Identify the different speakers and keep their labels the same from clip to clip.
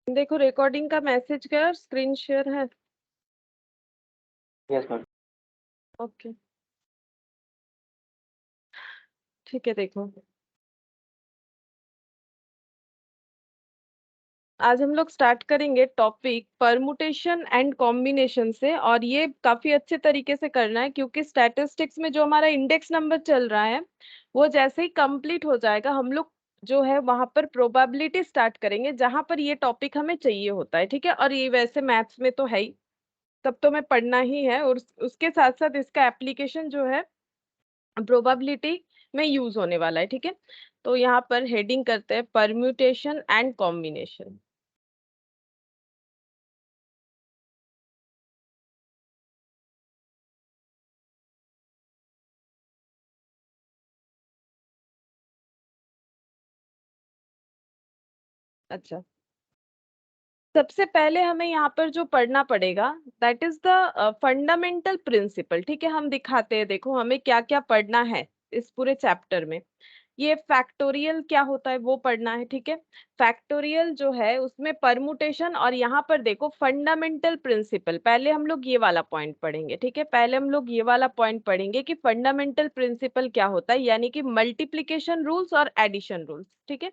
Speaker 1: देखो रिकॉर्डिंग का मैसेज क्या है, स्क्रीन शेयर है।
Speaker 2: Yes ma'am.
Speaker 1: ओके ठीक है। देखो आज हम लोग स्टार्ट करेंगे टॉपिक परमुटेशन एंड कॉम्बिनेशन से, और ये काफी अच्छे तरीके से करना है क्योंकि स्टैटिस्टिक्स में जो हमारा इंडेक्स नंबर चल रहा है वो जैसे ही कंप्लीट हो जाएगा हम लोग जो है वहां पर प्रोबेबिलिटी स्टार्ट करेंगे, जहां पर ये टॉपिक हमें चाहिए होता है। ठीक है, और ये वैसे मैथ्स में तो है ही, तब तो मैं पढ़ना ही है, और उसके साथ साथ इसका एप्लीकेशन जो है प्रोबेबिलिटी में यूज होने वाला है। ठीक है, तो यहाँ पर हेडिंग करते हैं परम्यूटेशन एंड कॉम्बिनेशन। अच्छा, सबसे पहले हमें यहाँ पर जो पढ़ना पड़ेगा that is the fundamental principle. ठीक है, हम दिखाते हैं, देखो हमें क्या क्या पढ़ना है इस पूरे चैप्टर में। ये फैक्टोरियल क्या होता है वो पढ़ना है। ठीक है, फैक्टोरियल जो है उसमें परमुटेशन, और यहाँ पर देखो फंडामेंटल प्रिंसिपल, पहले हम लोग ये वाला पॉइंट पढ़ेंगे। ठीक है, पहले हम लोग ये वाला पॉइंट पढ़ेंगे कि फंडामेंटल प्रिंसिपल क्या होता है, यानी कि मल्टीप्लिकेशन रूल्स और एडिशन रूल्स। ठीक है,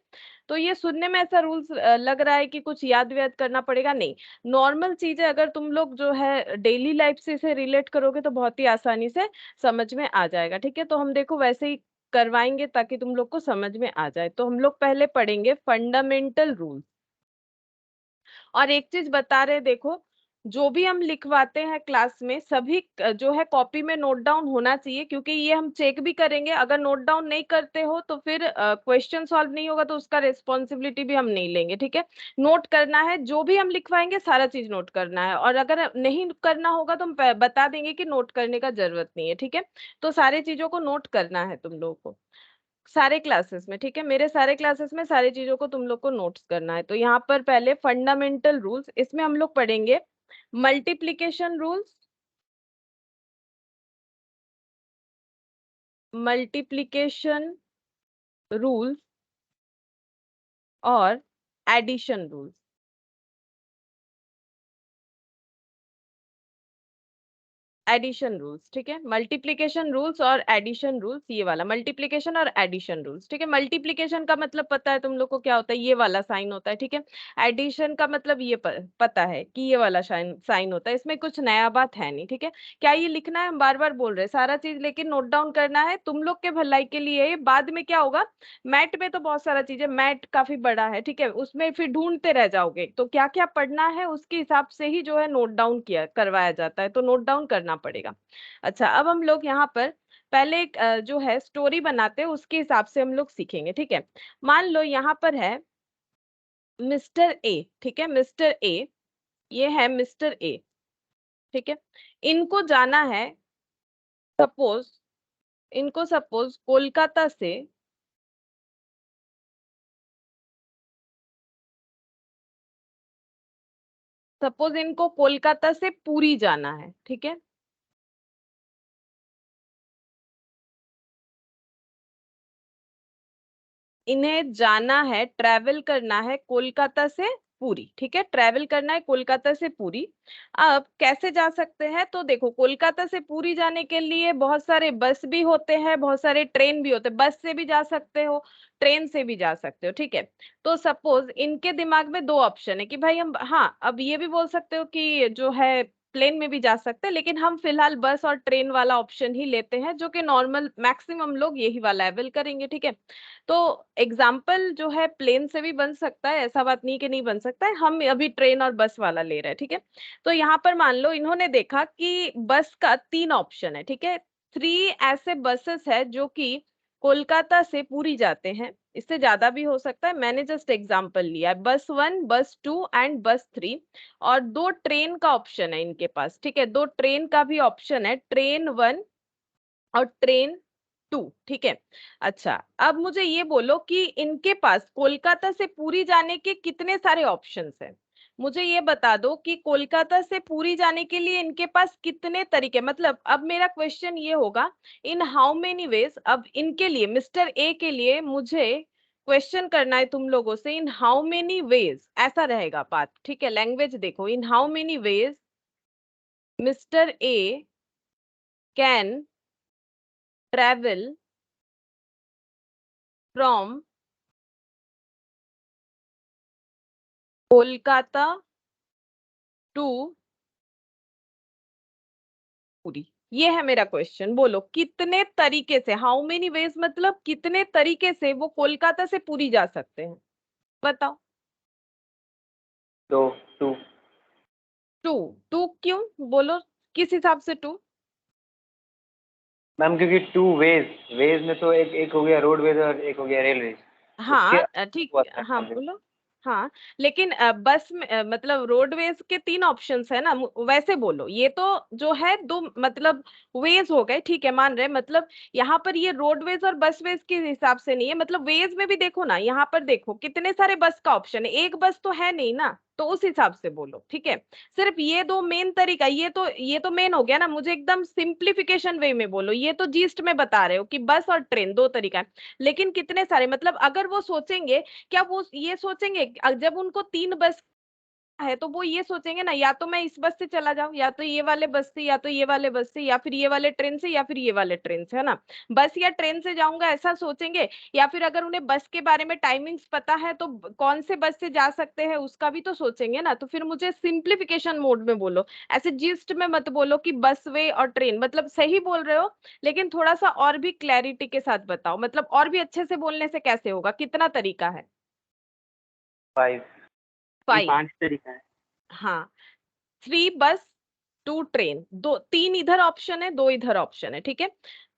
Speaker 1: तो ये सुनने में ऐसा रूल्स लग रहा है कि कुछ याद व्याद करना पड़ेगा, नहीं। नॉर्मल चीजें अगर तुम लोग जो है डेली लाइफ से इसे रिलेट करोगे तो बहुत ही आसानी से समझ में आ जाएगा। ठीक है, तो हम देखो वैसे ही करवाएंगे ताकि तुम लोग को समझ में आ जाए। तो हम लोग पहले पढ़ेंगे फंडामेंटल रूल्स। और एक चीज बता रहे, देखो जो भी हम लिखवाते हैं क्लास में सभी जो है कॉपी में नोट डाउन होना चाहिए, क्योंकि ये हम चेक भी करेंगे। अगर नोट डाउन नहीं करते हो तो फिर क्वेश्चन सॉल्व नहीं होगा, तो उसका रिस्पॉन्सिबिलिटी भी हम नहीं लेंगे। ठीक है, नोट करना है, जो भी हम लिखवाएंगे सारा चीज नोट करना है, और अगर नहीं करना होगा तो हम बता देंगे कि नोट करने का जरूरत नहीं है। ठीक है, तो सारी चीजों को नोट करना है तुम लोगों को सारे क्लासेस में। ठीक है, मेरे सारे क्लासेस में सारी चीजों को तुम लोग को नोट्स करना है। तो यहाँ पर पहले फंडामेंटल रूल्स, इसमें हम लोग पढ़ेंगे मल्टीप्लिकेशन रूल्स, मल्टीप्लिकेशन रूल्स और एडिशन रूल्स। एडिशन रूल्स, ठीक है, मल्टीप्लिकेशन रूल्स और एडिशन रूल्स, ये वाला मल्टीप्लिकेशन और एडिशन रूल्स। ठीक है, मल्टीप्लिकेशन का मतलब पता है तुम लोग को क्या होता है, ये वाला साइन होता है। ठीक है, एडिशन का मतलब ये पता है कि ये वाला साइन साइन होता है, इसमें कुछ नया बात है नहीं। ठीक है, क्या ये लिखना है, हम बार बार बोल रहे हैं सारा चीज, लेकिन नोट डाउन करना है तुम लोग के भलाई के लिए। ये बाद में क्या होगा, मैट में तो बहुत सारा चीज है, मैट काफी बड़ा है। ठीक है, उसमें फिर ढूंढते रह जाओगे, तो क्या क्या पढ़ना है उसके हिसाब से ही जो है नोट डाउन किया करवाया जाता है, तो नोट डाउन करना पड़ेगा। अच्छा, अब हम लोग यहाँ पर पहले एक जो है स्टोरी बनाते हैं, उसके हिसाब से हम लोग सीखेंगे। ठीक है, मान लो यहाँ पर है मिस्टर ए। ठीक है, मिस्टर ए, ये है मिस्टर ए। ठीक है, इनको जाना है, सपोज इनको सपोज कोलकाता से, सपोज इनको कोलकाता से पुरी जाना है। ठीक है, इन्हें जाना है, ट्रैवल करना है कोलकाता से पुरी। ठीक है, ट्रैवल करना है कोलकाता से पुरी। अब कैसे जा सकते हैं, तो देखो कोलकाता से पुरी जाने के लिए बहुत सारे बस भी होते हैं, बहुत सारे ट्रेन भी होते हैं, बस से भी जा सकते हो, ट्रेन से भी जा सकते हो। ठीक है, तो सपोज इनके दिमाग में दो ऑप्शन है कि भाई हम, हाँ अब ये भी बोल सकते हो कि जो है प्लेन में भी जा सकते हैं, लेकिन हम फिलहाल बस और ट्रेन वाला ऑप्शन ही लेते हैं, जो कि नॉर्मल मैक्सिमम लोग यही वाला अवेल करेंगे। ठीक है, तो एग्जाम्पल जो है प्लेन से भी बन सकता है, ऐसा बात नहीं कि नहीं बन सकता है, हम अभी ट्रेन और बस वाला ले रहे हैं। ठीक है, तो यहाँ पर मान लो इन्होंने देखा कि बस का तीन ऑप्शन है। ठीक है, थ्री ऐसे बसेस है जो कि कोलकाता से पुरी जाते हैं, इससे ज्यादा भी हो सकता है, मैंने जस्ट एग्जांपल लिया है, बस वन, बस टू एंड बस थ्री। और दो ट्रेन का ऑप्शन है इनके पास। ठीक है, दो ट्रेन का भी ऑप्शन है, ट्रेन वन और ट्रेन टू। ठीक है, अच्छा अब मुझे ये बोलो कि इनके पास कोलकाता से पुरी जाने के कितने सारे ऑप्शंस हैं। मुझे ये बता दो कि कोलकाता से पुरी जाने के लिए इनके पास कितने तरीके, मतलब अब मेरा क्वेश्चन ये होगा इन हाउ मेनी वेज, अब इनके लिए मिस्टर ए के लिए मुझे क्वेश्चन करना है तुम लोगों से, इन हाउ मेनी वेज, ऐसा रहेगा बात, ठीक है। लैंग्वेज देखो, in how many ways mister A can travel from Kolkata to Puri. ये है मेरा क्वेश्चन, बोलो कितने तरीके से, हाउ मेनी वेज मतलब कितने तरीके से वो कोलकाता से पुरी जा सकते हैं, बताओ।
Speaker 2: दो, टू।
Speaker 1: टू। टू क्यों, बोलो किस हिसाब से टू?
Speaker 2: मैम क्योंकि टू वेज, वेज में तो एक एक हो गया रोडवेज और एक हो गया रेलवेज, उसके
Speaker 1: हाँ ठीक,
Speaker 2: हुआ था
Speaker 1: हाँ
Speaker 2: concept।
Speaker 1: बोलो। हाँ लेकिन बस में मतलब रोडवेज के तीन ऑप्शंस है ना, वैसे बोलो। ये तो जो है दो मतलब वेज हो गए, ठीक है मान रहे, मतलब यहाँ पर ये रोडवेज और बसवेज के हिसाब से नहीं है, मतलब वेज में भी देखो ना, यहाँ पर देखो कितने सारे बस का ऑप्शन है, एक बस तो है नहीं ना, तो उस हिसाब से बोलो, ठीक है। सिर्फ ये दो मेन तरीका, ये तो मेन हो गया ना, मुझे एकदम सिंप्लीफिकेशन वे में बोलो, ये तो जीस्ट में बता रहे हो कि बस और ट्रेन दो तरीका है, लेकिन कितने सारे, मतलब अगर वो सोचेंगे, क्या वो ये सोचेंगे जब उनको तीन बस है तो वो ये सोचेंगे ना, या तो मैं इस बस से चला जाऊं, या तो ये वाले बस से, या तो ये वाले बस से, या फिर ये वाले ट्रेन से, या फिर ये वाले ट्रेन से, है ना। बस या ट्रेन से जाऊंगा ऐसा सोचेंगे, या फिर अगर उन्हें बस के बारे में टाइमिंग्स पता है तो कौन से बस से जा सकते हैं उसका भी तो सोचेंगे ना। तो फिर मुझे सिंप्लीफिकेशन मोड में बोलो, ऐसे जिस्ट में मत बोलो कि बस वे और ट्रेन, मतलब सही बोल रहे हो लेकिन थोड़ा सा और भी क्लैरिटी के साथ बताओ, मतलब और भी अच्छे से बोलने से कैसे होगा, कितना तरीका है?
Speaker 2: 5। ये
Speaker 1: 5।
Speaker 2: 5 तरीका है।
Speaker 1: हाँ, 3 बस 2 ट्रेन, दो तीन इधर ऑप्शन है, दो इधर ऑप्शन है, ठीक है।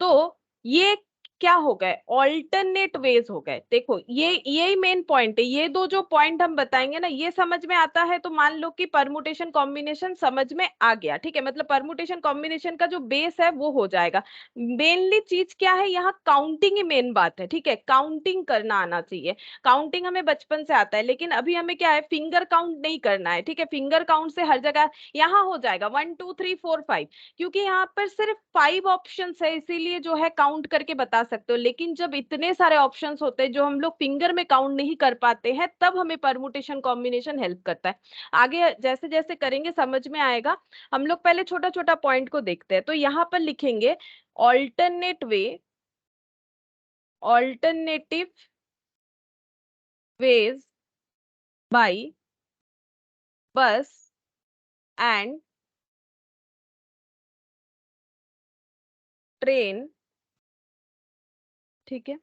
Speaker 1: तो ये क्या हो गए, ऑल्टरनेट वेज हो गए। देखो ये यही मेन पॉइंट है, ये दो जो पॉइंट हम बताएंगे ना, ये समझ में आता है तो मान लो कि परमुटेशन कॉम्बिनेशन समझ में आ गया, ठीक है। मतलब परमुटेशन कॉम्बिनेशन का जो बेस है वो हो जाएगा। मेनली चीज क्या है यहाँ, काउंटिंग ही मेन बात है, ठीक है। काउंटिंग करना आना चाहिए, काउंटिंग हमें बचपन से आता है, लेकिन अभी हमें क्या है, फिंगर काउंट नहीं करना है, ठीक है। फिंगर काउंट से हर जगह यहाँ हो जाएगा 1 2 3 4 5, क्योंकि यहाँ पर सिर्फ 5 ऑप्शन है, इसीलिए जो है काउंट करके बता सकते हो। लेकिन जब इतने सारे ऑप्शन होते हैं जो हम लोग फिंगर में काउंट नहीं कर पाते हैं, तब हमें परमुटेशन कॉम्बिनेशन हेल्प करता है। आगे जैसे जैसे करेंगे समझ में आएगा। हम लोग पहले छोटा छोटा पॉइंट को देखते हैं, तो यहाँ पर लिखेंगे alternate way, alternative veg by bus and train, ठीक है।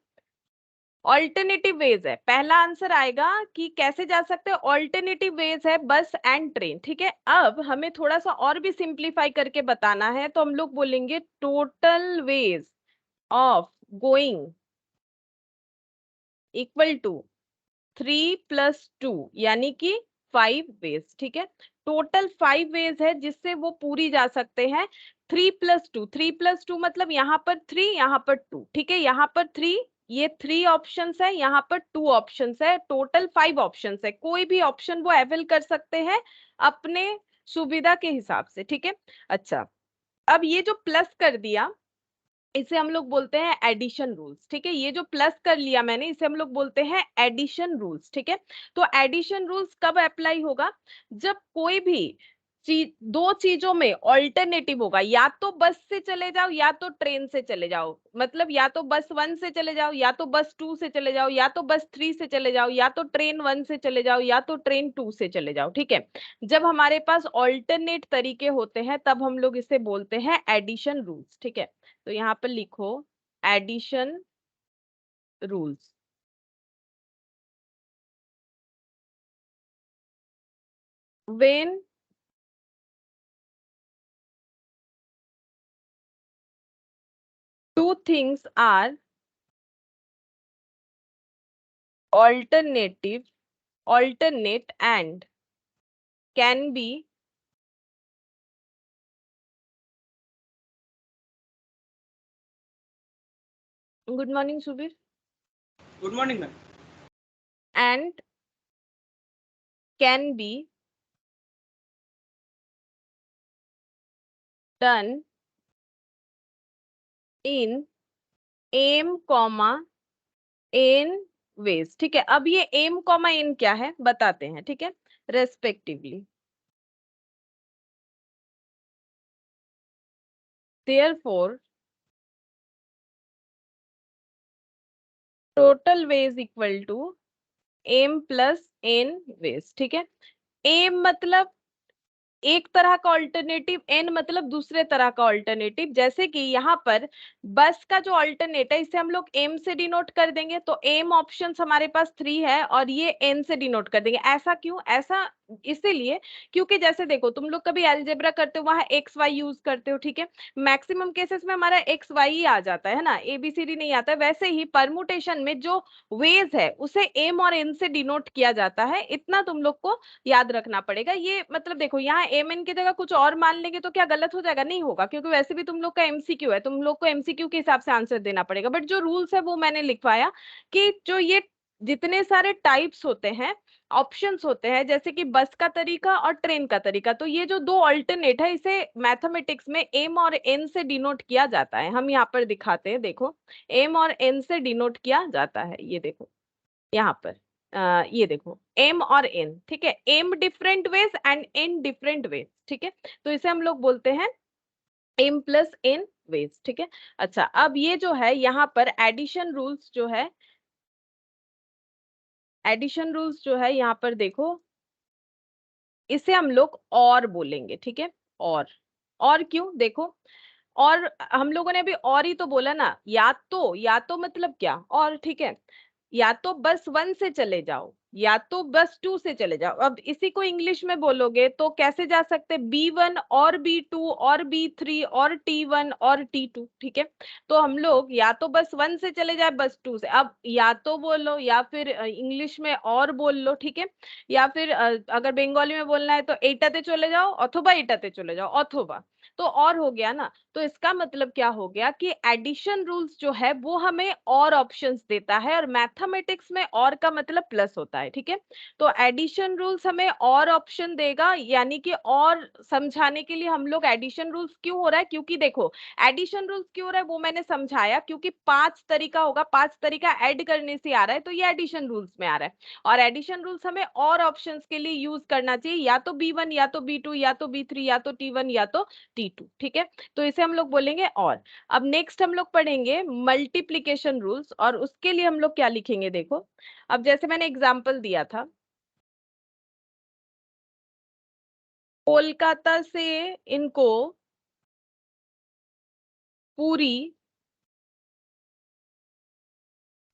Speaker 1: ऑल्टरनेटिव वेज है, पहला आंसर आएगा कि कैसे जा सकते हैं, ऑल्टरनेटिव वेज है बस एंड ट्रेन, ठीक है। अब हमें थोड़ा सा और भी सिंप्लीफाई करके बताना है, तो हम लोग बोलेंगे total ways of going equal to 3 + 2, यानी कि 5 वेज, ठीक है। टोटल 5 वेज है जिससे वो पूरी जा सकते हैं। 3 + 2, 3 + 2 मतलब यहाँ पर 3, यहाँ पर 2, ठीक है। यहाँ पर 3, ये 3 ऑप्शंस है, यहाँ पर 2 ऑप्शंस है, टोटल 5 ऑप्शंस है। कोई भी ऑप्शन वो अवेल कर सकते हैं अपने सुविधा के हिसाब से, ठीक है। अच्छा, अब ये जो प्लस कर दिया, इसे हम लोग बोलते हैं एडिशन रूल्स, ठीक है। ये जो प्लस कर लिया मैंने, इसे हम लोग बोलते हैं एडिशन रूल्स, ठीक है। तो एडिशन रूल्स कब अप्लाई होगा, जब कोई भी चीज, दो चीजों में ऑल्टरनेटिव होगा, या तो बस से चले जाओ या तो ट्रेन से चले जाओ, मतलब या तो बस 1 से चले जाओ, या तो बस 2 से चले जाओ, या तो बस 3 से चले जाओ, या तो ट्रेन 1 से चले जाओ, या तो ट्रेन 2 से चले जाओ, ठीक है। जब हमारे पास ऑल्टरनेट तरीके होते हैं तब हम लोग इसे बोलते हैं एडिशन रूल्स, ठीक है। तो यहाँ पर लिखो addition rules. When two things are alternative alternate and can be good morning Subir,
Speaker 3: good morning ma'am.
Speaker 1: and can be done in m comma n ways, ठीक है। अब ये एम कॉमा इन क्या है बताते हैं, ठीक है, respectively. Therefore total ways equal to m plus n ways, ठीक है। एम मतलब एक तरह का ऑल्टरनेटिव, एन मतलब दूसरे तरह का ऑल्टरनेटिव। जैसे कि यहाँ पर बस का जो ऑल्टरनेट है इसे हम लोग एम से डिनोट कर देंगे, तो एम ऑप्शंस हमारे पास 3 है और ये एन से डिनोट कर देंगे। ऐसा क्यों? ऐसा इसीलिए क्योंकि जैसे देखो तुम लोग कभी अलजेब्रा करते हो वहां एक्स वाई यूज करते हो, ठीक है। मैक्सिमम केसेस में हमारा एक्स वाई ही आ जाता है ना, एबीसीडी नहीं आता है। वैसे ही परमुटेशन में जो वेज है उसे एम और एन से डिनोट किया जाता है, इतना तुम लोग को याद रखना पड़ेगा। ये मतलब देखो यहाँ एम एन की जगह कुछ और मान लेंगे तो क्या गलत हो जाएगा? नहीं होगा, क्योंकि वैसे भी तुम लोग का एमसीक्यू है, तुम लोग को एमसीक्यू के हिसाब से आंसर देना पड़ेगा। बट जो रूल्स है वो मैंने लिखवाया कि जो ये जितने सारे टाइप्स होते हैं, ऑप्शंस होते हैं, जैसे कि बस का तरीका और ट्रेन का तरीका, तो ये जो दो अल्टरनेट है इसे मैथमेटिक्स में एम और एन से डिनोट किया जाता है। हम यहाँ पर दिखाते हैं, देखो एम और एन से डिनोट किया जाता है। ये देखो यहाँ पर ये देखो एम और एन, ठीक है। M different ways and n different ways, ठीक है। तो इसे हम लोग बोलते हैं एम प्लस एन वेज, ठीक है। अच्छा, अब ये जो है यहाँ पर एडिशन रूल्स जो है, एडिशन रूल्स जो है यहाँ पर देखो, इसे हम लोग और बोलेंगे, ठीक है। और क्यों? देखो, और हम लोगों ने अभी और ही तो बोला ना, या तो मतलब क्या और, ठीक है। या तो बस 1 से चले जाओ या तो बस 2 से चले जाओ। अब इसी को इंग्लिश में बोलोगे तो कैसे जा सकते? B1 और B2 और B3 और T1 और T2, ठीक है। तो हम लोग या तो बस 1 से चले जाए बस 2 से, अब या तो बोलो या फिर इंग्लिश में और बोल लो, ठीक है। या फिर अगर बंगाली में बोलना है तो एटाते चले जाओ अथवा एटाते चले जाओ अथवा, तो और हो गया ना। तो इसका मतलब क्या हो गया कि एडिशन रूल्स जो है वो हमें और ऑप्शंस देता है, और मैथमेटिक्स में और का मतलब प्लस होता है, ठीक है। तो एडिशन रूल्स हमें और ऑप्शन देगा, यानी कि और समझाने के लिए हम लोग एडिशन रूल्स क्यों हो रहा है, क्योंकि देखो एडिशन रूल्स क्यों हो रहा है वो मैंने समझाया, क्योंकि 5 तरीका होगा, 5 तरीका ऐड करने से आ रहा है, तो ये एडिशन रूल्स में आ रहा है। और एडिशन रूल्स हमें और ऑप्शंस के लिए यूज करना चाहिए, या तो B1 या तो B2 या तो B3 या तो T1 या तो T2, ठीक है। तो इसे हम लोग बोलेंगे और। अब नेक्स्ट हम लोग पढ़ेंगे मल्टीप्लिकेशन रूल्स, और उसके लिए हम लोग क्या लिखेंगे देखो। अब जैसे मैंने एग्जांपल दिया था, कोलकाता से इनको पूरी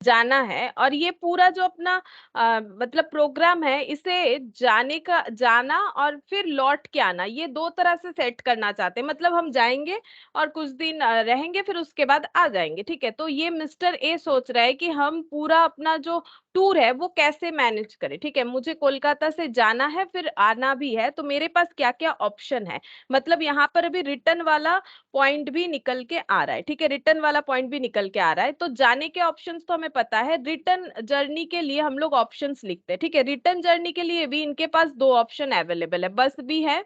Speaker 1: जाना है, और ये पूरा जो अपना मतलब प्रोग्राम है, इसे जाने का जाना और फिर लौट के आना, ये दो तरह से सेट करना चाहते हैं। मतलब हम जाएंगे और कुछ दिन रहेंगे फिर उसके बाद आ जाएंगे, ठीक है। तो ये मिस्टर ए सोच रहा है कि हम पूरा अपना जो टूर है वो कैसे मैनेज करें, ठीक है। मुझे कोलकाता से जाना है फिर आना भी है, तो मेरे पास क्या क्या ऑप्शन है। मतलब यहाँ पर अभी रिटर्न वाला पॉइंट भी निकल के आ रहा है, ठीक है। रिटर्न वाला पॉइंट भी निकल के आ रहा है, तो जाने के ऑप्शंस तो हमें पता है। रिटर्न जर्नी के लिए हम लोग ऑप्शंस लिखते हैं, ठीक है। रिटर्न जर्नी के लिए भी इनके पास दो ऑप्शन अवेलेबल है, बस भी है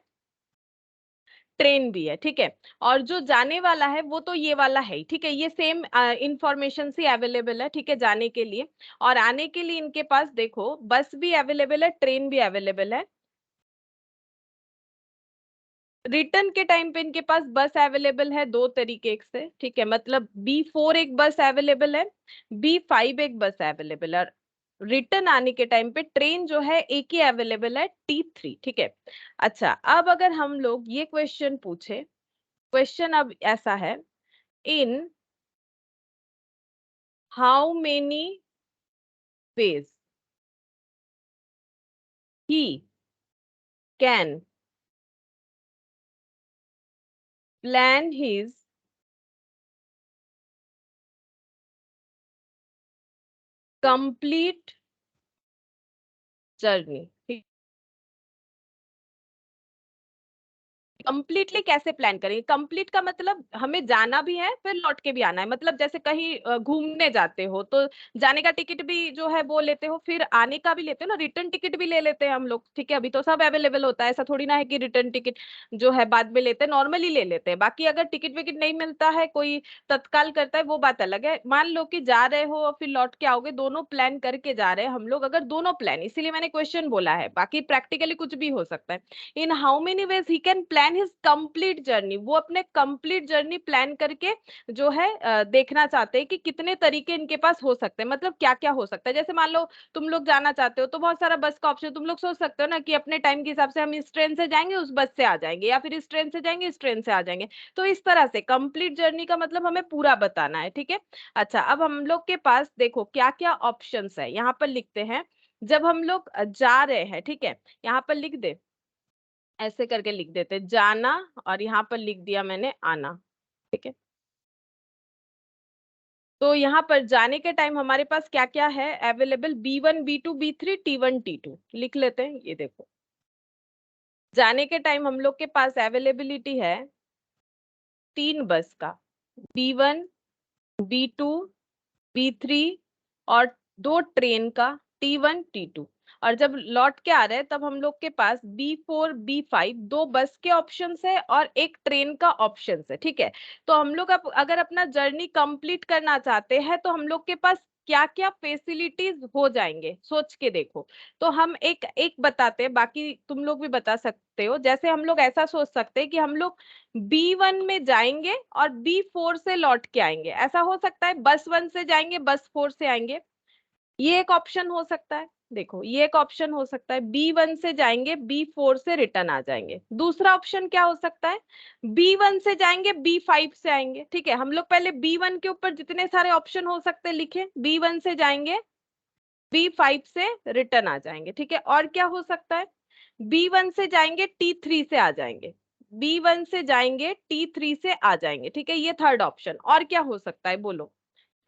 Speaker 1: ट्रेन भी है, ठीक है। और जो जाने वाला है वो तो ये वाला है, ठीक है। ये सेम इंफॉर्मेशन से अवेलेबल है, ठीक है, जाने के लिए। और आने के लिए इनके पास देखो बस भी अवेलेबल है, ट्रेन भी अवेलेबल है। रिटर्न के टाइम पे इनके पास बस अवेलेबल है दो तरीके से, ठीक है। मतलब B4 एक बस अवेलेबल है, B5 एक बस अवेलेबल है। रिटर्न आने के टाइम पे ट्रेन जो है एक ही अवेलेबल है, T3, ठीक है। अच्छा, अब अगर हम लोग ये क्वेश्चन पूछे, क्वेश्चन अब ऐसा है, इन how many veg he can plan his complete journey, ठीक कंप्लीटली कैसे प्लान करेंगे? कंप्लीट का मतलब हमें जाना भी है फिर लौट के भी आना है। मतलब जैसे कहीं घूमने जाते हो तो जाने का टिकट भी जो है वो लेते हो, फिर आने का भी लेते हो ना, रिटर्न टिकट भी ले लेते हैं हम लोग, ठीक है। अभी तो सब अवेलेबल होता है, ऐसा थोड़ी ना है कि रिटर्न टिकट जो है बाद में लेते हैं, नॉर्मली ले लेते हैं। बाकी अगर टिकट विकट नहीं मिलता है, कोई तत्काल करता है, वो बात अलग है। मान लो कि जा रहे हो और फिर लौट के आओगे, दोनों प्लान करके जा रहे हैं हम लोग, अगर दोनों प्लान, इसीलिए मैंने क्वेश्चन बोला है, बाकी प्रैक्टिकली कुछ भी हो सकता है। इन how many veg he can plan his complete journey, वो अपने कंप्लीट जर्नी प्लान करके जो है देखना चाहते हैं कि कितने तरीके इनके पास हो सकते हैं, मतलब क्या क्या हो सकता है। जैसे मान लो तुम लोग जाना चाहते हो तो बहुत सारा बस का ऑप्शन, तुम लोग सोच सकते हो ना कि अपने टाइम के हिसाब से हम इस ट्रेन से जाएंगे, उस बस से आ जाएंगे, या फिर इस ट्रेन से जाएंगे, इस ट्रेन से आ जाएंगे। तो इस तरह से कंप्लीट जर्नी का मतलब हमें पूरा बताना है, ठीक है। अच्छा, अब हम लोग के पास देखो क्या क्या ऑप्शंस है, यहाँ पर लिखते हैं। जब हम लोग जा रहे हैं, ठीक है, यहाँ पर लिख दे, ऐसे करके लिख देते, जाना, और यहाँ पर लिख दिया मैंने आना, ठीक है। तो यहाँ पर जाने के टाइम हमारे पास क्या क्या है available, B1 B2 B3 T1 T2 लिख लेते हैं। ये देखो, जाने के टाइम हम लोग के पास अवेलेबिलिटी है 3 बस का, B1 B2 B3, और 2 ट्रेन का T1 T2। और जब लौट के आ रहे हैं तब हम लोग के पास B4 B5 2 बस के ऑप्शंस है और एक ट्रेन का ऑप्शंस है, ठीक है। तो हम लोग अगर अपना जर्नी कंप्लीट करना चाहते हैं तो हम लोग के पास क्या क्या फैसिलिटीज हो जाएंगे, सोच के देखो। तो हम एक एक बताते हैं, बाकी तुम लोग भी बता सकते हो। जैसे हम लोग ऐसा सोच सकते हैं कि हम लोग B1 में जाएंगे और B4 से लौट के आएंगे, ऐसा हो सकता है। बस 1 से जाएंगे, बस 4 से आएंगे, ये एक ऑप्शन हो सकता है। देखो, ये एक ऑप्शन हो सकता है, B1 से जाएंगे, B4 से रिटर्न आ जाएंगे। दूसरा ऑप्शन क्या हो सकता है, B1 से जाएंगे, B5 से आएंगे, ठीक है। हम लोग पहले B1 के ऊपर जितने सारे ऑप्शन हो सकते हैं लिखे, B1 से जाएंगे, B5 से रिटर्न आ जाएंगे, ठीक है। और क्या हो सकता है, B1 से जाएंगे, T3 से आ जाएंगे, B1 से जाएंगे, T3 से आ जाएंगे, ठीक है। ये थर्ड ऑप्शन। और क्या हो सकता है बोलो,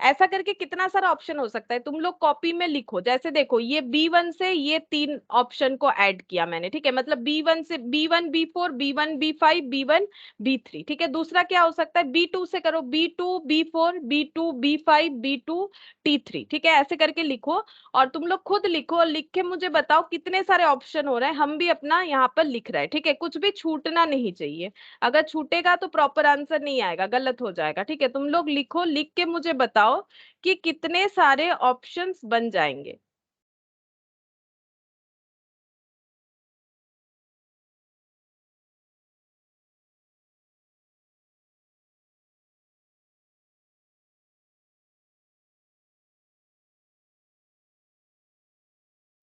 Speaker 1: ऐसा करके कितना सारा ऑप्शन हो सकता है, तुम लोग कॉपी में लिखो। जैसे देखो, ये B1 से ये 3 ऑप्शन को ऐड किया मैंने, ठीक है। मतलब B1 से B1 B4 B1 B5 B1 B3, ठीक है। दूसरा क्या हो सकता है, B2 से करो, B2 B4 B2 B5 B2 T3, ठीक है। ऐसे करके लिखो और तुम लोग खुद लिखो और लिख के मुझे बताओ कितने सारे ऑप्शन हो रहे हैं। हम भी अपना यहाँ पर लिख रहे हैं, ठीक है। कुछ भी छूटना नहीं चाहिए, अगर छूटेगा तो प्रॉपर आंसर नहीं आएगा, गलत हो जाएगा, ठीक है। तुम लोग लिखो, लिख के मुझे बताओ कि कितने सारे ऑप्शंस बन जाएंगे।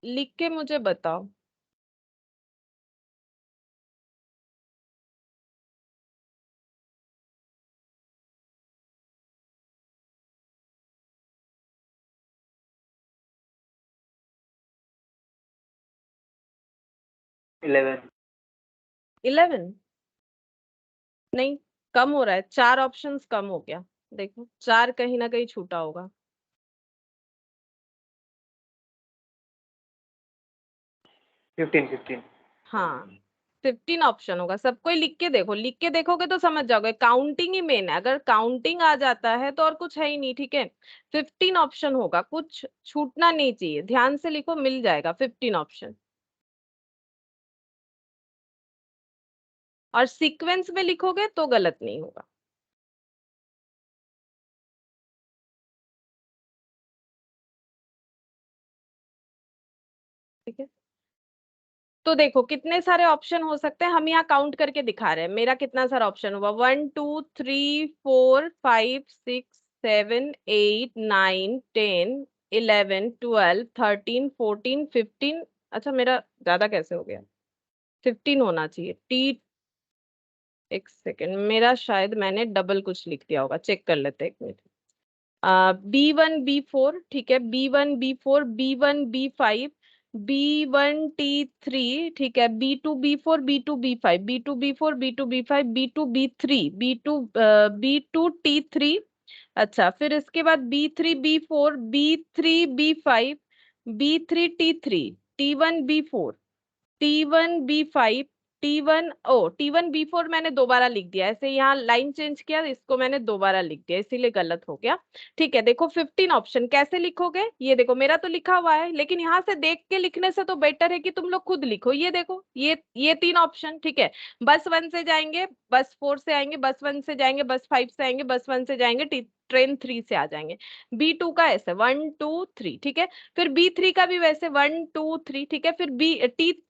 Speaker 1: लिख के मुझे बताओ।
Speaker 2: इलेवन
Speaker 1: 11 नहीं, कम हो रहा है, 4 ऑप्शंस कम हो गया। देखो, 4 कहीं ना कहीं छूटा होगा।
Speaker 2: 15
Speaker 1: हाँ, 15 ऑप्शन होगा। सबको ही लिख के देखो, लिख के देखोगे तो समझ जाओगे। काउंटिंग ही मेन है, अगर काउंटिंग आ जाता है तो और कुछ है ही नहीं, ठीक है। 15 ऑप्शन होगा, कुछ छूटना नहीं चाहिए, ध्यान से लिखो, मिल जाएगा 15 ऑप्शन। और सीक्वेंस में लिखोगे तो गलत नहीं होगा, ठीक है। तो देखो कितने सारे ऑप्शन हो सकते हैं, हम यहाँ काउंट करके दिखा रहे हैं। मेरा कितना सारा ऑप्शन हुआ, 1 2 3 4 5 6 7 8 9 10 11 12 13 14 15। अच्छा, मेरा ज्यादा कैसे हो गया, 15 होना चाहिए। टी, एक सेकेंड, मेरा शायद मैंने डबल कुछ लिख दिया होगा, चेक कर लेते हैं एक मिनट। B1 B4, ठीक है, B1 B4 B1 B5 B1 T3, ठीक है, B2 B4 B2 B5 B2 B4 B2 B5 B2 B3 अच्छा, फिर इसके बाद B3 B4 B3 B5 B3 T3 T1 B4 T1 B5 T1 T1 B4 मैंने दोबारा लिख दिया, ऐसे यहाँ लाइन चेंज किया, इसको मैंने दोबारा लिख दिया, इसीलिए गलत हो गया। ठीक है, देखो 15 ऑप्शन कैसे लिखोगे, ये देखो मेरा तो लिखा हुआ है, लेकिन यहाँ से देख के लिखने से तो बेटर है कि तुम लोग खुद लिखो। ये देखो ये 3 ऑप्शन, ठीक है। बस 1 से जाएंगे, बस 4 से आएंगे, बस 1 से जाएंगे, बस 5 से आएंगे, बस 1 से जाएंगे, ट्रेन 3 से आ जाएंगे। B2 का ऐसे 1 2 3, ठीक है। फिर B3 का भी वैसे 1 2 3, ठीक है। फिर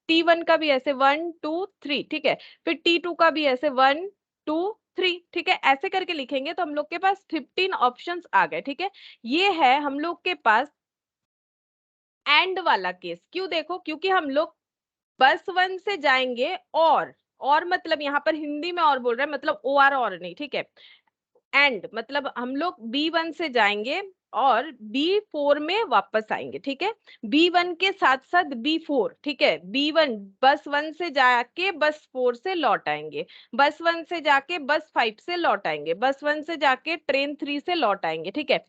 Speaker 1: T1 का भी ऐसे 1 2 3, ठीक है। फिर T2 का भी ऐसे 1 2 3, ठीक है। ऐसे करके लिखेंगे तो हम लोग के पास 15 ऑप्शंस आ गए, ठीक है। ये है हम लोग के पास एंड वाला केस। क्यों देखो, क्योंकि हम लोग बस 1 से जाएंगे और मतलब यहाँ पर हिंदी में और बोल रहे हैं, मतलब और नहीं, ठीक है। एंड मतलब हम लोग B1 से जाएंगे और B4 में वापस आएंगे, ठीक है। B1 के साथ साथ B4, ठीक है। B1 बस 1 से जाके बस 4 से लौट आएंगे, बस 1 से जाके बस 5 से लौट आएंगे, बस 1 से जाके ट्रेन 3 से लौट आएंगे, ठीक है।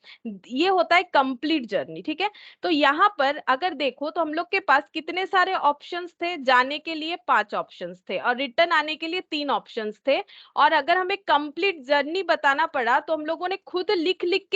Speaker 1: ये होता है कंप्लीट जर्नी, ठीक है। तो यहाँ पर अगर देखो तो हम लोग के पास कितने सारे ऑप्शंस थे, जाने के लिए 5 ऑप्शंस थे और रिटर्न आने के लिए 3 ऑप्शंस थे। और अगर हमें कंप्लीट जर्नी बताना पड़ा तो हम लोगों ने खुद लिख लिख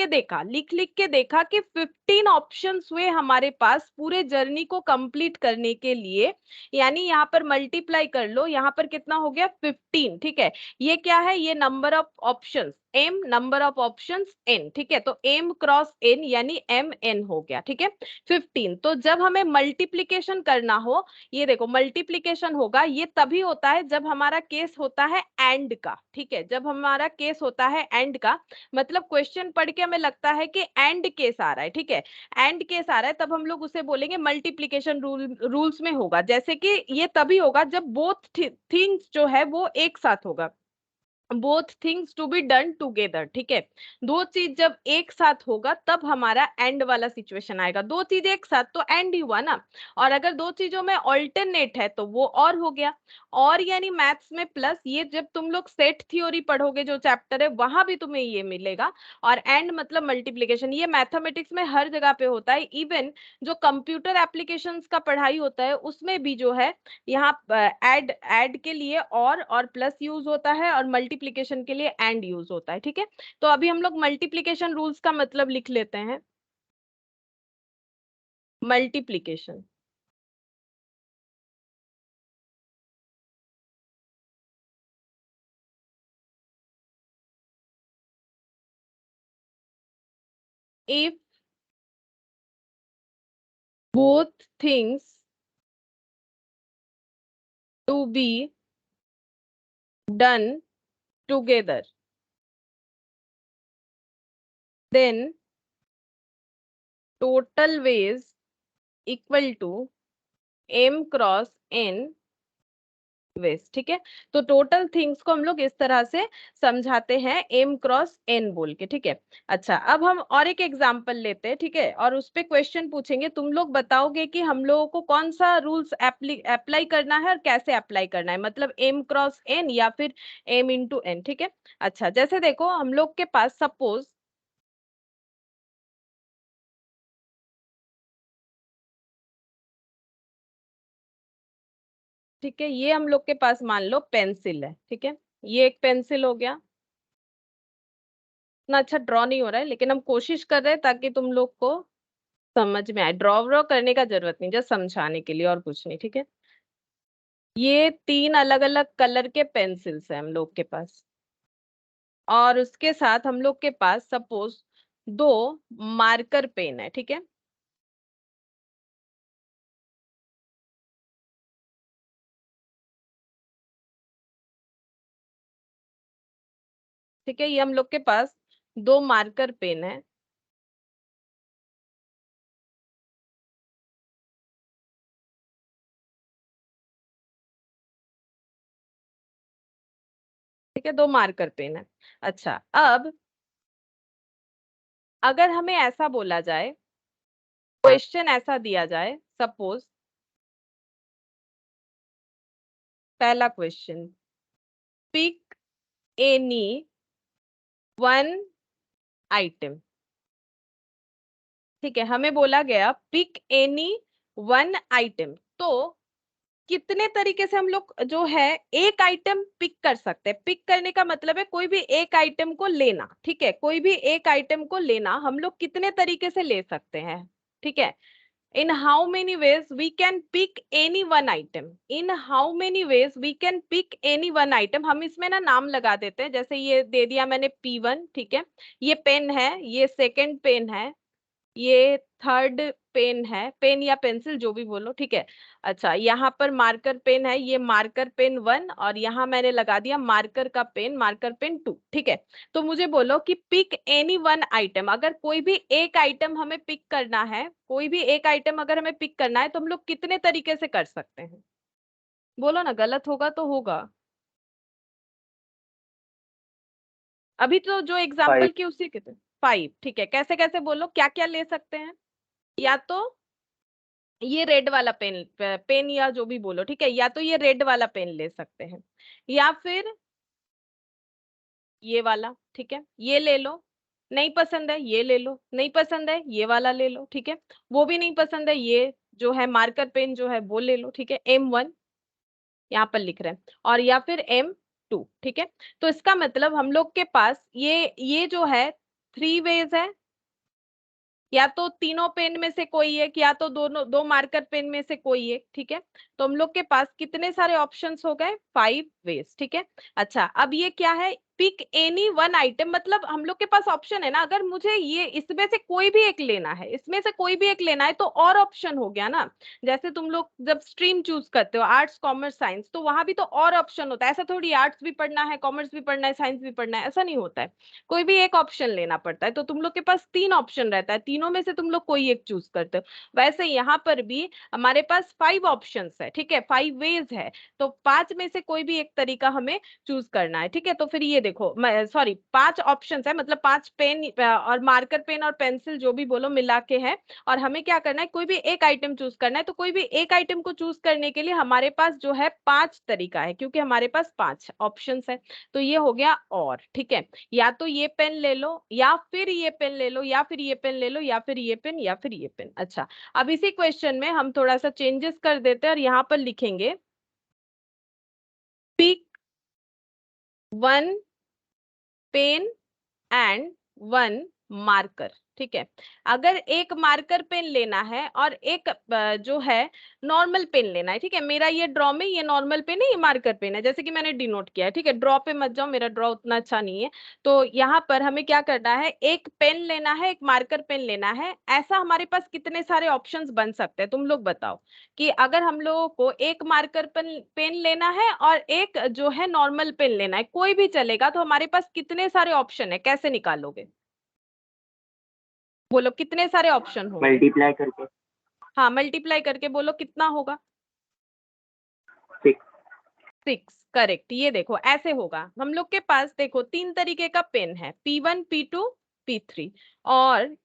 Speaker 1: के देखा कि 15 ऑप्शंस हुए हमारे पास पूरे जर्नी को कंप्लीट करने के लिए। यानी यहाँ पर मल्टीप्लाई कर लो, यहाँ पर कितना हो गया 15, ठीक है। ये क्या है, ये number of options m, number of options n, ठीक है। तो m क्रॉस n यानी mn हो गया, ठीक है। 15। तो जब हमें मल्टीप्लीकेशन करना हो, ये देखो मल्टीप्लीकेशन होगा, ये तभी होता है जब हमारा केस होता है एंड का, ठीक है। जब हमारा केस होता है एंड का, मतलब क्वेश्चन पढ़ के हमें लगता है कि एंड केस आ रहा है, ठीक है। एंड केस आ रहा है तब हम लोग उसे बोलेंगे मल्टीप्लीकेशन रूल्स में होगा। जैसे कि ये तभी होगा जब बोथ थिंग्स जो है वो एक साथ होगा, both things to be done together, ठीक है। दो चीज जब एक साथ होगा तब हमारा एंड वाला सिचुएशन आएगा। दो चीज एक साथ तो एंड ही हुआ ना। और अगर दो चीजों में ऑल्टरनेट है तो वो और हो गया। और यानी मैथ्स में प्लस, ये जब तुम लोग सेट थ्योरी पढ़ोगे जो चैप्टर है वहां भी तुम्हें ये मिलेगा। और एंड मतलब मल्टीप्लीकेशन, ये मैथमेटिक्स में हर जगह पे होता है। इवन जो कंप्यूटर एप्लीकेशंस का पढ़ाई होता है उसमें भी जो है यहाँ ऐड ऐड के लिए और प्लस यूज होता है और मल्टीप्लिकेशन के लिए एंड यूज होता है, ठीक है। तो अभी हम लोग मल्टीप्लिकेशन रूल्स का मतलब लिख लेते हैं। Multiplication, if both things to be done together, then total ways equal to m cross n ways, ठीक है। तो टोटल थिंग्स को हम लोग इस तरह से समझाते हैं m क्रॉस n बोल के, ठीक है। अच्छा, अब हम और एक एग्जांपल लेते हैं, ठीक है। और उस पे क्वेश्चन पूछेंगे, तुम लोग बताओगे कि हम लोगों को कौन सा रूल्स अप्लाई करना है और कैसे अप्लाई करना है, मतलब m क्रॉस n या फिर m इंटू n, ठीक है। अच्छा, जैसे देखो हम लोग के पास सपोज ठीक है, ये हम लोग के पास मान लो पेंसिल है, ठीक है। ये एक पेंसिल हो गया। इतना अच्छा ड्रॉ नहीं हो रहा है लेकिन हम कोशिश कर रहे हैं ताकि तुम लोग को समझ में आए। ड्रॉ व्रॉ करने का जरूरत नहीं, जस्ट समझाने के लिए और कुछ नहीं, ठीक है। ये 3 अलग अलग कलर के पेंसिल्स हैं हम लोग के पास। और उसके साथ हम लोग के पास सपोज 2 मार्कर पेन है, ठीक है। ठीक है, ये हम लोग के पास 2 मार्कर पेन है। ठीक है, 2 मार्कर पेन है। अच्छा, अब अगर हमें ऐसा बोला जाए, क्वेश्चन ऐसा दिया जाए, सपोज पहला question, pick any one item, ठीक है। हमें बोला गया पिक एनी वन आइटम। तो कितने तरीके से हम लोग जो है एक आइटम पिक कर सकते हैं। पिक करने का मतलब है कोई भी एक आइटम को लेना, ठीक है, कोई भी एक आइटम को लेना हम लोग कितने तरीके से ले सकते हैं, ठीक है। In how many ways we can pick any one item? In how many ways we can pick any one item? हम इसमें ना नाम लगा देते हैं, जैसे ये दे दिया मैंने P1, ठीक है, ये पेन है, ये सेकंड पेन है, ये थर्ड पेन है, पेन या पेंसिल जो भी बोलो, ठीक है। अच्छा, यहाँ पर मार्कर पेन है, ये मार्कर पेन 1, और यहाँ मैंने लगा दिया मार्कर का पेन, मार्कर पेन 2, ठीक है। तो मुझे बोलो कि पिक एनी वन आइटम, अगर कोई भी एक आइटम हमें पिक करना है, कोई भी एक आइटम अगर हमें पिक करना है तो हम लोग कितने तरीके से कर सकते हैं? बोलो ना, गलत होगा तो होगा। अभी तो जो एग्जाम्पल
Speaker 2: 5।
Speaker 1: की उसी के 5, ठीक है। कैसे कैसे बोलो, क्या क्या ले सकते हैं? या तो ये रेड वाला पेन, पेन या जो भी बोलो, ठीक है, या तो ये रेड वाला पेन ले सकते हैं, या फिर ये वाला, ठीक है, ये ले लो। नहीं पसंद है ये ले लो, नहीं पसंद है ये वाला ले लो, ठीक है। वो भी नहीं पसंद है, ये जो है मार्कर पेन जो है वो ले लो, ठीक है, M1 यहाँ पर लिख रहे हैं, और या फिर M2, ठीक है। तो इसका मतलब हम लोग के पास ये जो है 3 वेज है, या तो तीनों पेन में से कोई एक, या तो दोनों दो मार्कर पेन में से कोई एक, ठीक है। तो हम लोग के पास कितने सारे ऑप्शंस हो गए? 5 वेज, ठीक है। अच्छा, अब ये क्या है? पिक एनी वन आइटम, मतलब हम लोग के पास ऑप्शन है ना, अगर मुझे ये इसमें से कोई भी एक लेना है, इसमें से कोई भी एक लेना है तो और ऑप्शन हो गया ना। जैसे तुम लोग जब स्ट्रीम चूज करते हो, आर्ट्स कॉमर्स साइंस, तो वहां भी तो और ऑप्शन होता है। ऐसा थोड़ी आर्ट्स भी पढ़ना है, कॉमर्स भी पढ़ना है, साइंस भी पढ़ना है, ऐसा नहीं होता है। कोई भी एक ऑप्शन लेना पड़ता है, तो तुम लोग के पास 3 ऑप्शन रहता है, तीनों में से तुम लोग कोई एक चूज करते हो। वैसे यहाँ पर भी हमारे पास 5 ऑप्शंस है, ठीक है, 5 वेज है, तो 5 में से कोई भी एक तरीका हमें चूज करना है, ठीक है। तो फिर ये देखो, सॉरी 5 ऑप्शंस है, मतलब 5 पेन और मार्कर पेन और पेंसिल जो भी बोलो मिला के है, और हमें क्या करना है? कोई भी एक आइटम चूज करना है। तो कोई भी एक आइटम को चूज करने के लिए हमारे पास जो है 5 तरीका है, क्योंकि हमारे पास 5 ऑप्शंस है। तो ये हो गया और, ठीक है, या तो ये पेन ले लो, या फिर ये पेन ले लो, या फिर ये पेन ले लो, या फिर ये पेन, या फिर ये पेन। अच्छा, अब इसी क्वेश्चन में हम थोड़ा सा चेंजेस कर देते हैं और यहाँ पर लिखेंगे pick one pen and one marker, ठीक है। अगर एक मार्कर पेन लेना है और एक जो है नॉर्मल पेन लेना है, ठीक है, मेरा ये ड्रॉ में ये नॉर्मल पेन है, ये मार्कर पेन है, जैसे कि मैंने डिनोट किया है, ठीक है। ड्रॉ पे मत जाओ, मेरा ड्रॉ उतना अच्छा नहीं है। तो यहाँ पर हमें क्या करना है? एक पेन लेना है, एक मार्कर पेन लेना है। ऐसा हमारे पास कितने सारे ऑप्शंस बन सकते हैं, तुम लोग बताओ कि अगर हम लोगों को एक मार्कर पेन पेन लेना है और एक जो है नॉर्मल पेन लेना है, कोई भी चलेगा, तो हमारे पास कितने सारे ऑप्शन है, कैसे निकालोगे? बोलो कितने सारे ऑप्शन होंगे?
Speaker 2: मल्टीप्लाई करके
Speaker 1: हाँ, मल्टीप्लाई करके बोलो कितना होगा?
Speaker 2: 6।
Speaker 1: 6, करेक्ट। ये देखो ऐसे होगा, हम लोग के पास देखो 3 तरीके का पेन है, P1 P2 P3, और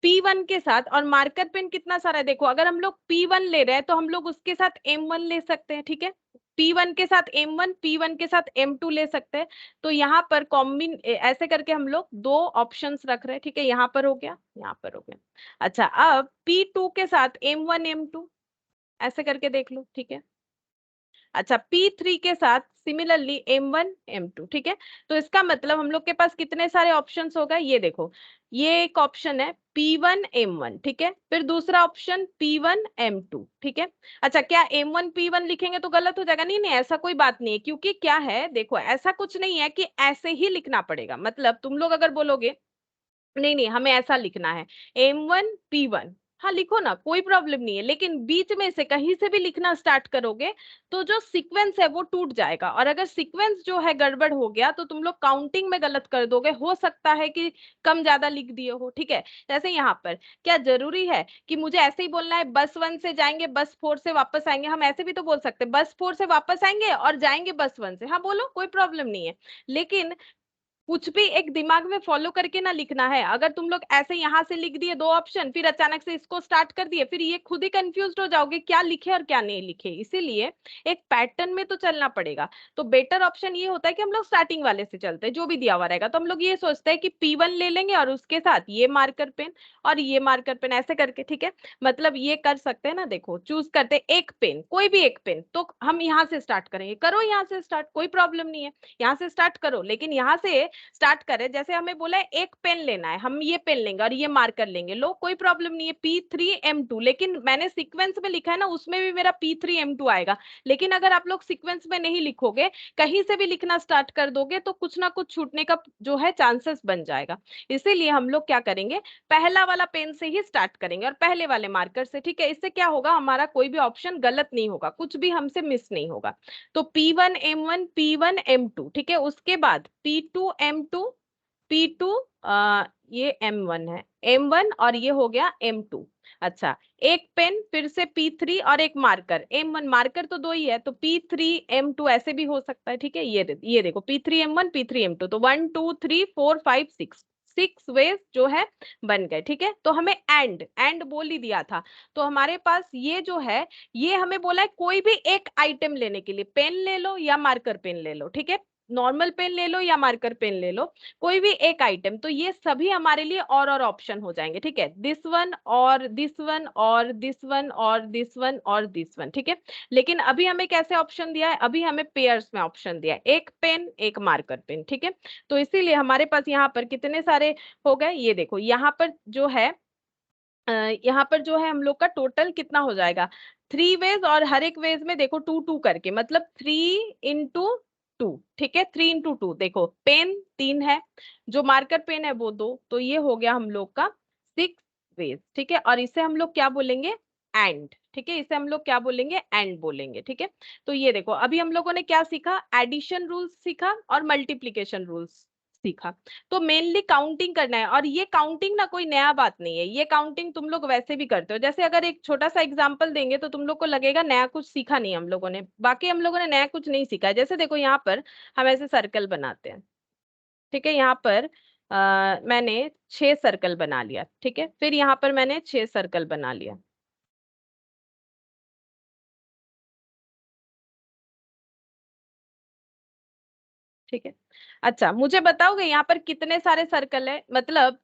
Speaker 1: P1 के साथ और मार्कर पेन कितना सारा है देखो, अगर हम लोग P1 ले रहे हैं तो हम लोग उसके साथ M1 ले सकते हैं, ठीक है। P1 के साथ M1, P1 के साथ M2 ले सकते हैं। तो यहाँ पर कॉम्बिन ऐसे करके हम लोग 2 ऑप्शंस रख रहे हैं, ठीक है, यहाँ पर हो गया, यहाँ पर हो गया। अच्छा, अब P2 के साथ M1 M2 ऐसे करके देख लो, ठीक है। अच्छा, P3 के साथ सिमिलरली M1 M2, ठीक है। तो इसका मतलब हम लोग के पास कितने सारे ऑप्शंस हो गए? ये देखो, ये एक ऑप्शन है P1 M1, ठीक है, फिर दूसरा ऑप्शन P1 M2, ठीक है। अच्छा, क्या M1 P1 लिखेंगे तो गलत हो जाएगा? नहीं नहीं, ऐसा कोई बात नहीं है, क्योंकि क्या है देखो, ऐसा कुछ नहीं है कि ऐसे ही लिखना पड़ेगा। मतलब तुम लोग अगर बोलोगे नहीं नहीं हमें ऐसा लिखना है M1 P1, हाँ लिखो ना, कोई प्रॉब्लम नहीं है, लेकिन बीच में से कहीं से भी लिखना स्टार्ट करोगे तो जो सीक्वेंस है वो टूट जाएगा, और अगर सीक्वेंस जो है गड़बड़ हो गया तो तुम लोग काउंटिंग में गलत कर दोगे, हो सकता है कि कम ज्यादा लिख दिए हो, ठीक है। जैसे यहाँ पर क्या जरूरी है कि मुझे ऐसे ही बोलना है बस 1 से जाएंगे बस 4 से वापस आएंगे? हम ऐसे भी तो बोल सकते हैं बस 4 से वापस आएंगे और जाएंगे बस 1 से, हाँ बोलो, कोई प्रॉब्लम नहीं है। लेकिन कुछ भी एक दिमाग में फॉलो करके ना लिखना है। अगर तुम लोग ऐसे यहाँ से लिख दिए 2 ऑप्शन, फिर अचानक से इसको स्टार्ट कर दिए, फिर ये खुद ही कंफ्यूज हो जाओगे क्या लिखे और क्या नहीं लिखे। इसीलिए एक पैटर्न में तो चलना पड़ेगा। तो बेटर ऑप्शन ये होता है कि हम लोग स्टार्टिंग वाले से चलते हैं, जो भी दिया हुआ रहेगा। तो हम लोग ये सोचते हैं कि P1 ले लेंगे और उसके साथ ये मार्कर पेन और ये मार्कर पेन ऐसे करके, ठीक है। मतलब ये कर सकते हैं ना, देखो चूज करते हैं एक पेन, कोई भी एक पेन, तो हम यहाँ से स्टार्ट करेंगे। करो यहाँ से स्टार्ट, कोई प्रॉब्लम नहीं है, यहाँ से स्टार्ट करो। लेकिन यहाँ से स्टार्ट करें, जैसे हमें बोला है एक पेन लेना है, हम ये पेन लेंगे और ये मार्कर लेंगे, लो कोई प्रॉब्लम नहीं है, P3M2। लेकिन मैंने सीक्वेंस में लिखा है ना, उसमें भी मेरा P3M2 आएगा। लेकिन अगर आप लोग सीक्वेंस में नहीं लिखोगे, कहीं से भी लिखना स्टार्ट कर दोगे, तो कुछ ना कुछ छूटने का जो है चांसेस बन जाएगा। इसीलिए हम लोग क्या करेंगे, पहला वाला पेन से ही स्टार्ट करेंगे और पहले वाले मार्कर से, ठीक है। इससे क्या होगा, हमारा कोई भी ऑप्शन गलत नहीं होगा, कुछ भी हमसे मिस नहीं होगा। तो P1M1 P1M2, ठीक है। उसके बाद P2M2 P2, ये M1 है, M1 और ये हो गया M2। अच्छा, एक पेन फिर से P3 और एक मार्कर M1, मार्कर तो 2 ही है, तो P3M2 ऐसे भी हो सकता है, ठीक है। ये देखो P3M1 P3M2, तो 1 2 3 4 5 6 6 वेज जो है बन गए, ठीक है। तो हमें एंड बोल ही दिया था। तो हमारे पास ये जो है, ये हमें बोला है कोई भी एक आइटम लेने के लिए, पेन ले लो या मार्कर पेन ले लो, ठीक है। नॉर्मल पेन ले लो या मार्कर पेन ले लो, कोई भी एक आइटम। तो ये सभी हमारे लिए और ऑप्शन हो जाएंगे, ठीक है। दिस वन और दिस वन और दिस वन और दिस वन और दिस वन, ठीक है। लेकिन अभी हमें कैसे ऑप्शन दिया है, अभी हमें पेयर्स में ऑप्शन दिया है, एक पेन एक मार्कर पेन, ठीक है। तो इसीलिए हमारे पास यहाँ पर कितने सारे हो गए, ये देखो यहाँ पर जो है, यहाँ पर जो है हम लोग का टोटल कितना हो जाएगा, 3 वेज, और हर एक वेज में देखो 2 2 करके, मतलब 3 into 2, ठीक है। 3 into 2, देखो पेन 3 है, जो मार्कर पेन है वो 2, तो ये हो गया हम लोग का 6 वेज, ठीक है। और इसे हम लोग क्या बोलेंगे, एंड, ठीक है। इसे हम लोग क्या बोलेंगे, एंड बोलेंगे, ठीक है। तो ये देखो अभी हम लोगों ने क्या सीखा, एडिशन रूल्स सीखा और मल्टीप्लीकेशन रूल्स सीखा। तो मेनली काउंटिंग करना है, और ये काउंटिंग ना कोई नया बात नहीं है, ये काउंटिंग तुम लोग वैसे भी करते हो। जैसे अगर एक छोटा सा एग्जांपल देंगे तो तुम लोग को लगेगा नया कुछ सीखा नहीं हम लोगों ने, बाकी हम लोगों ने नया कुछ नहीं सीखा है। जैसे देखो यहाँ पर हम ऐसे सर्कल बनाते हैं, ठीक है। यहाँ पर मैंने 6 सर्कल बना लिया, ठीक है। फिर यहाँ पर मैंने 6 सर्कल बना लिया, ठीक है। अच्छा, मुझे बताओगे यहाँ पर कितने सारे सर्कल है, मतलब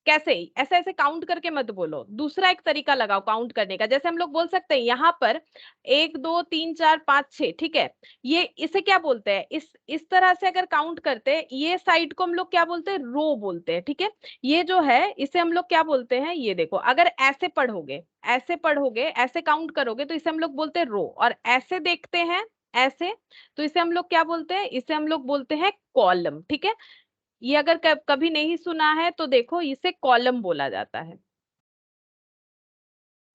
Speaker 1: कैसे, ऐसे ऐसे काउंट करके मत बोलो, दूसरा एक तरीका लगाओ काउंट करने का। जैसे हम लोग बोल सकते हैं यहाँ पर 1 2 3 4 5 6, ठीक है। ये इसे क्या बोलते हैं, इस तरह से अगर काउंट करते हैं, ये साइड को हम लोग क्या बोलते हैं, रो बोलते हैं, ठीक है। ये जो है इसे हम लोग क्या बोलते हैं, ये देखो अगर ऐसे पढ़ोगे ऐसे काउंट करोगे तो इसे हम लोग बोलते हैं रो, और ऐसे देखते हैं ऐसे, तो इसे हम लोग क्या बोलते हैं, इसे हम लोग बोलते हैं कॉलम, ठीक है। ये अगर कभी नहीं सुना है तो देखो, इसे कॉलम बोला जाता है,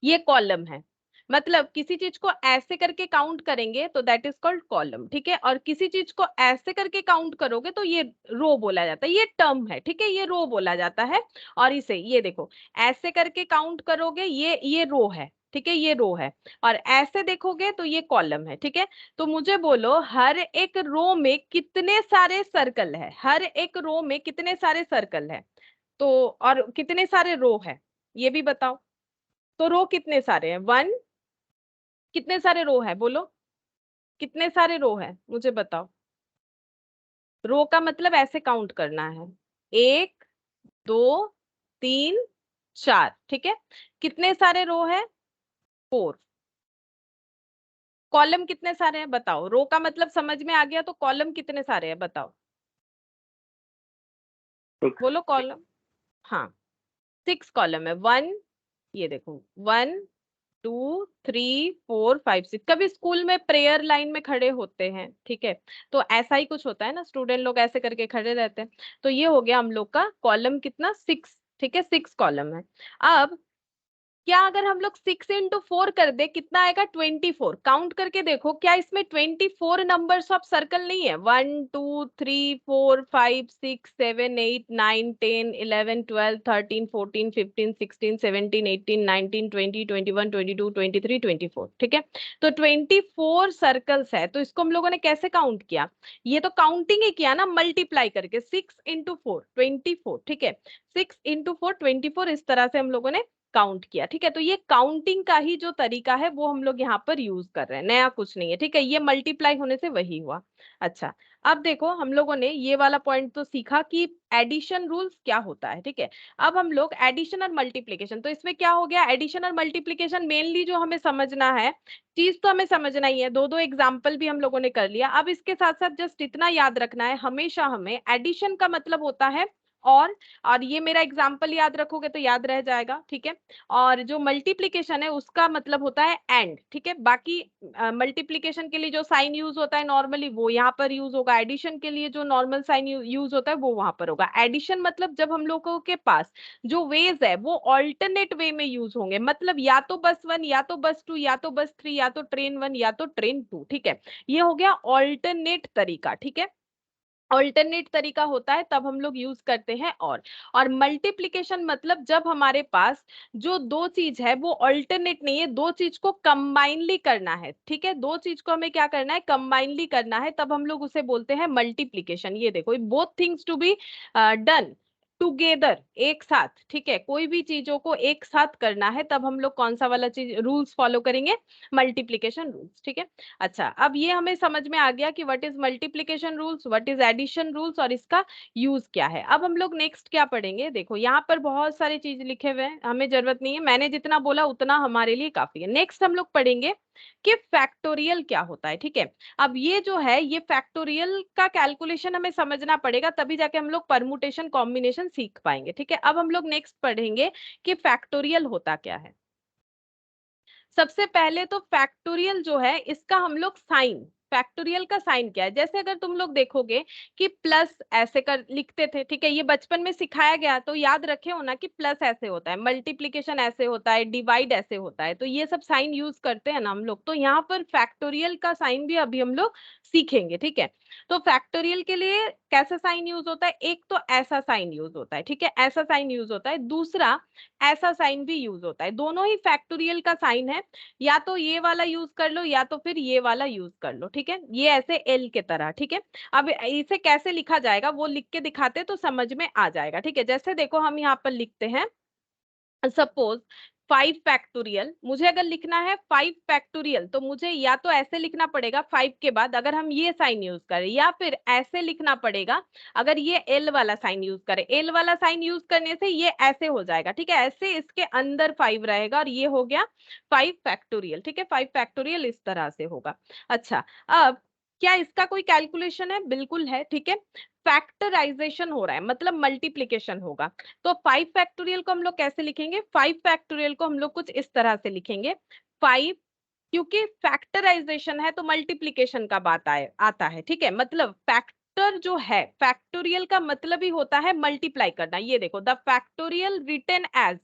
Speaker 1: ये कॉलम है। मतलब किसी चीज को ऐसे करके काउंट करेंगे तो दैट इज कॉल्ड कॉलम, ठीक है। और किसी चीज को ऐसे करके काउंट करोगे तो ये रो बोला जाता है, ये टर्म है, ठीक है, ये रो बोला जाता है। और इसे ये देखो, ऐसे करके काउंट करोगे, ये रो है, ठीक है, ये रो है। और ऐसे देखोगे तो ये कॉलम है, ठीक है। तो मुझे बोलो हर एक रो में कितने सारे सर्कल है, हर एक रो में कितने सारे सर्कल है, तो और कितने सारे रो है, ये भी बताओ। तो रो कितने सारे हैं, 1, कितने सारे रो है बोलो, कितने सारे रो है मुझे बताओ। रो का मतलब ऐसे काउंट करना है, 1 2 3 4, ठीक है। कितने सारे रो है, 4। कॉलम कितने सारे हैं बताओ, रो का मतलब समझ में आ गया, तो कॉलम कितने सारे हैं बताओ,
Speaker 2: 6।
Speaker 1: बोलो कॉलम। हाँ, 6 कॉलम है, 1, ये देखो 1 2 3 4 5 6। कभी स्कूल में प्रेयर लाइन में खड़े होते हैं, ठीक है, तो ऐसा ही कुछ होता है ना, स्टूडेंट लोग ऐसे करके खड़े रहते हैं। तो ये हो गया हम लोग का कॉलम कितना, 6, ठीक है, 6 कॉलम है। अब क्या अगर हम लोग 6 into 4 कर दे कितना आएगा 24। काउंट करके देखो क्या इसमें 24 नंबर्स ऑफ सर्कल नहीं है। 1 2 3 4 5 6 7 8 9 10 11 12 13 14 15 16 17 18 19 20 21 22 23 24। ठीक है, तो 24 सर्कल्स है। तो इसको हम लोगों ने कैसे काउंट किया, ये तो काउंटिंग ही किया ना, मल्टीप्लाई करके 6 into 4 24। ठीक है, 6 into 4 24, इस तरह से हम लोगों ने काउंट किया। ठीक है, तो ये काउंटिंग का ही जो तरीका है वो हम लोग यहाँ पर यूज कर रहे हैं, नया कुछ नहीं है। ठीक है, ये मल्टीप्लाई होने से वही हुआ। अच्छा, अब देखो हम लोगों ने ये वाला पॉइंट तो सीखा कि एडिशन रूल्स क्या होता है। ठीक है, अब हम लोग एडिशन और मल्टीप्लीकेशन, तो इसमें क्या हो गया, एडिशन और मल्टीप्लीकेशन मेनली जो हमें समझना है, चीज तो हमें समझना ही है, दो दो एग्जाम्पल भी हम लोगों ने कर लिया। अब इसके साथ साथ जस्ट इतना याद रखना है, हमेशा हमें एडिशन का मतलब होता है और ये मेरा एग्जाम्पल याद रखोगे तो याद रह जाएगा। ठीक है, और जो मल्टीप्लीकेशन है उसका मतलब होता है एंड। ठीक है, बाकी मल्टीप्लीकेशन के लिए जो साइन यूज होता है नॉर्मली वो यहाँ पर यूज होगा, एडिशन के लिए जो नॉर्मल साइन यूज होता है वो वहां पर होगा। एडिशन मतलब जब हम लोगों के पास जो वेज है वो ऑल्टरनेट वे में यूज होंगे, मतलब या तो बस 1 या तो बस 2 या तो बस 3 या तो ट्रेन 1 या तो ट्रेन 2। ठीक है, ये हो गया ऑल्टरनेट तरीका। ठीक है, ऑल्टरनेट तरीका होता है तब हम लोग यूज करते हैं। और मल्टीप्लीकेशन मतलब जब हमारे पास जो दो चीज है वो ऑल्टरनेट नहीं है, दो चीज को कंबाइनली करना है। ठीक है, दो चीज को हमें क्या करना है, कंबाइनली करना है, तब हम लोग उसे बोलते हैं मल्टीप्लीकेशन। ये देखो, both things to be done together, एक साथ। ठीक है, कोई भी चीजों को एक साथ करना है तब हम लोग कौन सा वाला चीज रूल्स फॉलो करेंगे, मल्टीप्लीकेशन रूल्स। ठीक है, अच्छा, अब ये हमें समझ में आ गया कि what is multiplication rules, what is addition rules और इसका यूज क्या है। अब हम लोग नेक्स्ट क्या पढ़ेंगे, देखो यहाँ पर बहुत सारी चीज लिखे हुए हैं, हमें जरूरत नहीं है, मैंने जितना बोला उतना हमारे लिए काफी है। नेक्स्ट हम लोग पढ़ेंगे कि फैक्टोरियल क्या होता है। ठीक है, अब ये जो है ये फैक्टोरियल का कैलकुलेशन हमें समझना पड़ेगा, तभी जाके हम लोग परमुटेशन कॉम्बिनेशन सीख पाएंगे। ठीक है, अब हम लोग नेक्स्ट पढ़ेंगे कि फैक्टोरियल होता क्या है। सबसे पहले तो फैक्टोरियल जो है इसका हम लोग साइन, फैक्टोरियल का साइन क्या है, जैसे अगर तुम लोग देखोगे कि प्लस ऐसे कर लिखते थे। ठीक है, ये बचपन में सिखाया गया तो याद रखे हो ना कि प्लस ऐसे होता है, मल्टीप्लीकेशन ऐसे होता है, डिवाइड ऐसे होता है, तो ये सब साइन यूज करते हैं ना हम लोग। तो यहाँ पर फैक्टोरियल का साइन भी अभी हम लोग सीखेंगे। ठीक है, तो फैक्टोरियल के लिए कैसा साइन यूज होता है, एक तो ऐसा साइन यूज होता है। ठीक है, ऐसा साइन यूज होता है, दूसरा ऐसा साइन भी यूज होता है, दोनों ही फैक्टोरियल का साइन है। या तो ये वाला यूज कर लो या तो फिर ये वाला यूज कर लो। ठीक है, ये ऐसे एल के तरह। ठीक है, अब इसे कैसे लिखा जाएगा वो लिख के दिखाते तो समझ में आ जाएगा। ठीक है, जैसे देखो हम यहाँ पर लिखते हैं, सपोज 5 फैक्टोरियल, मुझे अगर लिखना है 5 फैक्टोरियल तो मुझे या तो ऐसे लिखना पड़ेगा 5 के बाद अगर हम ये साइन यूज करें, या फिर ऐसे लिखना पड़ेगा अगर ये एल वाला साइन यूज करें। एल वाला साइन यूज करने से ये ऐसे हो जाएगा। ठीक है, ऐसे इसके अंदर 5 रहेगा और ये हो गया 5 फैक्टोरियल। ठीक है, 5 फैक्टोरियल इस तरह से होगा। अच्छा, अब क्या इसका कोई कैलकुलेशन है, बिल्कुल है। ठीक है, फैक्टराइजेशन हो रहा है मतलब मल्टीप्लीकेशन होगा। तो 5 फैक्टोरियल को हम लोग कैसे लिखेंगे, 5 फैक्टोरियल को हम लोग कुछ इस तरह से लिखेंगे। 5, क्योंकि फैक्टराइजेशन है तो मल्टीप्लीकेशन का बात आता है। ठीक है, मतलब फैक्टर जो है, फैक्टोरियल का मतलब ही होता है मल्टीप्लाई करना। ये देखो, the factorial written as,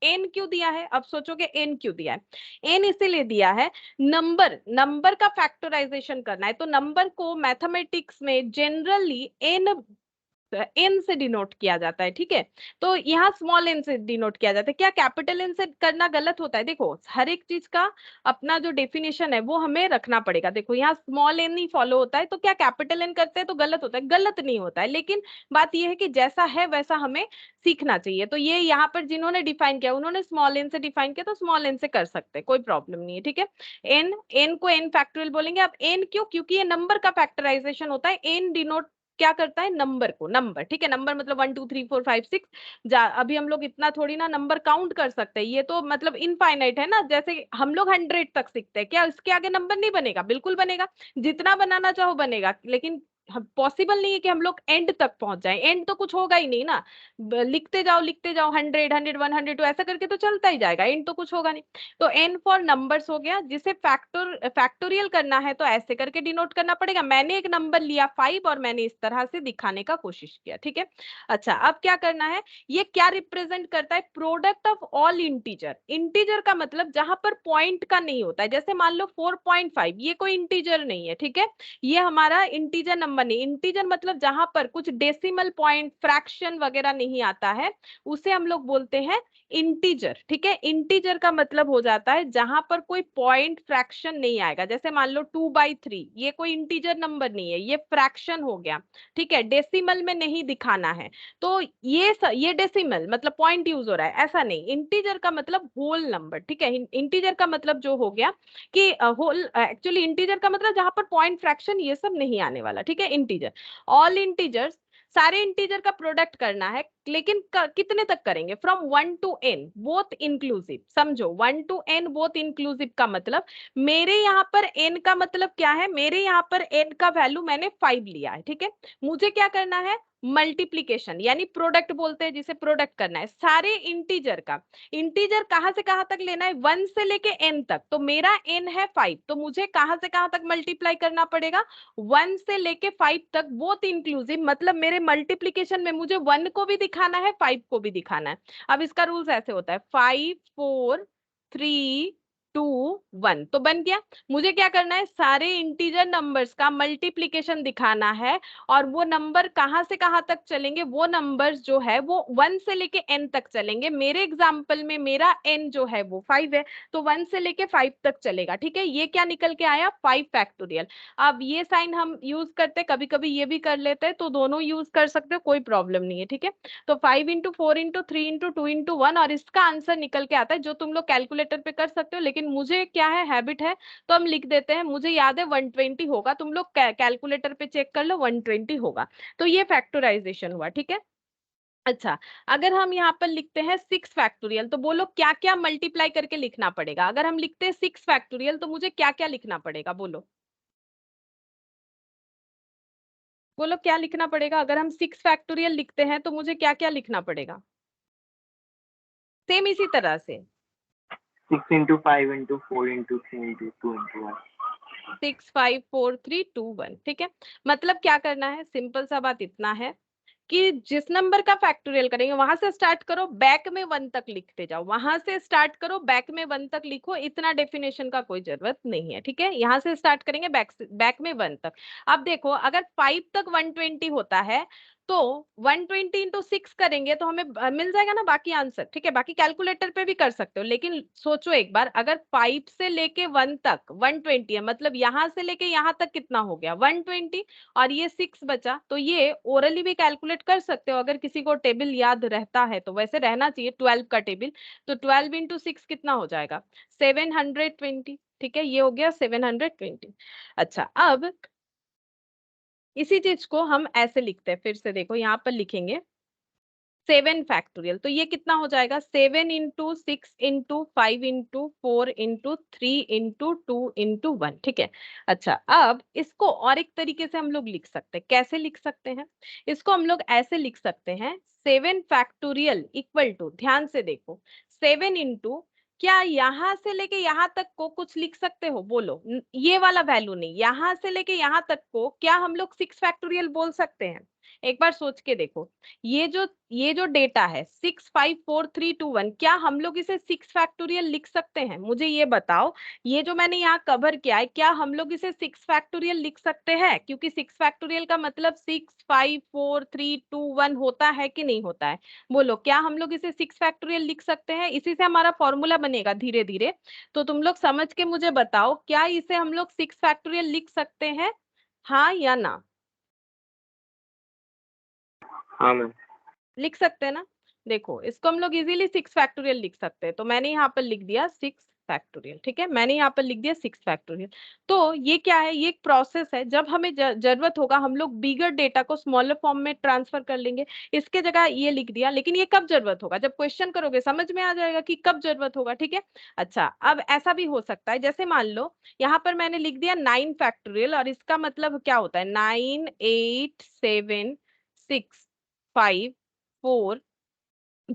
Speaker 1: n क्यों दिया है, अब सोचोगे एन क्यों दिया है, एन इसीलिए दिया है, नंबर नंबर का फैक्टराइजेशन करना है। तो नंबर को मैथमेटिक्स में जनरली एन, एन से डिनोट किया जाता है। ठीक है, तो यहाँ स्मॉल एन से डिनोट किया जाता है। क्या कैपिटल एन से करना गलत होता है, देखो हर एक चीज का अपना जो डेफिनेशन है वो हमें रखना पड़ेगा। देखो यहाँ स्मॉल एन ही फॉलो होता है, तो क्या कैपिटल एन करते हैं तो गलत होता है, गलत नहीं होता है, लेकिन बात यह है कि जैसा है वैसा हमें सीखना चाहिए। तो ये यहाँ पर जिन्होंने डिफाइन किया उन्होंने स्मॉल एन से डिफाइन किया तो स्मॉल एन से कर सकते हैं, कोई प्रॉब्लम नहीं है। ठीक है, एन, एन को एन फैक्टोरियल बोलेंगे। अब एन क्यों, क्योंकि ये नंबर का फैक्टराइजेशन होता है, एन डिनोट क्या करता है, नंबर को, नंबर। ठीक है, नंबर मतलब 1 2 3 4 5 6, अभी हम लोग इतना थोड़ी ना नंबर काउंट कर सकते हैं, ये तो मतलब इनफाइनाइट है ना। जैसे हम लोग 100 तक सीखते हैं, क्या इसके आगे नंबर नहीं बनेगा, बिल्कुल बनेगा, जितना बनाना चाहो बनेगा, लेकिन पॉसिबल नहीं है कि हम लोग एंड तक पहुंच जाएं, एंड तो कुछ होगा ही नहीं ना। लिखते जाओ 100 100 102 ऐसा करके तो चलता ही जाएगा, एंड तो कुछ होगा नहीं। तो एन फॉर नंबर्स हो गया, जिसे फैक्टोरियल करना है तो ऐसे करके डिनोट करना पड़ेगा। मैंने एक नंबर लिया 5 और मैंने इस तरह से दिखाने का कोशिश किया, ठीक है। अच्छा, अब क्या करना है, ये क्या रिप्रेजेंट करता है, product of all integer. Integer का मतलब जहां पर पॉइंट का नहीं होता है, जैसे मान लो 4.5 ये कोई इंटीजर नहीं है, ठीक है। ये हमारा इंटीजर नंबर नहीं, इंटीजर मतलब जहां पर कुछ डेसिमल पॉइंट फ्रैक्शन वगैरह नहीं आता है उसे हम लोग बोलते हैं इंटीजर, ठीक है। इंटीजर का मतलब हो जाता है जहां पर कोई पॉइंट फ्रैक्शन नहीं आएगा, जैसे मान लो 2/3 ये कोई इंटीजर नंबर नहीं है, ये फ्रैक्शन हो गया, ठीक है, डेसिमल में नहीं दिखाना है। तो ये डेसिमल मतलब पॉइंट यूज हो रहा है, ऐसा नहीं। इंटीजर का मतलब होल नंबर, ठीक है। इंटीजर का मतलब जो हो गया कि होल, एक्चुअली इंटीजर का मतलब जहां पर पॉइंट फ्रैक्शन ये सब नहीं आने वाला, ठीक है। इंटीजर, ऑल इंटीजर्स, सारे इंटीजर का प्रोडक्ट करना है, लेकिन कितने तक करेंगे, from 1 to n both inclusive. समझो 1 to n बोथ इंक्लूसिव का मतलब, मेरे यहाँ पर n का मतलब क्या है, मेरे यहाँ पर n का वैल्यू मैंने 5 लिया है, ठीक है। मुझे क्या करना है, मल्टीप्लीकेशन यानी प्रोडक्ट बोलते हैं जिसे, प्रोडक्ट करना है सारे इंटीजर का। इंटीजर कहां से कहां तक लेना है, 1 से लेके n तक। तो मेरा n है 5, तो मुझे कहां से कहां तक मल्टीप्लाई करना पड़ेगा, 1 से लेके 5 तक बोथ इंक्लूसिव। मतलब मेरे मल्टीप्लीकेशन में मुझे 1 को भी दिखाना है 5 को भी दिखाना है। अब इसका रूल्स ऐसे होता है, 5 4 3 2 1, तो बन गया। मुझे क्या करना है, सारे इंटीजर नंबर्स का मल्टीप्लीकेशन दिखाना है, और वो नंबर कहां से कहां तक चलेंगे, वो नंबर्स जो है वो 1 से लेके n तक चलेंगे। मेरे एग्जांपल में मेरा n जो है वो 5 है, तो 1 से लेके 5 तक चलेगा, ठीक है। ये क्या निकल के आया, 5 फैक्टोरियल। अब ये साइन हम यूज करते, कभी कभी ये भी कर लेते हैं, तो दोनों यूज कर सकते हो, कोई प्रॉब्लम नहीं है, ठीक है। तो 5 इंटू 4 इंटू 3 इंटू 2 इंटू 1, और इसका आंसर निकल के आता है, जो तुम लोग कैलकुलेटर पे कर सकते हो, लेकिन मुझे क्या है, हैबिट है, तो हम लिख देते हैं। मुझे याद है 120 होगा, तुम लोग कैलकुलेटर पे चेक कर लो, 120 होगा। तो ये फैक्टराइजेशन हुआ, ठीक है। अच्छा, अगर हम यहाँ पर लिखते हैं 6 फैक्टोरियल, तो बोलो क्या क्या मल्टीप्लाई करके लिखना पड़ेगा। अगर हम लिखते हैं 6 फैक्टोरियल तो मुझे क्या क्या लिखना पड़ेगा, बोलो बोलो क्या लिखना पड़ेगा। अगर हम 6 फैक्टोरियल लिखते हैं तो मुझे क्या क्या लिखना पड़ेगा, सेम इसी तरह से।
Speaker 2: 6 into 5 into 4 into 3 into 2 into 1.
Speaker 1: 6 5 4 3 2 1, ठीक है। मतलब क्या करना है, सिंपल सा बात इतना है कि जिस नंबर का फैक्टोरियल करेंगे वहां से स्टार्ट करो, बैक में 1 तक लिखते जाओ, वहां से स्टार्ट करो, बैक में 1 तक लिखो। इतना डेफिनेशन का कोई जरूरत नहीं है, ठीक है। यहाँ से स्टार्ट करेंगे, बैक में 1 तक। अब देखो, अगर 5 तक 120 होता है तो 120 इंटू 6 करेंगे तो हमें मिल जाएगा ना बाकी आंसर, ठीक है। बाकी कैलकुलेटर पे भी कर सकते हो, लेकिन सोचो एक बार, अगर 5 से लेके 1 तक 120 है, मतलब यहाँ से लेके यहाँ तक कितना हो गया, 120, और ये 6 बचा। तो ये ओरली भी कैलकुलेट कर सकते हो, अगर किसी को टेबल याद रहता है तो, वैसे रहना चाहिए 12 का टेबल। तो 12 इंटू 6 कितना हो जाएगा, 720, ठीक है। ये हो गया 720। अच्छा, अब इसी चीज को हम ऐसे लिखते हैं, फिर से देखो यहाँ पर लिखेंगे 7 फैक्टोरियल, तो ये कितना हो जाएगा, 7 into 6 into 5 into 4 into 3 into 2 into 1, ठीक है। अच्छा, अब इसको और एक तरीके से हम लोग लिख सकते हैं, कैसे लिख सकते हैं, इसको हम लोग ऐसे लिख सकते हैं, 7 फैक्टोरियल इक्वल टू, ध्यान से देखो, 7 इंटू, क्या यहां से लेके यहां तक को कुछ लिख सकते हो, बोलो ये वाला वैल्यू नहीं, यहां से लेके यहां तक को क्या हम लोग 6 फैक्टोरियल बोल सकते हैं, एक बार सोच के देखो। ये जो डेटा है 6 5 4 3 2 1, क्या हम लोग इसे 6 फैक्टोरियल लिख सकते हैं, मुझे ये बताओ। ये जो मैंने यहाँ कवर किया है, क्या हम लोग इसे 6 फैक्टोरियल लिख सकते हैं, क्योंकि 6 फैक्टोरियल का मतलब 6 5 4 3 2 1 होता है कि नहीं होता है, बोलो क्या हम लोग इसे 6 फैक्टोरियल लिख सकते हैं। इसी से हमारा फॉर्मूला बनेगा धीरे धीरे। तो तुम लोग समझ के मुझे बताओ, क्या इसे हम लोग 6 फैक्टोरियल लिख सकते हैं, हाँ या ना।
Speaker 2: हाँ मैम.
Speaker 1: लिख सकते हैं ना। देखो, इसको हम लोग इजीली 6 फैक्टोरियल लिख सकते हैं, तो मैंने यहाँ पर लिख दिया 6 फैक्टोरियल। ठीक है, मैंने यहाँ पर लिख दिया 6 फैक्टोरियल। तो ये क्या है, ये एक प्रोसेस है। जब हमें जरूरत होगा हम लोग बिगर डेटा को स्मॉलर फॉर्म में ट्रांसफर कर लेंगे। इसके जगह ये लिख दिया, लेकिन ये कब जरूरत होगा, जब क्वेश्चन करोगे समझ में आ जाएगा कि कब जरूरत होगा। ठीक है, अच्छा अब ऐसा भी हो सकता है, जैसे मान लो यहाँ पर मैंने लिख दिया 9 फैक्टोरियल, और इसका मतलब क्या होता है 9 8 7 6 5 4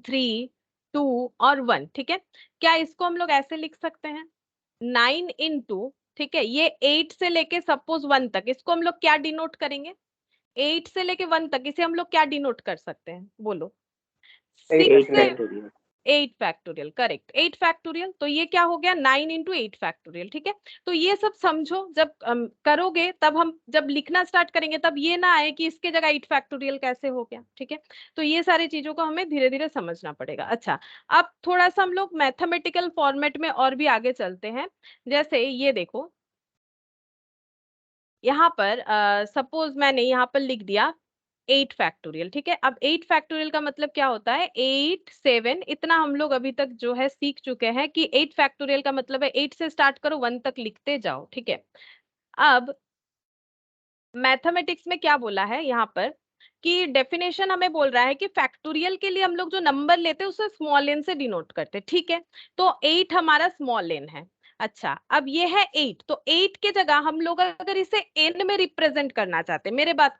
Speaker 1: 3 2 और 1। ठीक है, क्या इसको हम लोग ऐसे लिख सकते हैं 9 इंटू, ठीक है, ये 8 से लेके सपोज 1 तक, इसको हम लोग क्या डिनोट करेंगे, 8 से लेके 1 तक इसे हम लोग क्या डिनोट कर सकते हैं बोलो,
Speaker 2: 8
Speaker 1: 6 से
Speaker 2: फैक्टोरियल।
Speaker 1: 8 factorial, correct 8 factorial. तो ये क्या हो गया 9 इंटू 8 फैक्टोरियल। ठीक है, तो ये सब समझो, जब करोगे तब हम जब लिखना स्टार्ट करेंगे तब ये ना आए कि इसके जगह 8 फैक्टोरियल कैसे हो गया। ठीक है, तो ये सारी चीजों को हमें धीरे धीरे समझना पड़ेगा। अच्छा, अब थोड़ा सा हम लोग मैथमेटिकल फॉर्मेट में और भी आगे चलते हैं। जैसे ये देखो, यहाँ पर सपोज मैंने यहाँ पर लिख दिया 8 फैक्टोरियल। ठीक है, अब 8 फैक्टोरियल का मतलब क्या होता है 8 7, इतना हम लोग अभी तक जो है सीख चुके हैं कि 8 फैक्टोरियल का मतलब है 8 से स्टार्ट करो 1 तक लिखते जाओ। ठीक है, अब मैथमेटिक्स में क्या बोला है यहाँ पर कि डेफिनेशन हमें बोल रहा है कि फैक्टोरियल के लिए हम लोग जो नंबर लेते हैं उसे स्मॉल एन से डिनोट करते हैं। ठीक है, तो 8 हमारा स्मॉल एन है। अच्छा, अब ये है 8, तो 8 के जगह हम लोग अगर इसे एन में रिप्रेजेंट करना चाहते हैं, मेरे बात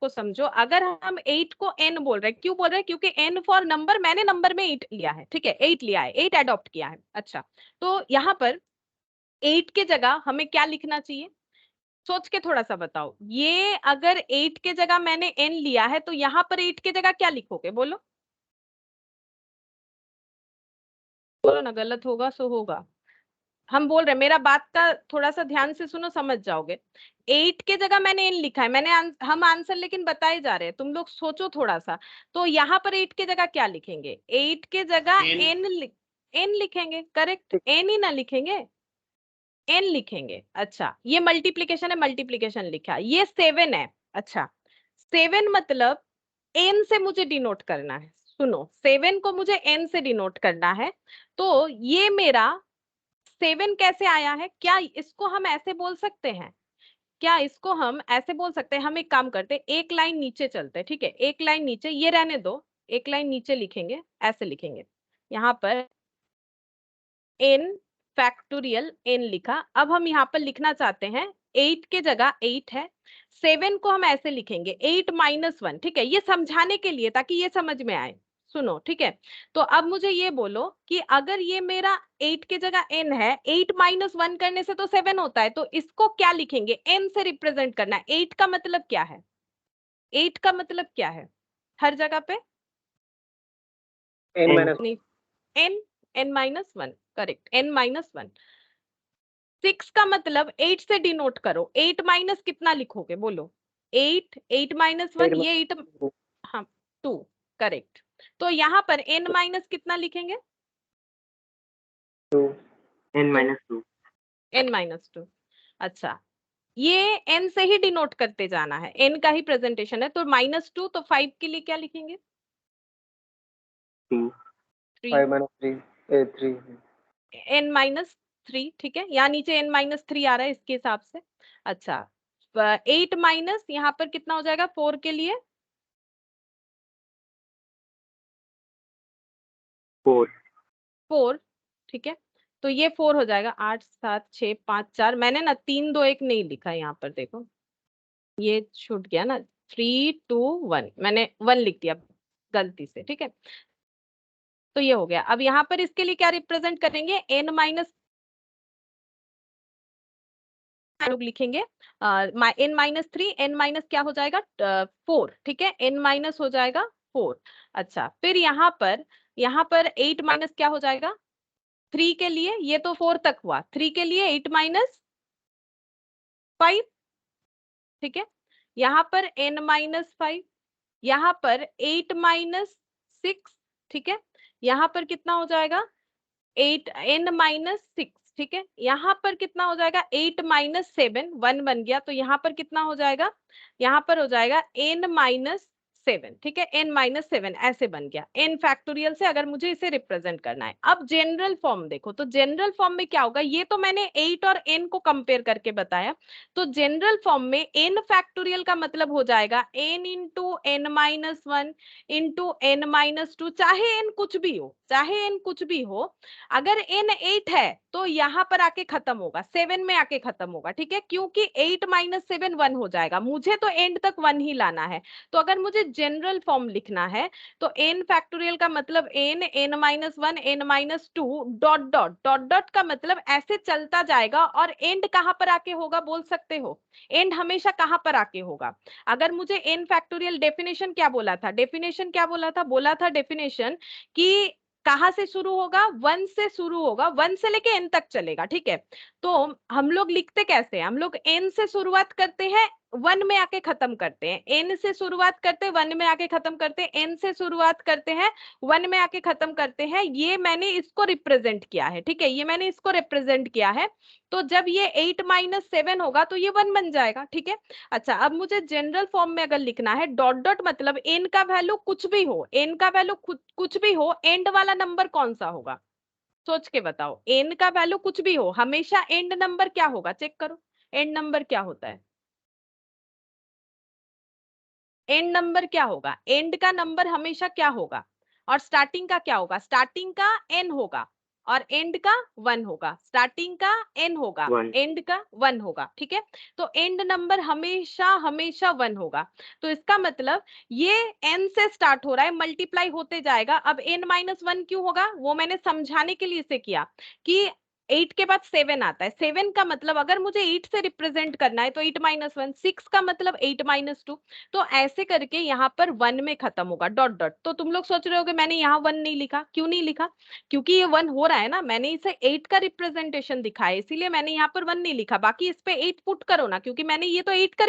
Speaker 1: को समझो, अगर हम 8 को n बोल रहे हैं, क्यों बोल रहे हैं, क्योंकि n फॉर नंबर, मैंने नंबर में 8 लिया है। ठीक है, 8 लिया है, 8 अडॉप्ट किया है। अच्छा, तो यहाँ पर 8 के जगह हमें क्या लिखना चाहिए, सोच के थोड़ा सा बताओ। ये अगर 8 के जगह मैंने n लिया है तो यहाँ पर 8 के जगह क्या लिखोगे बोलो, बोलो ना, गलत होगा सो होगा। हम बोल रहे हैं, मेरा बात का थोड़ा सा ध्यान से सुनो, समझ जाओगे। 8 के जगह मैंने n लिखा है, हम आंसर लेकिन बताए जा रहे हैं, तुम लोग सोचो थोड़ा सा। तो यहाँ पर 8 के जगह क्या लिखेंगे, 8 के जगह n लिखेंगे, करेक्ट, n ही ना लिखेंगे, n लिखेंगे। अच्छा, ये मल्टीप्लीकेशन है, मल्टीप्लीकेशन लिखा, ये 7 है। अच्छा, 7 मतलब n से मुझे डिनोट करना है, सुनो 7 को मुझे n से डिनोट करना है। तो ये मेरा 7 कैसे आया है, क्या इसको हम ऐसे बोल सकते हैं, क्या इसको हम ऐसे बोल सकते हैं, हम एक काम करते हैं, एक लाइन नीचे चलते हैं। ठीक है, एक लाइन नीचे, ये रहने दो, एक लाइन नीचे लिखेंगे, ऐसे लिखेंगे, यहाँ पर n फैक्टोरियल n लिखा। अब हम यहाँ पर लिखना चाहते हैं 8 के जगह 8 है, 7 को हम ऐसे लिखेंगे 8 माइनस 1। ठीक है, ये समझाने के लिए, ताकि ये समझ में आए, सुनो। ठीक है, तो अब मुझे ये बोलो कि अगर ये मेरा 8 के जगह n है, 8 माइनस 1 करने से तो 7 होता है, तो इसको क्या लिखेंगे, n से रिप्रेजेंट करना है। 8 का मतलब क्या है, 8 का मतलब क्या है हर जगह पे,
Speaker 2: n minus
Speaker 1: n, n minus 1, correct, n minus 1। 6 का मतलब 8 से डिनोट करो, 8 माइनस कितना लिखोगे बोलो, 8, 8 माइनस 1, ये 8, हाँ 2, करेक्ट। तो यहाँ पर n माइनस कितना लिखेंगे,
Speaker 2: 2, n माइनस 2।
Speaker 1: n minus 2। अच्छा, ये n से ही डिनोट करते जाना है, n का ही प्रेजेंटेशन है, तो -2, तो 5 के लिए क्या लिखेंगे,
Speaker 2: 3,
Speaker 1: 3,
Speaker 2: 5 माइनस 3, 3।
Speaker 1: n minus 3। ठीक है, यहाँ नीचे n माइनस 3 आ रहा है इसके हिसाब से। अच्छा, 8 माइनस यहाँ पर कितना हो जाएगा 4 के लिए,
Speaker 2: 4।
Speaker 1: 4। ठीक है, तो ये 4 हो जाएगा, 8 7 6 5 4, मैंने ना 3 2 1 नहीं लिखा यहाँ पर, देखो ये छूट गया ना, 3 2 1, मैंने 1 लिख दिया गलती से। ठीक है, तो ये हो गया। अब यहाँ पर इसके लिए क्या रिप्रेजेंट करेंगे, n माइनस लोग लिखेंगे n माइनस 3, n माइनस क्या हो जाएगा 4। ठीक है, n माइनस हो जाएगा 4। अच्छा, फिर यहाँ पर 8 माइनस क्या हो जाएगा 3 के लिए, ये तो 4 तक हुआ, 3 के लिए 8 माइनस 5। ठीक है, यहाँ पर n माइनस 5, यहाँ पर 8 माइनस 6। ठीक है, यहाँ पर कितना हो जाएगा 8 n माइनस 6। ठीक है, यहाँ पर कितना हो जाएगा 8 माइनस 7, 1 बन गया, तो यहाँ पर कितना हो जाएगा, यहाँ पर हो जाएगा n माइनस 7, ठीक है, n-7 ऐसे बन गया n फैक्टोरियल से, अगर मुझे इसे रिप्रेजेंट करना है। अब जनरल फॉर्म देखो, तो जनरल फॉर्म में क्या होगा, ये तो मैंने 8 और n को कंपेयर करके बताया, तो जनरल फॉर्म में n फैक्टोरियल का मतलब हो जाएगा n into n-1 into n-2, चाहे n कुछ भी हो, चाहे n कुछ भी हो, अगर n 8 है तो यहाँ पर आके खत्म होगा, 7 में आके खत्म होगा, ठीक है, क्योंकि 8 - 7 1 हो जाएगा, मुझे तो एंड तक 1 ही लाना है। तो अगर मुझे जनरल फॉर्म लिखना है तो n फैक्टोरियल का मतलब n n-1 n-2 dot dot dot dot का मतलब ऐसे चलता जाएगा, और एंड कहां पर आके होगा बोल सकते हो, एंड हमेशा कहां पर आके होगा। अगर मुझे n फैक्टोरियल डेफिनेशन क्या बोला था, डेफिनेशन क्या बोला था डेफिनेशन कि कहां से शुरू होगा, 1 से शुरू होगा, 1 से लेके n तक चलेगा, ठीक है। तो हम लोग लिखते कैसे हैं, हम लोग n से शुरुआत करते हैं, 1 में आके खत्म करते हैं, n से शुरुआत करते हैं, 1 में आके खत्म करते हैं, n से शुरुआत करते हैं, 1 में आके खत्म करते हैं, ये मैंने इसको रिप्रेजेंट किया है, ठीक है, ये मैंने इसको रिप्रेजेंट किया है। तो जब ये 8 - 7 होगा तो ये 1 बन जाएगा, ठीक है। अच्छा, अब मुझे जनरल फॉर्म में अगर लिखना है, डॉट डॉट मतलब n का वैल्यू कुछ भी हो, n का वैल्यू कुछ भी हो, एंड वाला नंबर कौन सा होगा, सोच के बताओ, n का वैल्यू कुछ भी हो, हमेशा एंड नंबर क्या होगा, चेक करो, एंड नंबर क्या होता है, एंड नंबर क्या होगा, एंड का नंबर हमेशा क्या होगा, और स्टार्टिंग का क्या होगा, स्टार्टिंग का n होगा और एंड का 1 होगा, स्टार्टिंग का n होगा,
Speaker 2: 1
Speaker 1: एंड का 1 होगा, ठीक है। तो एंड नंबर हमेशा हमेशा 1 होगा। तो इसका मतलब ये n से स्टार्ट हो रहा है, मल्टीप्लाई होते जाएगा। अब n-1 क्यों होगा, वो मैंने समझाने के लिए इसे किया कि 8 के बाद 7 आता है, 7 का मतलब अगर मुझे 8 से रिप्रेजेंट करना है तो 8 - 1, 6 का मतलब 8 - 2, तो ऐसे करके यहाँ पर 1 में खत्म होगा, डॉट डॉट। तो तुम लोग सोच रहे हो कि मैंने यहाँ 1 नहीं लिखा, क्यों नहीं लिखा, क्योंकि ये 1 हो रहा है ना, मैंने इसे 8 का रिप्रेजेंटेशन दिखाया, इसीलिए मैंने यहाँ पर 1 नहीं लिखा। बाकी इस पे 8 पुट करो ना, क्योंकि मैंने ये तो 8 का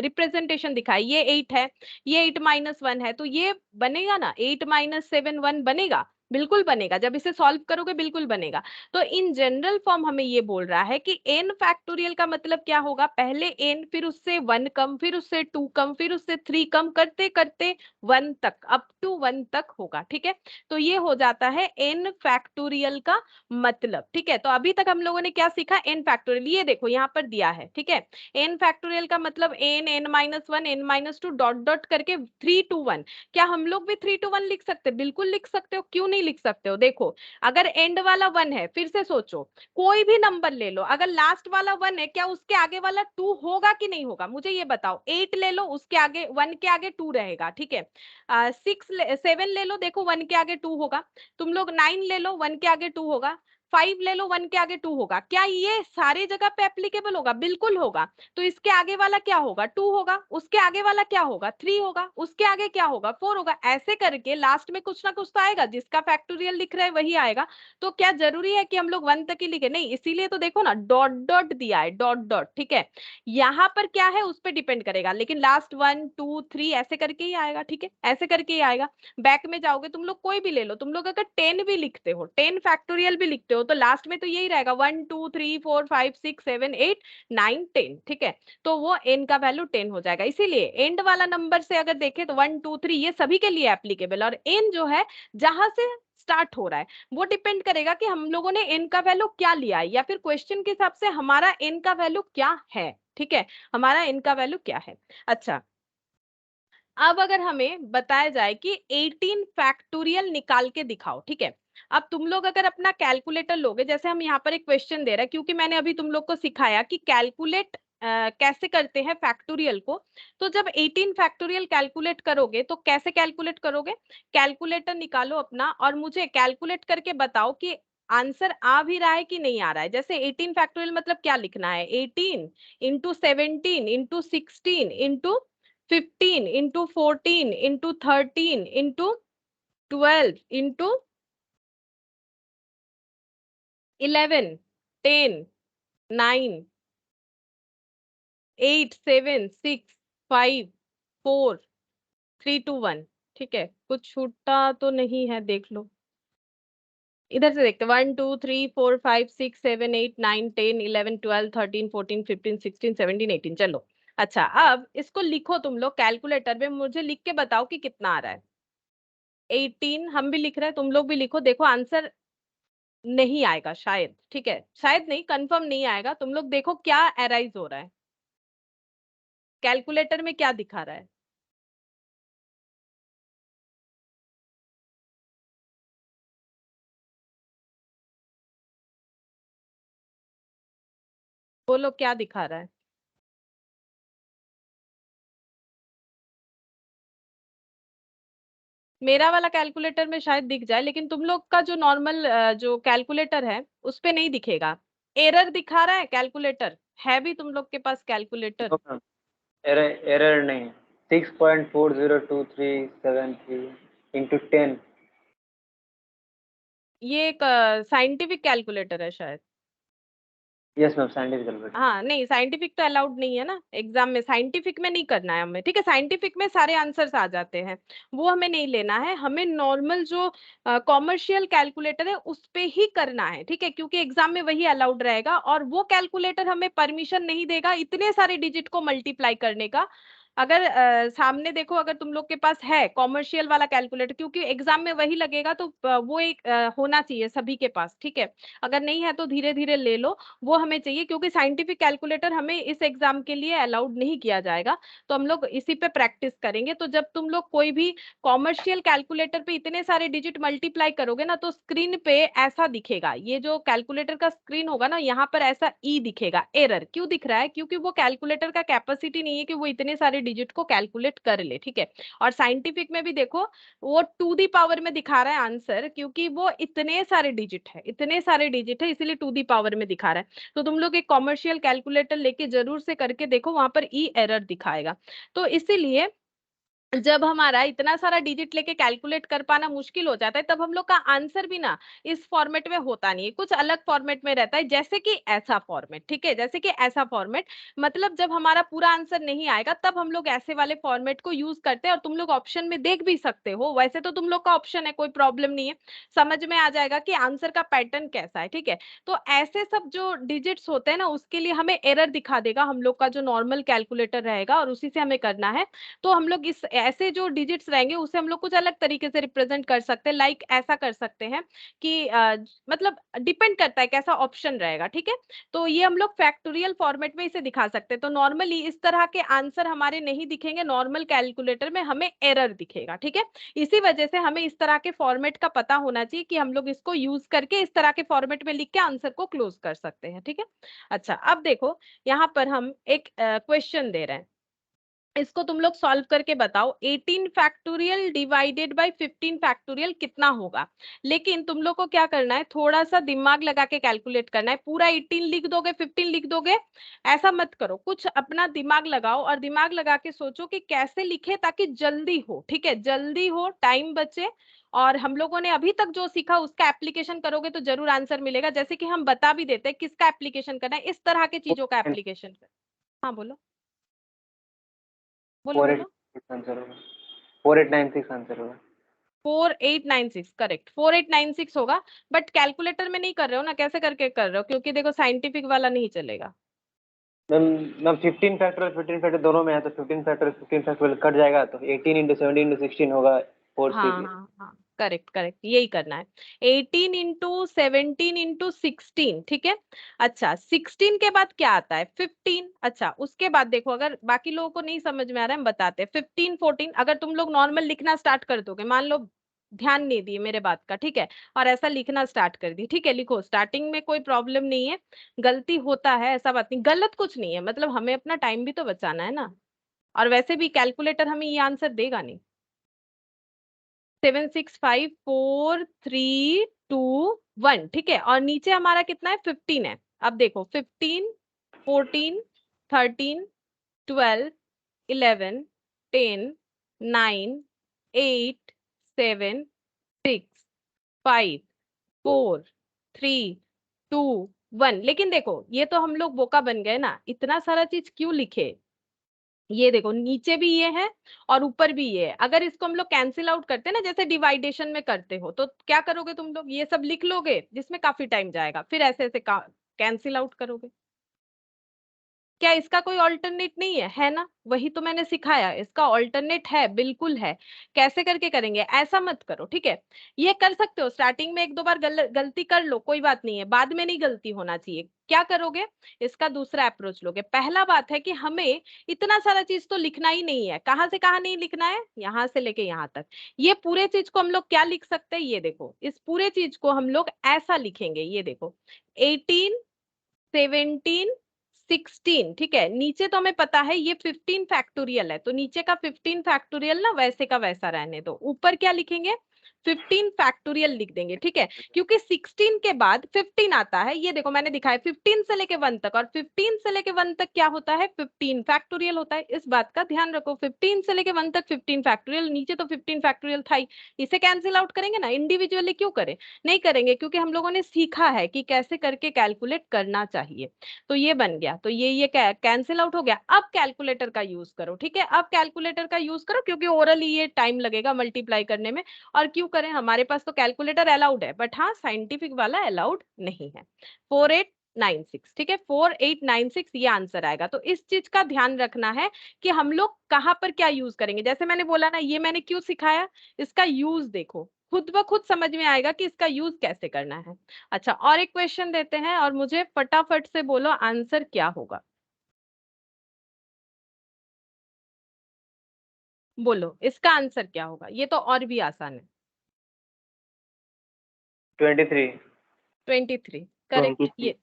Speaker 1: रिप्रेजेंटेशन दिखाया, ये 8 है, ये 8 - 1 है, तो ये बनेगा ना, 8 - 7 1 बनेगा, बिल्कुल बनेगा, जब इसे सॉल्व करोगे बिल्कुल बनेगा। तो इन जनरल फॉर्म हमें ये बोल रहा है कि n फैक्टोरियल का मतलब क्या होगा, पहले n, फिर उससे 1 कम, फिर उससे 2 कम, फिर उससे 3 कम, करते करते 1 तक, अप टू 1 तक होगा, ठीक है। तो ये हो जाता है n फैक्टोरियल का मतलब, ठीक है। तो अभी तक हम लोगों ने क्या सीखा, n फैक्टोरियल, ये देखो यहाँ पर दिया है, ठीक है। n फैक्टोरियल का मतलब n n-1 n-2 dot dot करके 3 to 1। क्या हम लोग भी 3 to 1 लिख सकते, बिल्कुल लिख सकते हो, क्यों नहीं लिख सकते हो। देखो, अगर एंड वाला 1 है, फिर से सोचो, कोई भी नंबर ले लो, अगर लास्ट वाला 1 है, क्या उसके आगे वाला 2 होगा कि नहीं होगा, मुझे ये बताओ। 8 ले लो, उसके आगे 1 के आगे 2 रहेगा, ठीक है। 7 ले लो, देखो 1 के आगे 2 होगा। तुम लोग 9 ले लो, 1 के आगे 2 होगा। 5 ले लो, 1 के आगे 2 होगा। क्या ये सारे जगह पे एप्लीकेबल होगा, बिल्कुल होगा। तो इसके आगे वाला क्या होगा, 2 होगा, उसके आगे वाला क्या होगा, 3 होगा, उसके आगे क्या होगा, 4 होगा। ऐसे करके लास्ट में कुछ ना कुछ तो आएगा, जिसका फैक्टोरियल लिख रहे हैं वही आएगा। तो क्या जरूरी है कि हम लोग 1 तक ही लिखे, नहीं, इसीलिए तो देखो ना डॉट डॉट दिया है, डॉट डॉट, ठीक है। यहाँ पर क्या है उस पर डिपेंड करेगा, लेकिन लास्ट 1 2 3 ऐसे करके ही आएगा, ठीक है, ऐसे करके ही आएगा। बैक में जाओगे, तुम लोग कोई भी ले लो, तुम लोग अगर 10 भी लिखते हो, 10 फैक्टोरियल भी लिखते हो, तो लास्ट में तो यही रहेगा, 1 2 3 4 5 6 7 8 9 10, ठीक है। तो वो n का वैल्यू 10 हो जाएगा। इसीलिए एंड वाला नंबर से अगर देखें तो 1 2 3 ये सभी के लिए एप्लीकेबल, और n जो है जहां से स्टार्ट हो रहा है वो डिपेंड करेगा कि हम लोगों ने n का वैल्यू क्या लिया है, या फिर क्वेश्चन के हिसाब से हमारा n का वैल्यू क्या है, ठीक है, हमारा n का वैल्यू क्या है। अच्छा, अब अगर हमें बताया जाए कि 18 फैक्टोरियल निकाल के दिखाओ, ठीक है। अब तुम लोग अगर अपना कैलकुलेटर लोगे, जैसे हम यहाँ पर एक क्वेश्चन दे रहे हैं, क्योंकि मैंने अभी तुम लोग को सिखाया कि कैलकुलेट कैसे करते हैं फैक्टोरियल को। तो जब 18 फैक्टोरियल कैलकुलेट करोगे तो कैसे कैलकुलेट करोगे, कैलकुलेटर निकालो अपना और मुझे कैलकुलेट करके बताओ कि आंसर आ भी रहा है कि नहीं आ रहा है। जैसे 18 फैक्टोरियल मतलब क्या लिखना है, 18 into 17 into 16 into 15 into 14 into 13 into 12 into 11 10 9 8 7 6 5 4 3 2 1, ठीक है। कुछ छूटा तो नहीं है, देख लो, इधर से देखते, 1 2 3 4 5 6 7 8 9 10 11 12 13 14 15 16 17 18, चलो अच्छा, अब इसको लिखो तुम लोग कैलकुलेटर में, मुझे लिख के बताओ कि कितना आ रहा है। 18 हम भी लिख रहे हैं, तुम लोग भी लिखो। देखो आंसर नहीं आएगा शायद, ठीक है, शायद नहीं, कंफर्म नहीं आएगा। तुम लोग देखो क्या अराइज हो रहा है, कैलकुलेटर में क्या दिखा रहा है। बोलो क्या दिखा रहा है। मेरा वाला कैलकुलेटर में शायद दिख जाए, लेकिन तुम लोग का जो नॉर्मल जो कैलकुलेटर है उस पे नहीं दिखेगा। एरर दिखा रहा है कैलकुलेटर, है भी तुम लोग के पास कैलकुलेटर?
Speaker 2: एरर एरर नहीं, 6.402373 इंटू 10।
Speaker 1: ये एक साइंटिफिक कैलकुलेटर है शायद।
Speaker 2: Yes ma'am, scientific calculator.
Speaker 1: हाँ नहीं, साइंटिफिक तो अलाउड नहीं है ना एग्जाम में, साइंटिफिक में नहीं करना है हमें, ठीक है। साइंटिफिक में सारे आंसर्स आ जाते हैं, वो हमें नहीं लेना है। हमें नॉर्मल जो कॉमर्शियल कैलकुलेटर है उस पे ही करना है, ठीक है, क्योंकि एग्जाम में वही अलाउड रहेगा। और वो कैलकुलेटर हमें परमिशन नहीं देगा इतने सारे डिजिट को मल्टीप्लाई करने का। अगर सामने देखो, अगर तुम लोग के पास है कॉमर्शियल वाला कैलकुलेटर, क्योंकि एग्जाम में वही लगेगा, तो वो एक होना चाहिए सभी के पास, ठीक है। अगर नहीं है तो धीरे धीरे ले लो, वो हमें चाहिए, क्योंकि साइंटिफिक कैलकुलेटर हमें इस एग्जाम के लिए अलाउड नहीं किया जाएगा। तो हम लोग इसी पे प्रैक्टिस करेंगे। तो जब तुम लोग कोई भी कॉमर्शियल कैलकुलेटर पे इतने सारे डिजिट मल्टीप्लाई करोगे ना, तो स्क्रीन पे ऐसा दिखेगा, ये जो कैलकुलेटर का स्क्रीन होगा ना, यहाँ पर ऐसा ई दिखेगा। एरर क्यों दिख रहा है? क्योंकि वो कैलकुलेटर का कैपेसिटी नहीं है कि वो इतने सारे डिजिट को कैलकुलेट कर ले, ठीक है। और साइंटिफिक में भी देखो, वो टू दी पावर में दिखा रहा है आंसर, क्योंकि वो इतने सारे डिजिट है, इतने सारे डिजिट है, इसीलिए टू दी पावर में दिखा रहा है। तो तुम लोग एक कॉमर्शियल कैलकुलेटर लेके जरूर से करके देखो, वहां पर ई एरर दिखाएगा। तो इसीलिए जब हमारा इतना सारा डिजिट लेके कैलकुलेट कर पाना मुश्किल हो जाता है, तब हम लोग का आंसर भी ना इस फॉर्मेट में होता नहीं है, कुछ अलग फॉर्मेट में रहता है, जैसे कि ऐसा फॉर्मेट, ठीक है, जैसे कि ऐसा फॉर्मेट। मतलब जब हमारा पूरा आंसर नहीं आएगा, तब हम लोग ऐसे वाले फॉर्मेट को यूज करते हैं। और तुम लोग ऑप्शन में देख भी सकते हो, वैसे तो तुम लोग का ऑप्शन है, कोई प्रॉब्लम नहीं है, समझ में आ जाएगा कि आंसर का पैटर्न कैसा है, ठीक है। तो ऐसे सब जो डिजिट्स होते हैं ना, उसके लिए हमें एरर दिखा देगा हम लोग का जो नॉर्मल कैलकुलेटर रहेगा, और उसी से हमें करना है। तो हम लोग इस ऐसे जो डिजिट्स रहेंगे उसे हम लोग कुछ अलग तरीके से रिप्रेजेंट कर सकते हैं। लाइक ऐसा कर सकते हैं कि मतलब डिपेंड करता है कैसा ऑप्शन रहेगा, ठीक है। तो ये हम लोग फैक्टोरियल फॉर्मेट में इसे दिखा सकते हैं। तो नॉर्मली इस तरह के आंसर हमारे नहीं दिखेंगे, नॉर्मल कैलकुलेटर में हमें एरर दिखेगा, ठीक है। इसी वजह से हमें इस तरह के फॉर्मेट का पता होना चाहिए कि हम लोग इसको यूज करके इस तरह के फॉर्मेट में लिख के आंसर को क्लोज कर सकते हैं, ठीक है। अच्छा, अब देखो यहाँ पर हम एक क्वेश्चन दे रहे हैं, इसको तुम लोग सॉल्व करके बताओ। 18 फैक्टोरियल डिवाइडेड बाय 15 फैक्टोरियल कितना होगा? लेकिन तुम लोग को क्या करना है, थोड़ा सा दिमाग लगा के कैलकुलेट करना है। पूरा 18 लिख दोगे, 15 लिख दोगे, ऐसा मत करो। कुछ अपना दिमाग लगाओ और दिमाग लगा के सोचो कि कैसे लिखे ताकि जल्दी हो, ठीक है, जल्दी हो, टाइम बचे। और हम लोगों ने अभी तक जो सीखा उसका एप्लीकेशन करोगे तो जरूर आंसर मिलेगा। जैसे कि हम बता भी देते हैं किसका एप्लीकेशन करना है, इस तरह के चीजों का एप्लीकेशन कर। हाँ बोलो, बोलो
Speaker 2: फोर एट
Speaker 1: बोलो।
Speaker 2: सिक्स आंसर होगा, 4896 आंसर होगा।
Speaker 1: 4896 करेक्ट, 4896 होगा। बट कैलकुलेटर में नहीं कर रहे हो ना, कैसे करके कर रहे हो? क्योंकि देखो साइंटिफिक वाला नहीं चलेगा।
Speaker 2: मैम मैम 15 फैक्टोरियल दोनों में है, तो 15 फैक्टोरियल कट जाएगा, तो 18 इंटू 17 इंटू 16 होगा, 4
Speaker 1: हाँ हाँ हाँ, करेक्ट करेक्ट, यही करना है। 18 इंटू 17 इंटू 16, ठीक है। अच्छा, 16 के बाद क्या आता है? 15। अच्छा, उसके बाद देखो, अगर बाकी लोगों को नहीं समझ में आ रहा है हम बताते हैं। 15 14, अगर तुम लोग नॉर्मल लिखना स्टार्ट कर दोगे, मान लो ध्यान नहीं दिए मेरे बात का, ठीक है, और ऐसा लिखना स्टार्ट कर दी, ठीक है, लिखो, स्टार्टिंग में कोई प्रॉब्लम नहीं है, गलती होता है, ऐसा बात नहीं, गलत कुछ नहीं है, मतलब हमें अपना टाइम भी तो बचाना है ना। और वैसे भी कैलकुलेटर हमें ये आंसर देगा नहीं। 7654321, ठीक है, और नीचे हमारा कितना है? 15 है। अब देखो, 15 14 13 12 11 10 9 8 7 6 5 4 3 2 1। लेकिन देखो, ये तो हम लोग बोका बन गए ना, इतना सारा चीज क्यों लिखे? ये देखो, नीचे भी ये है और ऊपर भी ये है। अगर इसको हम लोग कैंसिल आउट करते हैं ना, जैसे डिवाइडेशन में करते हो, तो क्या करोगे तुम लोग? ये सब लिख लोगे जिसमें काफी टाइम जाएगा, फिर ऐसे ऐसे कैंसिल आउट करोगे। क्या इसका कोई ऑल्टरनेट नहीं है ना? वही तो मैंने सिखाया, इसका ऑल्टरनेट है, बिल्कुल है। कैसे करके करेंगे, ऐसा मत करो, ठीक है। ये कर सकते हो, स्टार्टिंग में एक दो बार गलती कर लो, कोई बात नहीं है, बाद में नहीं गलती होना चाहिए। क्या करोगे, इसका दूसरा अप्रोच लोगे। पहला बात है कि हमें इतना सारा चीज तो लिखना ही नहीं है। कहाँ से कहाँ नहीं लिखना है, यहाँ से लेके यहाँ तक। ये पूरे चीज को हम लोग क्या लिख सकते हैं, ये देखो, इस पूरे चीज को हम लोग ऐसा लिखेंगे, ये देखो 18 17 16, ठीक है। नीचे तो हमें पता है ये 15 फैक्टोरियल है, तो नीचे का 15 फैक्टोरियल ना वैसे का वैसा रहने दो। ऊपर क्या लिखेंगे, 15 फैक्टोरियल लिख देंगे, ठीक है। क्योंकि 16 के बाद 15 आता है, ये देखो मैंने दिखाया 15 से लेके 1 तक, और 15 से लेके 1 तक क्या होता है, 15 फैक्टोरियल होता है। इस बात का ध्यान रखो, 15 से लेके 1 तक 15 फैक्टोरियल, नीचे तो 15 फैक्टोरियल था ही। इसे कैंसिल आउट करेंगे ना, इंडिविजुअली क्यों करें, नहीं करेंगे, क्योंकि हम लोगों ने सीखा है कि कैसे करके कैलकुलेट करना चाहिए। तो ये बन गया, तो ये कैंसिल आउट हो गया। अब कैलकुलेटर का यूज करो, ठीक है। अब कैलकुलेटर का यूज करो, क्योंकि ओरली ये टाइम लगेगा मल्टीप्लाई करने में। और क्यों करें, हमारे पास तो कैलकुलेटर अलाउड है, बट हाँ साइंटिफिक वाला अलाउड नहीं है। 4896, ठीक है, 4896 ये आंसर आएगा। तो इस चीज का ध्यान रखना है कि हम लोग कहाँ पर क्या यूज करेंगे। जैसे मैंने बोला ना, ये मैंने क्यों सिखाया, इसका यूज देखो, खुद ब खुद समझ में आएगा कि इसका यूज कैसे करना है। अच्छा, और एक क्वेश्चन देते हैं, और मुझे फटाफट से बोलो आंसर क्या होगा। बोलो इसका आंसर क्या होगा, ये तो और भी आसान है।
Speaker 2: 23।
Speaker 1: 23 करेक्ट, ये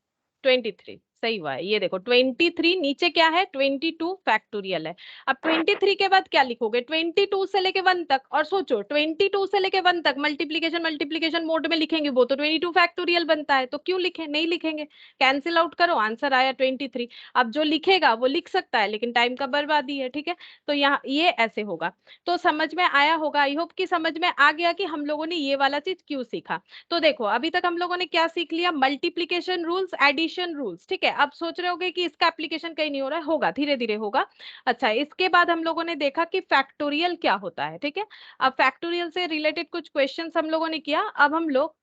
Speaker 1: 23 सही हुआ है। ये देखो 23, नीचे क्या है, 22 फैक्टोरियल है। अब 23 के बाद क्या लिखोगे, 22 से लेके 1 तक। और सोचो 22 से लेके 1 तक मल्टीप्लीकेशन मल्टीप्लीकेशन मोड में लिखेंगे, वो तो 22 फैक्टोरियल बनता है, तो क्यों लिखे, नहीं लिखेंगे। कैंसिल आउट करो, आंसर आया 23। अब जो लिखेगा वो लिख सकता है, लेकिन टाइम का बर्बादी है, ठीक है। तो यहाँ ये ऐसे होगा। तो समझ में आया होगा, आई होप कि समझ में आ गया कि हम लोगों ने ये वाला चीज क्यों सीखा। तो देखो अभी तक हम लोगों ने क्या सीख लिया, मल्टीप्लीकेशन रूल्स, एडिशन रूल्स, ठीक है। अब सोच रहे होगे कि इसका एप्लीकेशन कहीं नहीं हो रहा है, होगा, धीरे धीरे होगा। अच्छा, इसके बाद हम लोगों ने देखा कि फैक्टोरियल क्या होता है, ठीक है। अब फैक्टोरियल से रिलेटेड कुछ क्वेश्चंस हम लोगों ने किया। अब हम लोग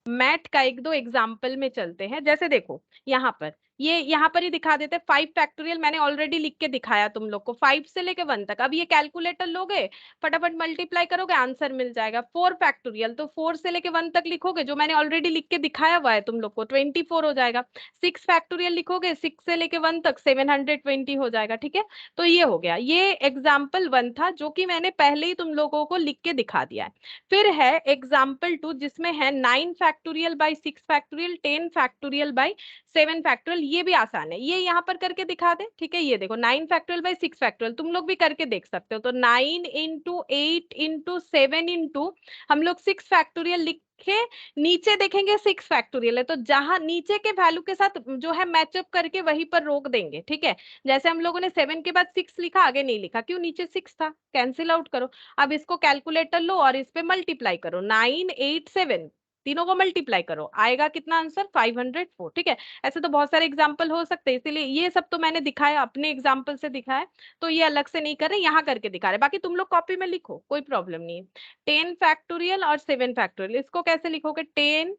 Speaker 1: मैथ का एक दो एग्जाम्पल में चलते हैं। जैसे देखो यहाँ पर, ये यहाँ पर ही दिखा देते हैं 5 फैक्टोरियल, मैंने ऑलरेडी लिख के दिखाया तुम लोग को, 5 से लेके 1 तक। अब ये कैलकुलेटर लोगे, फटाफट मल्टीप्लाई करोगे, आंसर मिल जाएगा। 4 फैक्टोरियल, तो 4 से लेके 1 तक लिखोगे, जो मैंने ऑलरेडी लिख के दिखाया हुआ है तुम लोग को, 24 हो जाएगा। 6 फैक्टोरियल लिखोगे, 6 से लेके 1 तक 720 हो जाएगा, ठीक है। तो ये हो गया, ये एग्जाम्पल 1 था, जो कि मैंने पहले ही तुम लोगों को लिख के दिखा दिया है। फिर है एग्जाम्पल 2, जिसमें है 9 factorial by 6 factorial, 10 factorial by 7 factorial. ये भी आसान है, ये यहाँ पर करके दिखा दे, ठीक है। ये देखो 9 फैक्टोरियल बाई 6 फैक्टोरियल तुम लोग भी करके देख सकते हो। तो 9 इंटू 8 इंटू 7 इंटू, हम लोग 6 फैक्टोरियल लिखे, नीचे देखेंगे 6 फैक्टोरियल है, तो जहां नीचे के वैल्यू के साथ जो है मैचअप करके वहीं पर रोक देंगे, ठीक है। जैसे हम लोगों ने 7 के बाद 6 लिखा, आगे नहीं लिखा, क्यों, नीचे 6 था, कैंसिल आउट करो। अब इसको कैलकुलेटर लो और इस पे मल्टीप्लाई करो, 9 8 7, तीनों को मल्टीप्लाई करो, आएगा कितना आंसर, 504, ठीक है। ऐसे तो बहुत सारे एग्जाम्पल हो सकते हैं, इसीलिए ये सब तो मैंने दिखाया, अपने एग्जाम्पल से दिखाया, तो ये अलग से नहीं कर रहे, यहाँ करके दिखा रहे। बाकी तुम लोग कॉपी में लिखो, कोई प्रॉब्लम नहीं है। 10 फैक्टोरियल और 7 फैक्टोरियल, इसको कैसे लिखोगे, 10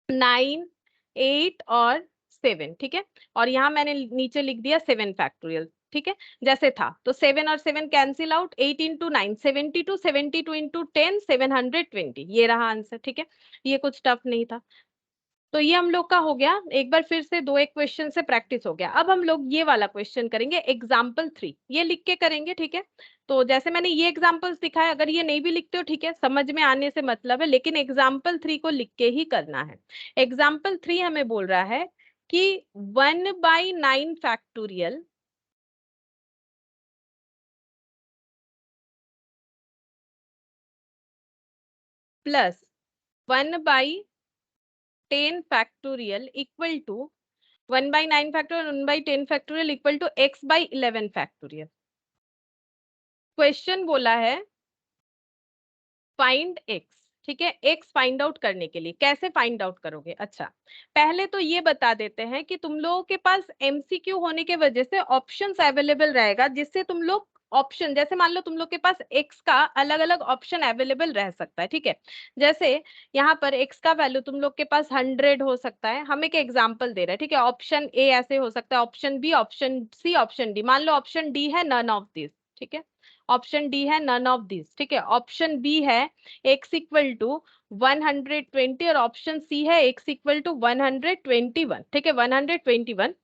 Speaker 1: 9 8 और 7, ठीक है। और यहाँ मैंने नीचे लिख दिया 7 फैक्टोरियल, ठीक है, जैसे था। तो 7 और 7 कैंसिल आउट, 8 इंटू 9 72, 72 इंटू 10 720, ये रहा आंसर, ठीक है। ये कुछ टफ नहीं था। तो ये हम लोग का हो गया, एक बार फिर से दो एक क्वेश्चन से प्रैक्टिस हो गया। अब हम लोग ये वाला क्वेश्चन करेंगे, एग्जाम्पल 3, ये लिख के करेंगे, ठीक है। तो जैसे मैंने ये एग्जाम्पल्स दिखाया, अगर ये नहीं भी लिखते हो ठीक है, समझ में आने से मतलब है, लेकिन एग्जाम्पल 3 को लिख के ही करना है। एग्जाम्पल 3 हमें बोल रहा है कि 1/9 factorial plus 1/10 factorial equal to 1/9 factorial 1/10 factorial equal to x/11 factorial. Question बोला है फाइंड x, ठीक है। x फाइंड आउट करने के लिए कैसे फाइंड आउट करोगे, अच्छा पहले तो ये बता देते हैं कि तुम लोगों के पास एमसीक्यू होने के वजह से ऑप्शंस अवेलेबल रहेगा, जिससे तुम लोग ऑप्शन, जैसे मान लो तुम लोग के पास x का अलग अलग ऑप्शन अवेलेबल रह सकता है, ठीक है। जैसे यहाँ पर x का वैल्यू तुम लोग के पास 100 हो सकता है, हम एक एग्जांपल दे रहे हैं, ठीक है। ऑप्शन ए ऐसे हो सकता है, option B, option C, option D. मान लो ऑप्शन डी है नन ऑफ दिस, ठीक है। ऑप्शन डी है नन ऑफ दिस, ठीक है। ऑप्शन बी है x इक्वल टू 120 और ऑप्शन सी है x इक्वल टू 121, ठीक है, 121।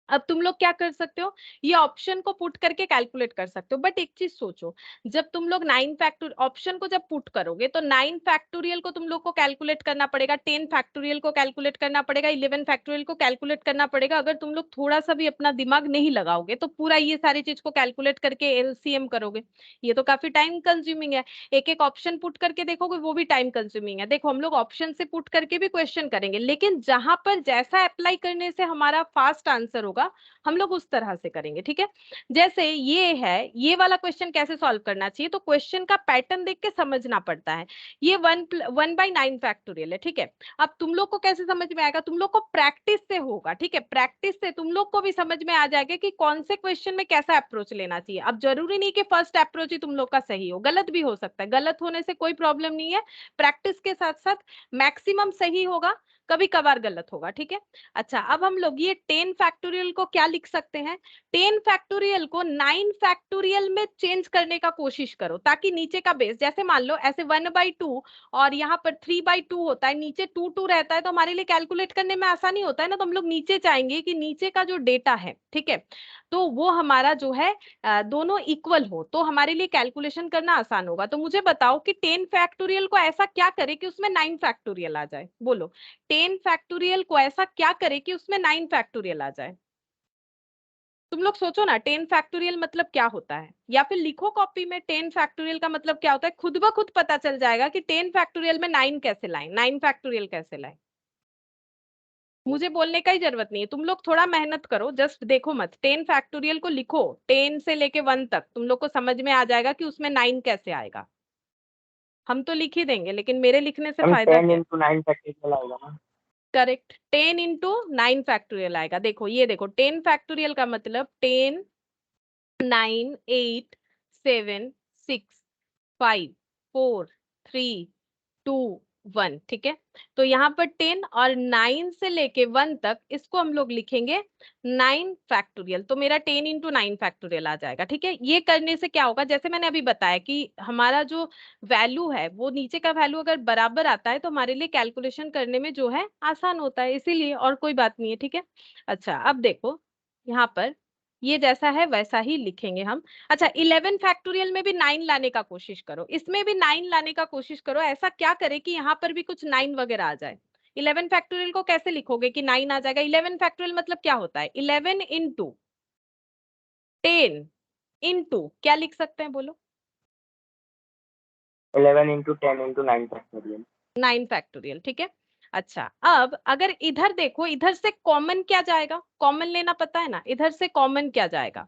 Speaker 1: अब तुम लोग क्या कर सकते हो, ये ऑप्शन को पुट करके कैलकुलेट कर सकते हो। बट एक चीज सोचो, जब तुम लोग 9 फैक्टोरियल ऑप्शन को जब पुट करोगे तो 9 फैक्टोरियल को तुम लोग को कैलकुलेट करना पड़ेगा, 10 फैक्टोरियल को कैलकुलेट करना पड़ेगा, 11 फैक्टोरियल को कैलकुलेट करना पड़ेगा। अगर तुम लोग थोड़ा सा भी अपना दिमाग नहीं लगाओगे तो पूरा ये सारी चीज को कैलकुलेट करके एलसीएम करोगे, ये तो काफी टाइम कंज्यूमिंग है। एक एक ऑप्शन पुट करके देखोगे वो भी टाइम कंज्यूमिंग है। देखो हम लोग ऑप्शन से पुट करके भी क्वेश्चन करेंगे, लेकिन जहां पर जैसा अप्लाई करने से हमारा फास्ट आंसर होगा हम लोग उस तरह से करेंगे, ठीक है। जैसे ये है, ये वाला क्वेश्चन कैसे सॉल्व करना चाहिए, तो क्वेश्चन का पैटर्न देख के समझना पड़ता है। ये 1/9 फैक्टोरियल है, ठीक है। अब तुम लोग को कैसे समझ में आएगा, तुम लोग को प्रैक्टिस से होगा, ठीक है। प्रैक्टिस से तुम लोग को भी समझ में आ जाएगा कि कौन से क्वेश्चन में कैसा अप्रोच लेना चाहिए। अब जरूरी नहीं कि फर्स्ट अप्रोच ही तुम लोग का सही हो, गलत भी हो सकता है। गलत होने से कोई प्रॉब्लम नहीं है, प्रैक्टिस के साथ साथ मैक्सिमम सही होगा, कभी कभार गलत होगा, ठीक है। अच्छा, अब हम लोग ये 10 फैक्टोरियल को क्या लिख सकते हैं, 10 फैक्टोरियल को 9 फैक्टोरियल में चेंज करने का कोशिश करो, ताकि नीचे का बेस, जैसे मान लो ऐसे 1/2 और यहाँ पर 3/2 होता है, नीचे 2 रहता है, तो हमारे लिए कैलकुलेट करने में आसानी होता है ना। तो हम लोग नीचे चाहेंगे कि नीचे का जो डेटा है, ठीक है, तो वो हमारा जो है दोनों इक्वल हो, तो हमारे लिए कैलकुलेशन करना आसान होगा। तो मुझे बताओ कि 10 फैक्टोरियल को ऐसा क्या करे कि उसमें 9 फैक्टोरियल आ जाए, बोलो। 10 फैक्टोरियल को ऐसा क्या करे कि उसमें 9 फैक्टोरियल आ जाए। तुम लोग सोचो ना, 10 फैक्टोरियल मतलब क्या होता है, या फिर लिखो कॉपी में 10 फैक्टोरियल का मतलब क्या होता है, खुद ब खुद पता चल जाएगा कि 10 फैक्टोरियल में 9 कैसे लाएं, 9 फैक्टोरियल कैसे लाएं। मुझे बोलने का ही जरूरत नहीं है, तुम लोग थोड़ा मेहनत करो, जस्ट देखो मत, 10 फैक्टोरियल को लिखो, 10 से लेके 1 तक तुम लोग को समझ में आ जाएगा कि उसमें 9 कैसे आएगा। हम तो लिख ही देंगे, लेकिन मेरे लिखने से
Speaker 2: हम
Speaker 1: फायदा
Speaker 2: 10
Speaker 1: क्या है।
Speaker 2: into 9 फैक्टोरियल आएगा ना।
Speaker 1: करेक्ट, 10 इंटू 9 फैक्टोरियल आएगा। देखो ये देखो, 10 फैक्टोरियल का मतलब 10, 9, 8, 7, 6, 5, 4, 3, 2, 1, ठीक है। तो यहाँ पर 10 और 9 से लेके 1 तक इसको हम लोग लिखेंगे 9 फैक्टोरियल, तो मेरा 10 इंटू 9 फैक्टोरियल आ जाएगा, ठीक है। ये करने से क्या होगा, जैसे मैंने अभी बताया कि हमारा जो वैल्यू है वो नीचे का वैल्यू अगर बराबर आता है तो हमारे लिए कैलकुलेशन करने में जो है आसान होता है, इसीलिए, और कोई बात नहीं है, ठीक है। अच्छा, अब देखो यहाँ पर ये जैसा है वैसा ही लिखेंगे हम। अच्छा, 11 फैक्टोरियल में भी 9 लाने का कोशिश करो, इसमें भी 9 लाने का कोशिश करो। ऐसा क्या करे कि यहाँ पर भी कुछ 9 वगैरह आ जाए। 11 फैक्टोरियल को कैसे लिखोगे कि 9 आ जाएगा, 11 फैक्टोरियल मतलब क्या होता है, 11 इंटू 10 इंटू क्या लिख सकते हैं, बोलो।
Speaker 2: 11 into 10 into 9 फैक्टोरियल।
Speaker 1: 9 फैक्टोरियल, ठीक है। अच्छा, अब अगर इधर देखो, इधर से कॉमन क्या जाएगा, कॉमन लेना पता है ना, इधर से कॉमन क्या जाएगा,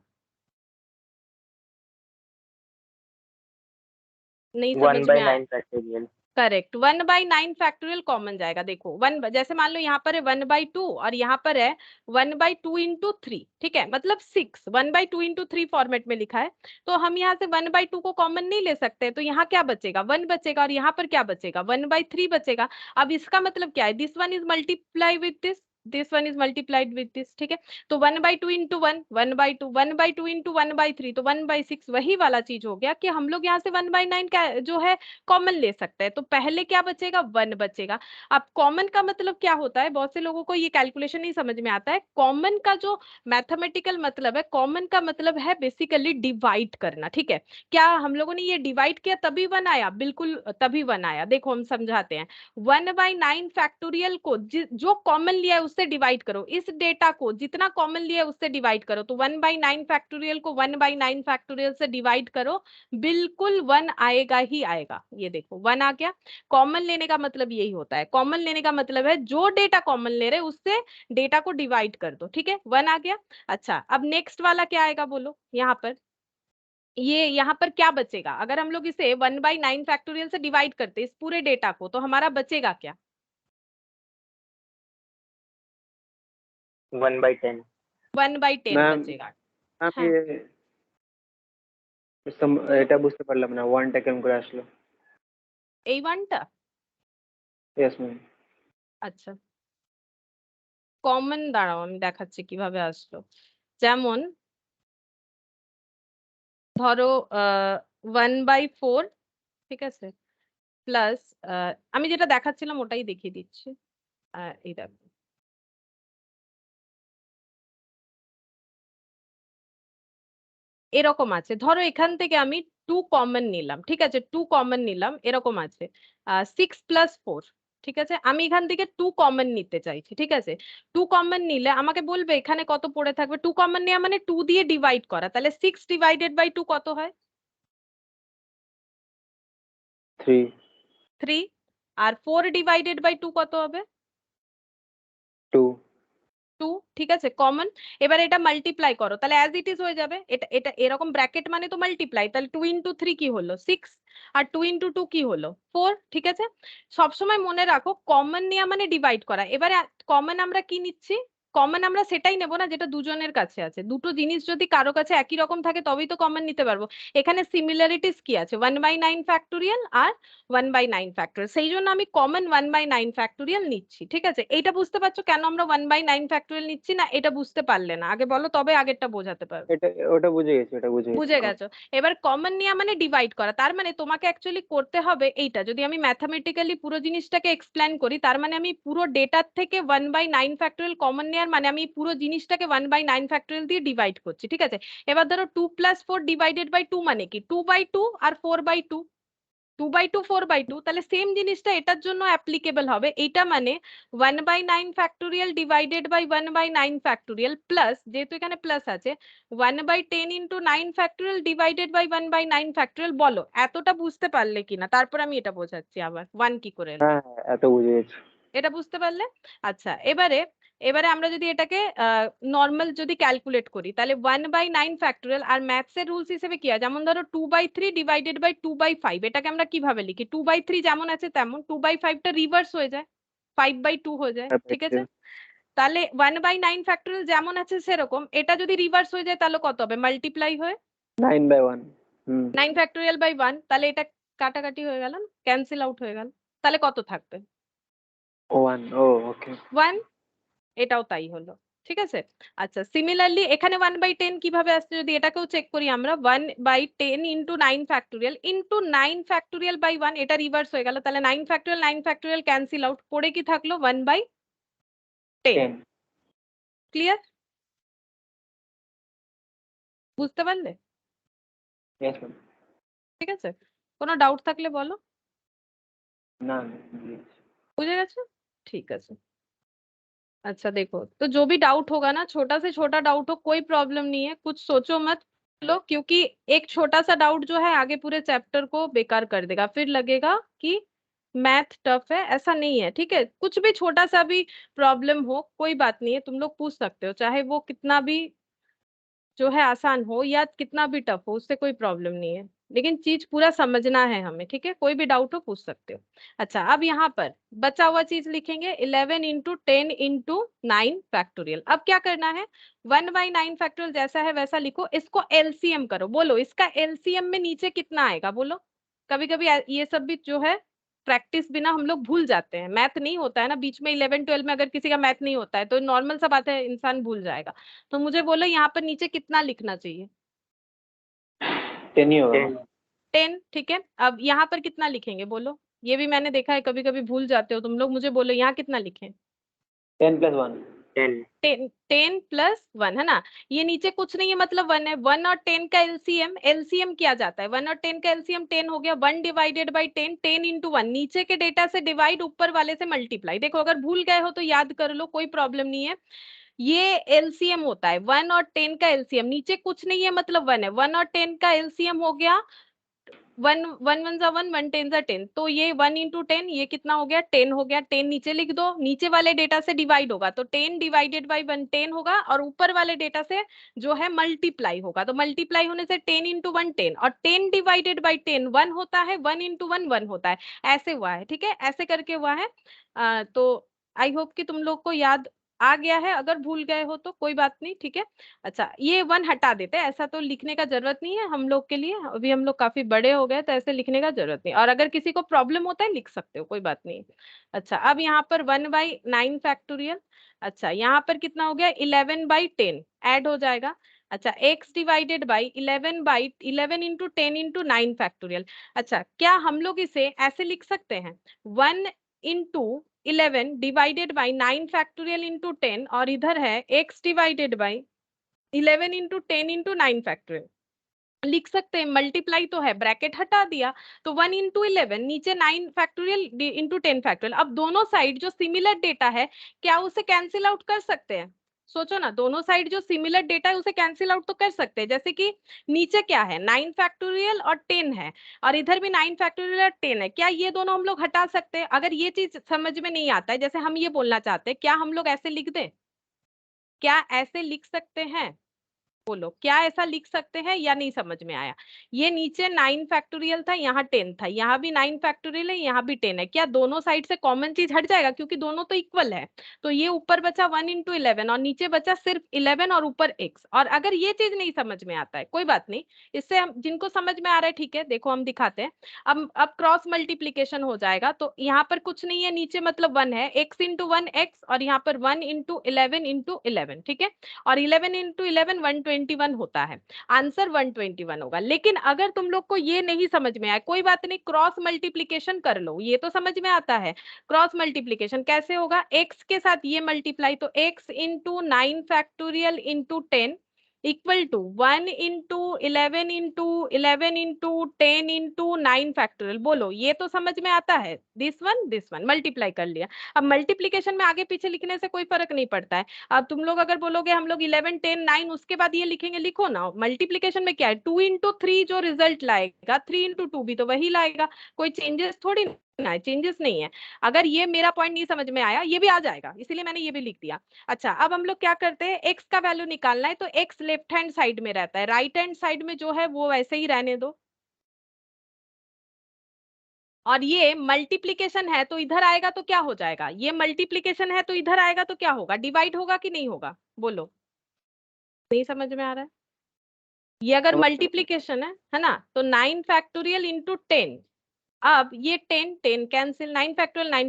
Speaker 1: नहीं समझ में आया।
Speaker 2: 1/9 फैक्टोरियल।
Speaker 1: करेक्ट, 1/9 फैक्टोरियल कॉमन जाएगा। देखो 1, जैसे मान लो यहाँ पर है 1/2 और यहाँ पर है 1/2 इंटू 3, ठीक है, मतलब 6, 1/2 इंटू 3 फॉर्मेट में लिखा है। तो हम यहाँ से 1/2 को कॉमन नहीं ले सकते, तो यहाँ क्या बचेगा, 1 बचेगा, और यहाँ पर क्या बचेगा, 1/3 बचेगा। अब इसका मतलब क्या है, this one is multiply with this one is multiplied with this, ठीक है। तो 1/2 इंटू 1, 1/2, 1/2 इंटू 1/3, तो 1/6, वही वाला चीज हो गया कि हम लोग यहाँ से 1/9 का जो है कॉमन ले सकते हैं। तो पहले क्या बचेगा, 1 बचेगा। अब कॉमन का मतलब क्या होता है, बहुत से लोगों को ये कैलकुलेशन नहीं समझ में आता है। कॉमन का जो मैथमेटिकल मतलब है, कॉमन का मतलब है बेसिकली डिवाइड करना, ठीक है। क्या हम लोगों ने ये डिवाइड किया तभी 1 आया, बिल्कुल तभी 1 आया। देखो हम समझाते हैं, 1/9 फैक्टोरियल को जो कॉमन लिया है उससे डिवाइड करो, इस डेटा को जितना कॉमन लिया है उससे डिवाइड करो। तो 1/9 फैक्टोरियल को 1/9 फैक्टोरियल से डिवाइड करो, बिल्कुल 1 आएगा ही आएगा। ये देखो 1 आ गया। कॉमन लेने का मतलब यही होता है, कॉमन लेने का मतलब है जो डेटा कॉमन ले रहे उससे डेटा को डिवाइड कर दो, ठीक है, 1 आ गया। अच्छा, अब नेक्स्ट वाला क्या आएगा, बोलो। यहाँ पर ये यहाँ पर क्या बचेगा, अगर हम लोग इसे 1/9 फैक्टोरियल से डिवाइड करते इस पूरे डेटा को, तो हमारा बचेगा क्या,
Speaker 2: 1/10।
Speaker 1: 1/10
Speaker 2: मैम
Speaker 1: बचेगा।
Speaker 2: मैम
Speaker 1: हाँ,
Speaker 2: ये এটা বুঝতে পারলাম না, ওয়ানটা কেমন করে আসলো?
Speaker 1: এই ওয়ানটা
Speaker 2: ইয়েস ম্যাম।
Speaker 1: আচ্ছা কমন, দাঁড়াও আমি দেখাচ্ছি কিভাবে আসলো। যেমন ধরো 1/4, ঠিক আছে, প্লাস আমি যেটা দেখাচ্ছিলাম ওটাই দেখিয়ে দিচ্ছি। এই দেখো, এরকম আছে। ধরো এখান থেকে আমি 2 কমন নিলাম, ঠিক আছে, 2 কমন নিলাম, এরকম আছে 6+4, ঠিক আছে, আমি এখান থেকে 2 কমন নিতে চাইছি, ঠিক আছে। 2 কমন নিলে আমাকে বলবে এখানে কত পড়ে থাকবে। 2 কমন নেওয়া মানে 2 দিয়ে ডিভাইড করা, তাহলে 6/2 কত হয়?
Speaker 2: 3।
Speaker 1: 3। আর 4/2 কত হবে?
Speaker 2: 2।
Speaker 1: 2, ঠিক আছে, কমন। এবার এটা মাল্টিপ্লাই করো, তাহলে অ্যাজ ইট ইজ হয়ে যাবে। এটা এটা এরকম ব্র্যাকেট মানে তো মাল্টিপ্লাই, তাহলে 2 × 3 কি হলো 6, আর 2 × 2 কি হলো 4, ঠিক আছে। সবসময় মনে রাখো কমন নেওয়া মানে ডিভাইড করা। এবারে কমন আমরা কি নিচ্ছি? কমন আমরা সেটাই নেব না যেটা দুজনের কাছে আছে। দুটো জিনিস যদি কারো কাছে একই রকম থাকে তবেই তো কমন নিতে পারবো। এখানে সিমিলারিটিস কি আছে? 1/9 ফ্যাক্টোরিয়াল আর 1/9 ফ্যাক্টোরিয়াল, সেই জন্য আমি কমন 1/9 ফ্যাক্টোরিয়াল নিচ্ছি, ঠিক আছে। এইটা বুঝতে পারছো কেন আমরা 1/9 ফ্যাক্টোরিয়াল নিচ্ছি? না এটা বুঝতে পারলে না, আগে বলো তবে আগেরটা বোঝাতে পারবো।
Speaker 2: এটা ওটা বুঝে গেছি, ওটা বুঝে গেছি।
Speaker 1: বুঝে গেছো? এবার কমন নেওয়া মানে ডিভাইড করা, তার মানে তোমাকে অ্যাকচুয়ালি করতে হবে এইটা। যদি আমি ম্যাথামেটিক্যালি পুরো জিনিসটাকে এক্সপ্লেন করি, তার মানে আমি পুরো ডেটার থেকে 1/9 ফ্যাক্টোরিয়াল কমন নেওয়ার মানে আমি পুরো জিনিসটাকে 1/9 ফ্যাক্টোরিয়াল দিয়ে ডিভাইড করছি, ঠিক আছে। এবার ধরো 2+4/2 মানে কি? 2/2 আর 4/2, 2/2 4/2, তাহলে সেম জিনিসটা এটার জন্য অ্যাপ্লিকেবল হবে। এটা মানে 1/9 factorial divided by 1/9 factorial plus, যেহেতু এখানে প্লাস আছে, 1/10 × 9 ফ্যাক্টোরিয়াল ডিভাইডেড বাই 1/9 ফ্যাক্টোরিয়াল। বলো এতটা বুঝতে পারলে কিনা, তারপর আমি এটা বোঝাচ্ছি আবার 1 কি করে এলো।
Speaker 2: হ্যাঁ হ্যাঁ, এত বুঝে গেছি।
Speaker 1: এটা বুঝতে পারলে? আচ্ছা এবারে এবারে আমরা যদি এটাকে নর্মাল যদি ক্যালকুলেট করি, তাহলে 1/9 ফ্যাক্টোরিয়াল আর ম্যাথস এর রুলস হিসেবে কি হয়, যেমন ধরো 2/3 ডিভাইডেড বাই 2/5, এটাকে আমরা কিভাবে লিখি? 2/3 যেমন আছে তেমন, 2/5 টা রিভার্স হয়ে যায়, 5/2 হয়ে যায়, ঠিক আছে। তাহলে 1/9 ফ্যাক্টোরিয়াল যেমন আছে সেরকম, এটা যদি রিভার্স হয়ে যায় তাহলে কত হবে? মাল্টিপ্লাই হয়ে
Speaker 2: 9/1।
Speaker 1: 9 ফ্যাক্টোরিয়াল বাই 1, তাহলে এটা কাটাকাটি হয়ে গেল, ক্যান্সেল আউট হয়ে গেল, তাহলে কত থাকবে?
Speaker 2: 1। ও ওকে।
Speaker 1: 1। এটাও তাই হলো, ঠিক আছে। আচ্ছা সিমিলারলি এখানে 1/10 কিভাবে আসছে, যদি এটাকেও চেক করি আমরা, 1/10 × 9 ফ্যাক্টোরিয়াল ইন্টু 9 ফ্যাক্টোরিয়াল বাই 1, এটা রিভার্স হয়ে গেল, তাহলে 9 ফ্যাক্টোরিয়াল ক্যান্সেল আউট, পড়ে কি থাকলো? 1/10।
Speaker 2: 10।
Speaker 1: ক্লিয়ার? বুঝতে পারলে?
Speaker 2: Yes ma'am.
Speaker 1: ঠিক আছে, কোনো ডাউট থাকলে বলো।
Speaker 2: না না, বুঝে গেছি।
Speaker 1: बुझे গেছো? ठीक है। अच्छा देखो, तो जो भी डाउट होगा ना, छोटा से छोटा डाउट हो कोई प्रॉब्लम नहीं है, कुछ सोचो मत लो, क्योंकि एक छोटा सा डाउट जो है आगे पूरे चैप्टर को बेकार कर देगा, फिर लगेगा कि मैथ टफ है। ऐसा नहीं है, ठीक है। कुछ भी छोटा सा भी प्रॉब्लम हो कोई बात नहीं है, तुम लोग पूछ सकते हो, चाहे वो कितना भी जो है आसान हो या कितना भी टफ हो, उससे कोई प्रॉब्लम नहीं है, लेकिन चीज पूरा समझना है हमें, ठीक है। कोई भी डाउट हो पूछ सकते हो। अच्छा अब यहाँ पर बचा हुआ चीज लिखेंगे, 11 × 10 × 9 फैक्टोरियल। अब क्या करना है, 1/9 फैक्टोरियल जैसा है वैसा लिखो, इसको एलसीएम करो। बोलो इसका एलसीएम में नीचे कितना आएगा, बोलो। कभी कभी ये सब भी जो है प्रैक्टिस बिना हम लोग भूल जाते हैं, मैथ नहीं होता है ना बीच में, 11 12 में अगर किसी का मैथ नहीं होता है तो नॉर्मल सा बात है, इंसान भूल जाएगा। तो मुझे बोलो यहाँ पर नीचे कितना लिखना चाहिए?
Speaker 2: 10 ही होगा।
Speaker 1: 10, ठीक है। अब यहाँ पर कितना लिखेंगे बोलो, ये भी मैंने देखा है कभी कभी भूल जाते हो तुम लोग, मुझे बोलो यहाँ कितना लिखें?
Speaker 2: 10 + 1। 10।
Speaker 1: 10 + 1 है ना, ये नीचे कुछ नहीं है मतलब 1 है। 1 और 10 का एलसीएम, एलसीएम किया जाता है, 1 और 10 का एलसीएम 10 हो गया, 1/10, 10 × 1, नीचे के डेटा से डिवाइड, ऊपर वाले से मल्टीप्लाई। देखो अगर भूल गए हो तो याद कर लो, कोई प्रॉब्लम नहीं है। ये एलसीएम होता है, 1 और 10 का एलसीएम, नीचे कुछ नहीं है मतलब 1 है, 1 और 10 का एलसीएम हो गया 1, 1 1 * 1, 1 10 * 10, तो ये 1 × 10, ये कितना हो गया 10 हो गया। 10 नीचे लिख दो, नीचे वाले डेटा से डिवाइड होगा तो 10 डिवाइडेड बाई 1 10 होगा, और ऊपर वाले डेटा से जो है मल्टीप्लाई होगा, तो मल्टीप्लाई होने से 10 × 1 10, और 10 डिवाइडेड बाई 10 1 होता है, 1 × 1 1 होता है, ऐसे हुआ है, ठीक है, ऐसे करके हुआ है। तो आई होप कि तुम लोग को याद आ गया है, अगर भूल गए हो तो कोई बात नहीं, ठीक है। अच्छा, ये 1 हटा देते हैं, ऐसा तो लिखने का जरूरत नहीं है हम लोग के लिए, अभी हम लोग काफी बड़े हो गए तो ऐसे लिखने का जरूरत नहीं, और अगर किसी को प्रॉब्लम होता है लिख सकते हो, कोई बात नहीं। अच्छा, अब यहाँ पर 1/9 फैक्टोरियल। अच्छा, यहाँ पर कितना हो गया, 11/10 ऐड हो जाएगा। अच्छा, x divided by 11 into 10 into 9 factorial. अच्छा, क्या हम लोग इसे ऐसे लिख सकते हैं, 1 into 11 divided by 9 factorial into 10, और इधर है x divided by 11 into 10 into 9 factorial. लिख सकते हैं, मल्टीप्लाई तो है, ब्रैकेट हटा दिया, तो 1 इंटू 11 नीचे 9 फैक्टोरियल इंटू 10 फैक्टोरियल। अब दोनों साइड जो सिमिलर डेटा है, क्या उसे कैंसिल आउट कर सकते हैं? सोचो ना, दोनों साइड जो सिमिलर डेटा है उसे कैंसिल आउट तो कर सकते हैं, जैसे कि नीचे क्या है, 9 फैक्टोरियल और 10 है, और इधर भी 9 फैक्टोरियल और 10 है, क्या ये दोनों हम लोग हटा सकते हैं? अगर ये चीज समझ में नहीं आता है, जैसे हम ये बोलना चाहते हैं, क्या हम लोग ऐसे लिख दें? क्या ऐसे लिख सकते हैं? बोलो, क्या ऐसा लिख सकते हैं या नहीं समझ में आया? ये नीचे 9 फैक्टोरियल था, यहाँ 10 था, यहाँ भी 9 फैक्टोरियल है, यहाँ भी 10 है, क्या दोनों साइड से कॉमन चीज हट जाएगा? क्योंकि दोनों तो इक्वल है, तो ये ऊपर बचा 1 इंटू 11 और नीचे बचा सिर्फ 11 और ऊपर x। और अगर ये चीज नहीं समझ में आता है, कोई बात नहीं, इससे हम जिनको समझ में आ रहा है, ठीक है, देखो हम दिखाते हैं। अब क्रॉस मल्टीप्लीकेशन हो जाएगा, तो यहाँ पर कुछ नहीं है, नीचे मतलब 1 है, x इंटू 1 x, और यहाँ पर 1 इंटू 11 इंटू 11, ठीक है, और 11 इंटू 11 121 होता है, आंसर 121 होगा। लेकिन अगर तुम लोग को ये नहीं समझ में आया, कोई बात नहीं, क्रॉस मल्टीप्लीकेशन कर लो, ये तो समझ में आता है। क्रॉस मल्टीप्लीकेशन कैसे होगा, x के साथ ये मल्टीप्लाई, तो x into 9 factorial into 10 equal to 1 into 11 into 10 into 9 factorial. बोलो, ये तो समझ में आता है, दिस वन मल्टीप्लाई कर लिया। अब मल्टीप्लीकेशन में आगे पीछे लिखने से कोई फर्क नहीं पड़ता है। अब तुम लोग अगर बोलोगे हम लोग 11 10 9 उसके बाद ये लिखेंगे, लिखो ना, मल्टीप्लीकेशन में क्या है, 2 इंटू 3 जो रिजल्ट लाएगा, 3 इंटू 2 भी तो वही लाएगा, कोई चेंजेस थोड़ी ना है, चेंजेस नहीं है। अगर ये मेरा पॉइंट नहीं समझ में आया, ये भी आ जाएगा, इसीलिए मैंने ये भी लिख दिया। अच्छा, अब हम लोग क्या करते हैं, एक्स का वैल्यू निकालना है, तो एक्स लेफ्ट हैंड साइड में रहता है, राइट हैंड साइड में जो है वो वैसे ही रहने दो। और ये मल्टीप्लीकेशन है तो इधर आएगा तो क्या हो जाएगा, ये मल्टीप्लीकेशन है तो इधर आएगा तो क्या होगा, डिवाइड होगा कि नहीं होगा? बोलो, नहीं समझ में आ रहा है? ये अगर मल्टीप्लीकेशन है ना, तो 9 फैक्टोरियल इंटू 10। अब ये 10 10 कैंसिल, 9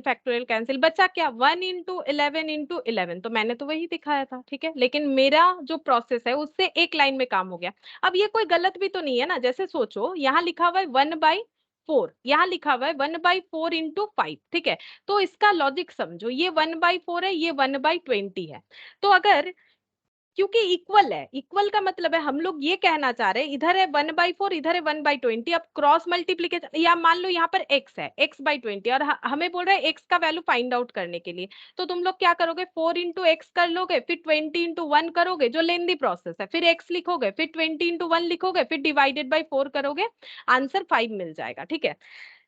Speaker 1: फैक्टोरियल कैंसिल, बचा क्या, 1 इंटू 11 इंटू 11, तो मैंने तो वही दिखाया था, ठीक है, लेकिन मेरा जो प्रोसेस है उससे एक लाइन में काम हो गया। अब ये कोई गलत भी तो नहीं है ना, जैसे सोचो, यहाँ लिखा हुआ है 1/4, यहाँ लिखा हुआ है 1/4 इंटू 5, ठीक है, तो इसका लॉजिक समझो, ये 1/4 है, ये 1/20 है, तो अगर, क्योंकि इक्वल है, इक्वल का मतलब है हम लोग ये कहना चाह रहे हैं, इधर है 1/4 इधर है 1/20, अब क्रॉस मल्टीप्लीकेशन, या मान लो यहाँ पर x है, x/20, और हमें बोल रहा है x का वैल्यू फाइंड आउट करने के लिए, तो तुम लोग क्या करोगे, 4 इंटू एक्स कर लोगे, फिर 20 इंटू 1 करोगे, जो लेंदी प्रोसेस है, फिर x लिखोगे, फिर 20 इंटू 1 लिखोगे, फिर डिवाइडेड बाई 4 करोगे, आंसर 5 मिल जाएगा, ठीक है।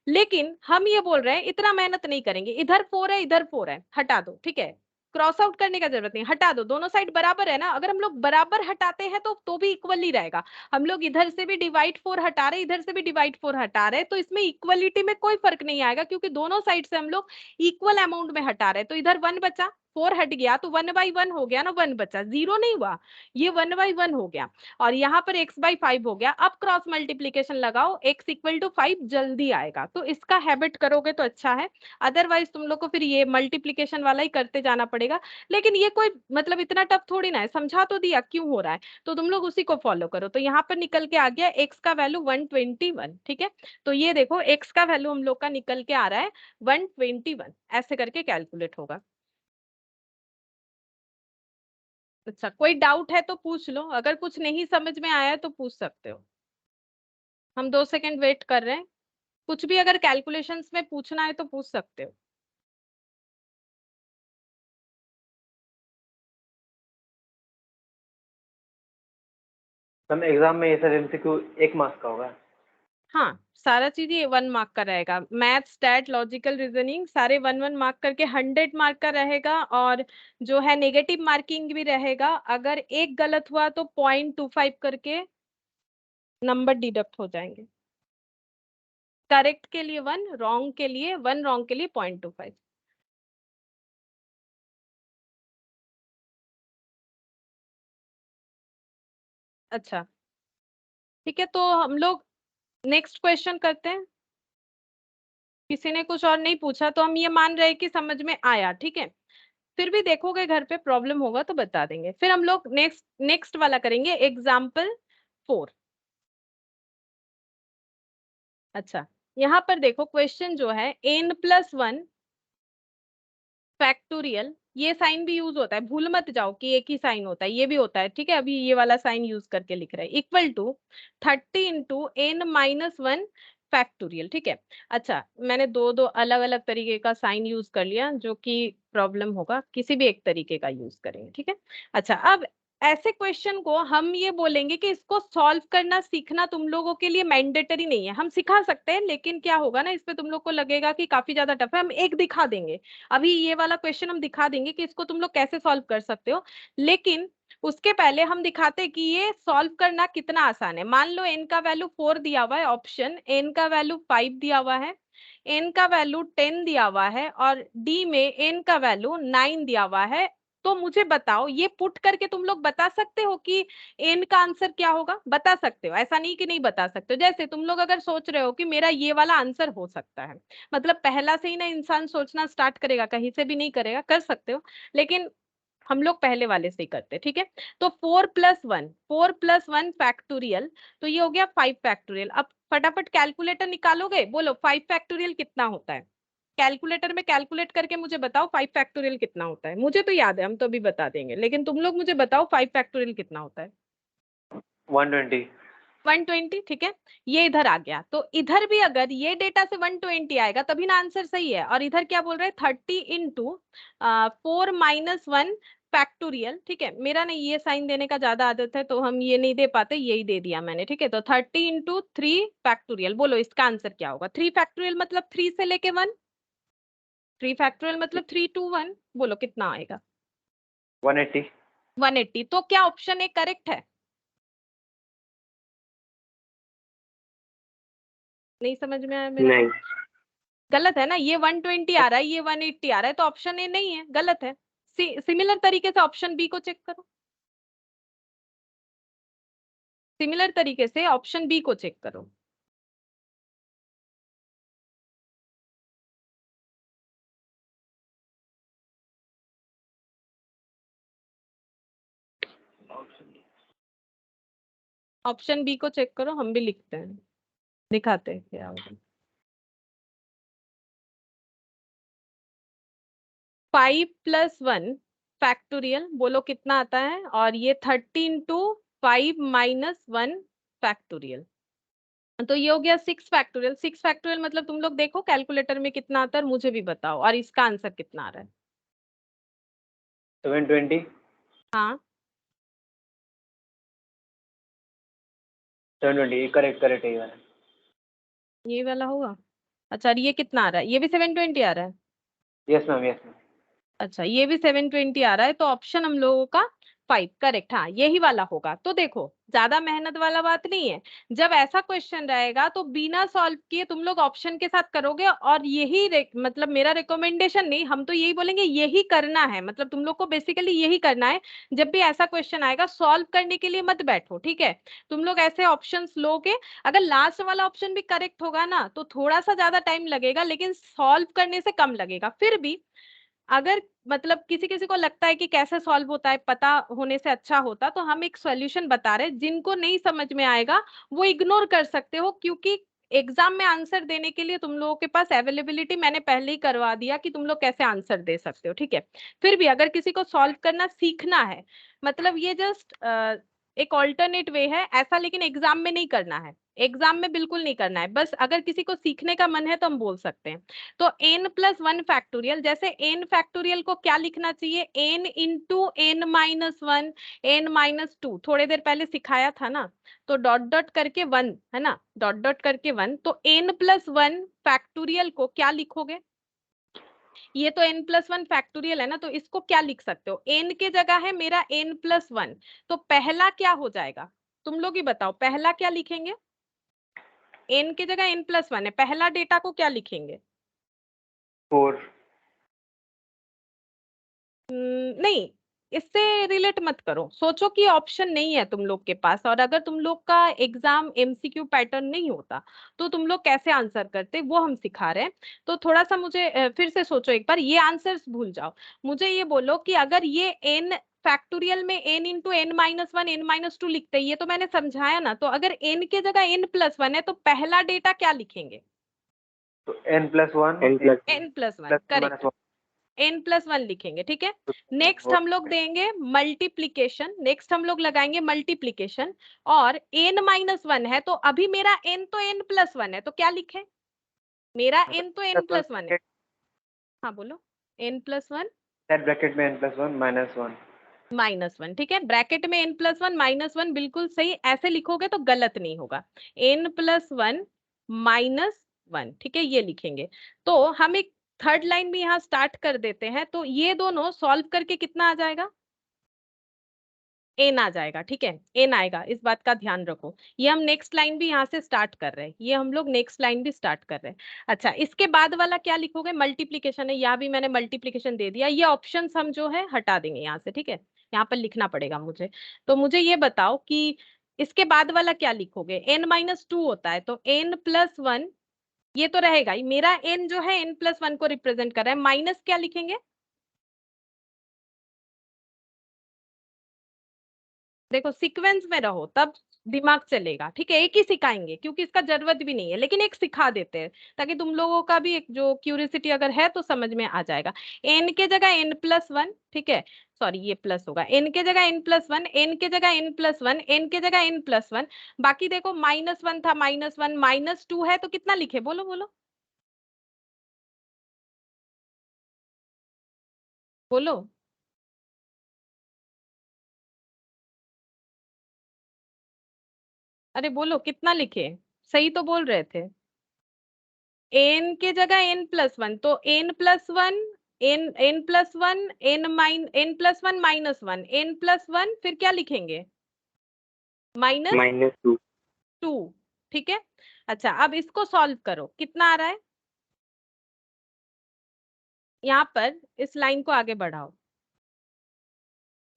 Speaker 1: लेकिन हम ये बोल रहे हैं इतना मेहनत नहीं करेंगे, इधर 4 है इधर 4 है, हटा दो, ठीक है, क्रॉस आउट करने का जरूरत नहीं, हटा दो, दोनों साइड बराबर है ना, अगर हम लोग बराबर हटाते हैं तो भी इक्वल ही रहेगा। हम लोग इधर से भी डिवाइड 4 हटा रहे, इधर से भी डिवाइड 4 हटा रहे, तो इसमें इक्वलिटी में कोई फर्क नहीं आएगा, क्योंकि दोनों साइड से हम लोग इक्वल अमाउंट में हटा रहे, तो इधर 1 बचा, 4 हट गया, तो 1/1 हो गया ना, 1 बचा, 0 नहीं हुआ, ये 1/1 हो गया, और यहाँ पर x/5 हो गया। अब क्रॉस मल्टीप्लीकेशन लगाओ, x इक्वल टू 5 जल्दी आएगा, तो इसका हैबिट करोगे तो अच्छा है, अदरवाइज तुम लोग को फिर ये मल्टीप्लीकेशन वाला ही करते जाना पड़ेगा। लेकिन ये कोई मतलब इतना टफ थोड़ी ना है, समझा तो दिया क्यों हो रहा है, तो तुम लोग उसी को फॉलो करो। तो यहाँ पर निकल के आ गया x का वैल्यू 121, ठीक है, तो ये देखो x का वैल्यू हम लोग का निकल के आ रहा है 121, ऐसे करके कैलकुलेट होगा। अच्छा, कोई डाउट है तो पूछ लो, अगर कुछ नहीं समझ में आया तो पूछ सकते हो, हम 2 सेकंड वेट कर रहे हैं, कुछ भी अगर कैलकुलेशंस में पूछना है तो पूछ सकते हो।
Speaker 2: मैम एग्जाम में ये सर एमसीक्यू 1 मार्क्स का होगा?
Speaker 1: हाँ, सारा चीज ये 1 मार्क का रहेगा, मैथ स्टैट लॉजिकल रीजनिंग सारे 1 1 मार्क करके 100 मार्क का रहेगा, और जो है नेगेटिव मार्किंग भी रहेगा, अगर एक गलत हुआ तो 0.25 करके नंबर डिडक्ट हो जाएंगे, करेक्ट के लिए 1, रॉन्ग के लिए 1, रॉन्ग के लिए 0.25। अच्छा ठीक है, तो हम लोग नेक्स्ट क्वेश्चन करते हैं। किसी ने कुछ और नहीं पूछा तो हम ये मान रहे हैं कि समझ में आया, ठीक है। फिर भी देखोगे घर पे प्रॉब्लम होगा तो बता देंगे। फिर हम लोग नेक्स्ट नेक्स्ट वाला करेंगे, एग्जाम्पल 4। अच्छा, यहाँ पर देखो क्वेश्चन जो है n+1 फैक्टोरियल, ये साइन भी यूज होता है, भूल मत जाओ कि एक ही साइन होता है, ये भी होता है, ठीक है। अभी ये वाला साइन यूज करके लिख रहे हैं, equal to 30 into n-1 factorial, ठीक है। अच्छा, मैंने दो दो अलग अलग तरीके का साइन यूज कर लिया, जो कि प्रॉब्लम होगा, किसी भी एक तरीके का यूज करेंगे, ठीक है। अच्छा, अब ऐसे क्वेश्चन को हम ये बोलेंगे कि इसको सॉल्व करना सीखना तुम लोगों के लिए मैंडेटरी नहीं है, हम सिखा सकते हैं, लेकिन क्या होगा ना, इसमें तुम लोग को लगेगा कि काफी ज्यादा टफ है। हम एक दिखा देंगे, अभी ये वाला क्वेश्चन हम दिखा देंगे कि इसको तुम लोग कैसे सॉल्व कर सकते हो, लेकिन उसके पहले हम दिखाते हैं कि ये सॉल्व करना कितना आसान है। मान लो n का वैल्यू 4 दिया हुआ है, ऑप्शन n का वैल्यू 5 दिया हुआ है, n का वैल्यू 10 दिया हुआ है, और d में n का वैल्यू 9 दिया हुआ है। तो मुझे बताओ, ये पुट करके तुम लोग बता सकते हो कि n का आंसर क्या होगा? बता सकते हो, ऐसा नहीं कि नहीं बता सकते हो। जैसे तुम लोग अगर सोच रहे हो कि मेरा ये वाला आंसर हो सकता है, मतलब पहला से ही ना इंसान सोचना स्टार्ट करेगा, कहीं से भी नहीं करेगा, कर सकते हो, लेकिन हम लोग पहले वाले से ही करते, ठीक है। तो 4+1 फैक्टोरियल, तो ये हो गया 5 फैक्टोरियल। अब फटाफट कैलकुलेटर निकालोगे, बोलो 5 फैक्टोरियल कितना होता है? कैलकुलेटर में कैलकुलेट करके मुझे बताओ 5 फैक्टोरियल कितना होता है। मुझे तो याद है, हम तो अभी बता देंगे, लेकिन तुम लोग मुझे बताओ 5 फैक्टोरियल कितना होता है।
Speaker 2: 120।
Speaker 1: 120, ठीक है। ये इधर आ गया, तो इधर भी अगर ये डेटा से 120 आएगा तभी ना आंसर सही है। और इधर क्या बोल रहे हैं, 30 इंटू 4-1 फैक्टोरियल, ठीक है। मेरा नहीं ये साइन देने का ज्यादा आदत है, तो हम ये नहीं दे पाते, यही दे दिया मैंने, ठीक है। तो 30 इंटू 3 फैक्टोरियल, बोलो इसका आंसर क्या होगा? 3 फैक्टोरियल मतलब 3 से लेके 1, 3 फैक्टोरियल मतलब 3 to 1, बोलो कितना आएगा?
Speaker 2: 180।
Speaker 1: 180। तो क्या ऑप्शन ए करेक्ट है? नहीं समझ में आया मेरे को?
Speaker 2: नहीं।
Speaker 1: गलत है ना, ये 120 आ रहा है, ये 180 आ रहा है, तो ऑप्शन ए नहीं है, गलत है। सिमिलर तरीके से ऑप्शन बी को चेक करो, सिमिलर तरीके से ऑप्शन बी को चेक करो। ऑप्शन बी को चेक करो, हम भी लिखते हैं, दिखाते हैं क्या होगा। 5+1 फैक्टोरियल, बोलो कितना आता है? और ये 30 इंटू 5-1 फैक्टोरियल, तो ये हो गया 6 फैक्टोरियल। 6 फैक्टोरियल मतलब तुम लोग देखो कैलकुलेटर में कितना आता है, और मुझे भी बताओ, और इसका आंसर कितना आ रहा है।
Speaker 2: 720।
Speaker 1: हाँ,
Speaker 2: 720, करेक्ट करेक्ट है ये वाला।
Speaker 1: ये वाला होगा। अच्छा, और ये कितना आ रहा है? ये भी 720 आ रहा है।
Speaker 2: Yes ma'am, yes ma'am.
Speaker 1: अच्छा, ये भी 720 आ रहा है, तो ऑप्शन हम लोगों का 5 करेक्ट, हाँ यही वाला होगा। तो देखो, ज्यादा मेहनत वाला बात नहीं है। जब ऐसा क्वेश्चन रहेगा तो बिना सॉल्व किए तुम लोग ऑप्शन के साथ करोगे, और यही मतलब मेरा रिकमेंडेशन नहीं, हम तो यही बोलेंगे यही करना है, मतलब तुम लोग को बेसिकली यही करना है। जब भी ऐसा क्वेश्चन आएगा, सॉल्व करने के लिए मत बैठो, ठीक है। तुम लोग ऐसे ऑप्शंस लोगे, अगर लास्ट वाला ऑप्शन भी करेक्ट होगा ना, तो थोड़ा सा ज्यादा टाइम लगेगा, लेकिन सॉल्व करने से कम लगेगा। फिर भी अगर मतलब किसी किसी को लगता है कि कैसे सॉल्व होता है पता होने से अच्छा होता, तो हम एक सॉल्यूशन बता रहे हैं, जिनको नहीं समझ में आएगा वो इग्नोर कर सकते हो, क्योंकि एग्जाम में आंसर देने के लिए तुम लोगों के पास अवेलेबिलिटी मैंने पहले ही करवा दिया कि तुम लोग कैसे आंसर दे सकते हो, ठीक है। फिर भी अगर किसी को सॉल्व करना सीखना है, मतलब ये जस्ट एक ऑल्टरनेट वे है ऐसा, लेकिन एग्जाम में नहीं करना है, एग्जाम में बिल्कुल नहीं करना है। बस अगर किसी को सीखने का मन है तो हम बोल सकते हैं। तो n+1 फैक्टोरियल, जैसे n फैक्टोरियल को क्या लिखना चाहिए? n इंटू n-1, n-2, थोड़ी देर पहले सिखाया था ना, तो डॉट डॉट करके 1 है ना, डॉट डॉट करके 1, तो n+1 फैक्टोरियल को क्या लिखोगे? ये तो n+1 फैक्टोरियल है ना, तो इसको क्या लिख सकते हो? n के जगह है मेरा n+1, तो पहला क्या हो जाएगा? तुम लोग ही बताओ, पहला क्या लिखेंगे? n के जगह n+1 है, पहला डेटा को क्या लिखेंगे?
Speaker 2: 4।
Speaker 1: नहीं, इससे रिलेट मत करो, सोचो कि ऑप्शन नहीं है तुम लोग के पास, और अगर तुम लोग का एग्जाम एमसीक्यू पैटर्न नहीं होता तो तुम लोग कैसे आंसर करते, वो हम सिखा रहे हैं। तो थोड़ा सा मुझे फिर से सोचो एक बार, ये आंसर्स भूल जाओ, मुझे ये बोलो कि अगर ये n फैक्टोरियल में n into n minus one n minus two लिखते हैं, ये तो मैंने समझाया ना, तो अगर n के जगह n प्लस वन है तो पहला डेटा क्या लिखेंगे?
Speaker 2: तो n+1
Speaker 1: n plus one, correct, n+1 लिखेंगे, ठीक है। नेक्स्ट हम लोग देंगे मल्टीप्लीकेशन, नेक्स्ट हम लोग लगाएंगे मल्टीप्लीकेशन, और n-1 है तो अभी मेरा n तो n+1 है, तो क्या लिखे? मेरा n तो n+1 है। हाँ बोलो, n+1
Speaker 2: ब्रैकेट में n+1 -1
Speaker 1: ठीक है, ब्रैकेट में n+1 -1, बिल्कुल सही, ऐसे लिखोगे तो गलत नहीं होगा, n+1 -1, ठीक है, ये लिखेंगे। तो हम एक थर्ड लाइन भी यहाँ स्टार्ट कर देते हैं, तो ये दोनों सॉल्व करके कितना आ जाएगा? एन आ जाएगा, ठीक है, एन आएगा, इस बात का ध्यान रखो। ये हम नेक्स्ट लाइन भी यहाँ से स्टार्ट कर रहे हैं, ये हम लोग नेक्स्ट लाइन भी स्टार्ट कर रहे हैं। अच्छा, इसके बाद वाला क्या लिखोगे? मल्टीप्लीकेशन है, यहाँ भी मैंने मल्टीप्लीकेशन दे दिया, ये ऑप्शंस हम जो है हटा देंगे यहाँ से, ठीक है, यहाँ पर लिखना पड़ेगा मुझे। तो मुझे ये बताओ कि इसके बाद वाला क्या लिखोगे? n-2 होता है तो n+1, ये तो रहेगा ही, मेरा n जो है n+1 को रिप्रेजेंट कर रहा है, माइनस क्या लिखेंगे? देखो सीक्वेंस में रहो तब दिमाग चलेगा, ठीक है, एक ही सिखाएंगे क्योंकि इसका जरूरत भी नहीं है, लेकिन एक सिखा देते हैं ताकि तुम लोगों का भी एक जो क्यूरियोसिटी अगर है तो समझ में आ जाएगा। n के जगह n+1, ठीक है, सॉरी ये प्लस होगा, n के जगह n+1, n के जगह n+1, n के जगह n+1, बाकी देखो -1 था, -1 -2 है तो कितना लिखे, बोलो बोलो बोलो, अरे बोलो कितना लिखे, सही तो बोल रहे थे। n के जगह n+1 तो n+1, n+1, n+1 -1, n+1 फिर क्या लिखेंगे? -2, ठीक है। अच्छा, अब इसको सॉल्व करो, कितना आ रहा है? यहाँ पर इस लाइन को आगे बढ़ाओ,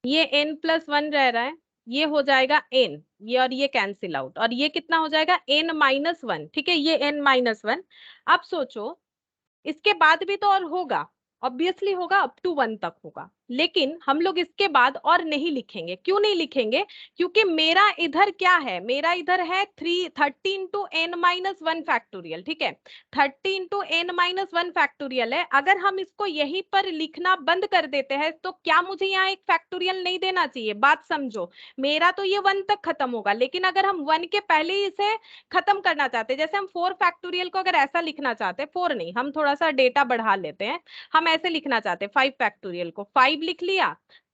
Speaker 1: ये n+1 रह रहा है, ये हो जाएगा n, ये और ये कैंसिल आउट, और ये कितना हो जाएगा? n-1, ठीक है, ये n-1। अब सोचो इसके बाद भी तो और होगा, ऑब्वियसली होगा, अप टू 1 तक होगा, लेकिन हम लोग इसके बाद और नहीं लिखेंगे। क्यों नहीं लिखेंगे? क्योंकि मेरा इधर क्या है, मेरा इधर है 30 टू n-1 फैक्टोरियल, ठीक है, 30 टू n-1 फैक्टोरियल है। अगर हम इसको यहीं पर लिखना बंद कर देते हैं तो क्या मुझे यहाँ एक फैक्टोरियल नहीं देना चाहिए? बात समझो, मेरा तो ये 1 तक खत्म होगा, लेकिन अगर हम 1 के पहले ही इसे खत्म करना चाहते हैं, जैसे हम 4 फैक्टोरियल को अगर ऐसा लिखना चाहते हैं, 4 नहीं, हम थोड़ा सा डेटा बढ़ा लेते हैं, हम ऐसे लिखना चाहते हैं 5 फैक्टोरियल को, 5 लिख लिया,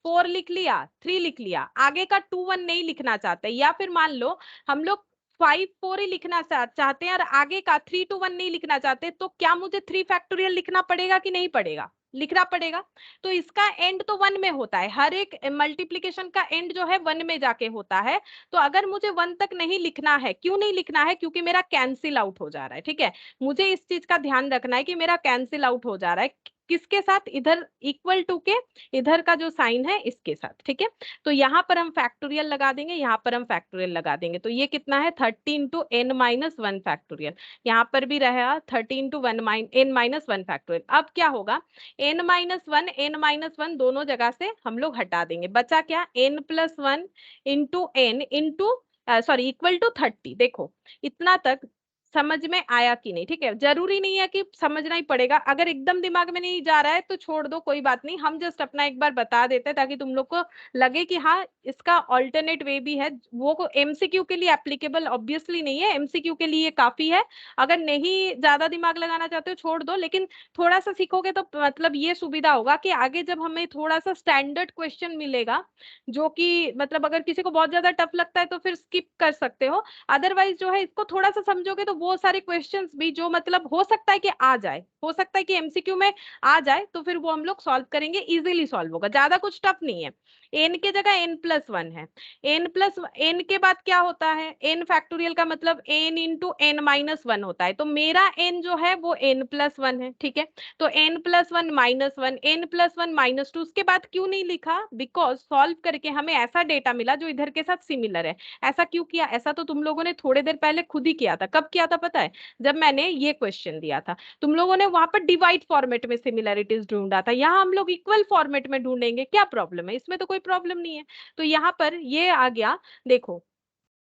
Speaker 1: 4 लिख लिया, 3 लिख लिया, आगे का 2 1 नहीं लिखना चाहते, या फिर मान लो हम लोग 5 4 ही लिखना चाहते हैं और आगे का 3 2 1 नहीं लिखना चाहते, तो क्या मुझे 3 फैक्टोरियल लिखना पड़ेगा कि नहीं पड़ेगा? लिखना पड़ेगा। तो इसका एंड तो 1 में होता है, हर एक मल्टीप्लीकेशन का एंड जो है 1 में जाके होता है। तो अगर मुझे 1 तक नहीं लिखना है, क्यों नहीं लिखना है? क्योंकि मेरा कैंसिल आउट हो जा रहा है, ठीक है, मुझे इस चीज का ध्यान रखना है कि मेरा कैंसिल आउट हो जा रहा है किसके साथ? इधर इक्वल टू के इधर का जो साइन है इसके साथ, ठीक है। तो यहाँ पर हम फैक्टोरियल लगा देंगे, यहाँ पर हम फैक्टोरियल लगा देंगे, तो ये कितना है? 13 टू n-1 फैक्टोरियल, यहाँ पर भी रहा 13 टू n-1 फैक्टोरियल। अब क्या होगा? n-1 दोनों जगह से हम लोग हटा देंगे, बचा क्या? n+1 into n into sorry equal to 30। देखो इतना तक समझ में आया कि नहीं? ठीक है, जरूरी नहीं है कि समझना ही पड़ेगा, अगर एकदम दिमाग में नहीं जा रहा है तो छोड़ दो, कोई बात नहीं, हम जस्ट अपना एक बार बता देते हैं ताकि तुम लोग को लगे कि हाँ इसका ऑल्टरनेट वे भी है। वो को एमसीक्यू के लिए एप्लीकेबल ऑब्वियसली नहीं है, एमसीक्यू के लिए काफी है, अगर नहीं ज्यादा दिमाग लगाना चाहते हो छोड़ दो, लेकिन थोड़ा सा सीखोगे तो मतलब ये सुविधा होगा कि आगे जब हमें थोड़ा सा स्टैंडर्ड क्वेश्चन मिलेगा, जो कि मतलब अगर किसी को बहुत ज्यादा टफ लगता है तो फिर स्किप कर सकते हो, अदरवाइज जो है इसको थोड़ा सा समझोगे तो वो सारे क्वेश्चंस भी जो मतलब हो सकता है कि आ जाए, हो सकता है कि एमसीक्यू में आ जाए, तो फिर वो हम लोग सॉल्व करेंगे, इजीली सॉल्व होगा, ज्यादा कुछ टफ नहीं है। n के जगह n+1 है, n के बाद क्या होता है, n फैक्टोरियल का मतलब n इंटू n-1 होता है, तो मेरा n जो है वो n+1 है, ठीक है। तो n+1 -1 n+1 -2, उसके बाद क्यों नहीं लिखा, बिकॉज सॉल्व करके हमें ऐसा डेटा मिला जो इधर के साथ सिमिलर है। ऐसा क्यों किया, ऐसा तो तुम लोगों ने थोड़ी देर पहले खुद ही किया था। कब किया था पता है, जब मैंने ये क्वेश्चन दिया था, तुम लोगों ने वहां पर डिवाइड फॉर्मेट में सिमिलरिटीज ढूंढा था, यहाँ हम लोग इक्वल फॉर्मेट में ढूंढेंगे, क्या प्रॉब्लम है, इसमें तो कोई प्रॉब्लम नहीं है। तो यहाँ पर ये आ गया, देखो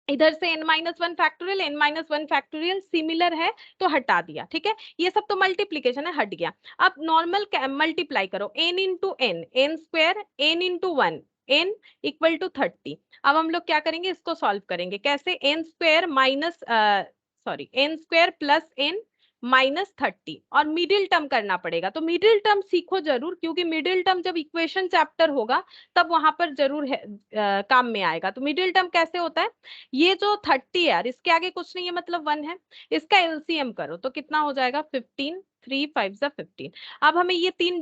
Speaker 1: इधर से n-1 factorial n-1 factorial similar है तो हटा दिया, ठीक है। ये सब तो मल्टीप्लीकेशन है, हट गया। अब नॉर्मल मल्टीप्लाई करो, n into n, n square, n into 1 n equal to 30। अब हम लोग क्या करेंगे, इसको सॉल्व करेंगे कैसे, n square minus sorry n square plus n -30 और मिडिल टर्म करना पड़ेगा। तो मिडिल टर्म सीखो जरूर, क्योंकि मिडिल टर्म जब इक्वेशन चैप्टर होगा तब वहां पर जरूर है, काम में आएगा। तो मिडिल टर्म कैसे होता है, ये जो 30 है यार, इसके आगे कुछ नहीं है मतलब 1 है, इसका एलसीएम करो तो कितना हो जाएगा 15, 3 5 जा 15। अब हमें ये तीन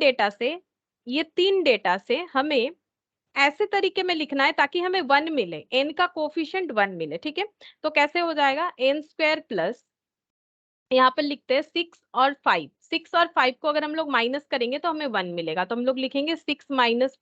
Speaker 1: डेटा से हमें ऐसे तरीके में लिखना है ताकि हमें 1 मिले, n का कोफिशिएंट 1 मिले, ठीक है। तो कैसे हो जाएगा, n स्क्वायर प्लस, यहाँ पर लिखते हैं 6 और 5, 6 और 5 को अगर हम लोग माइनस करेंगे तो हमें 1 मिलेगा, तो हम लोग लिखेंगे 6 -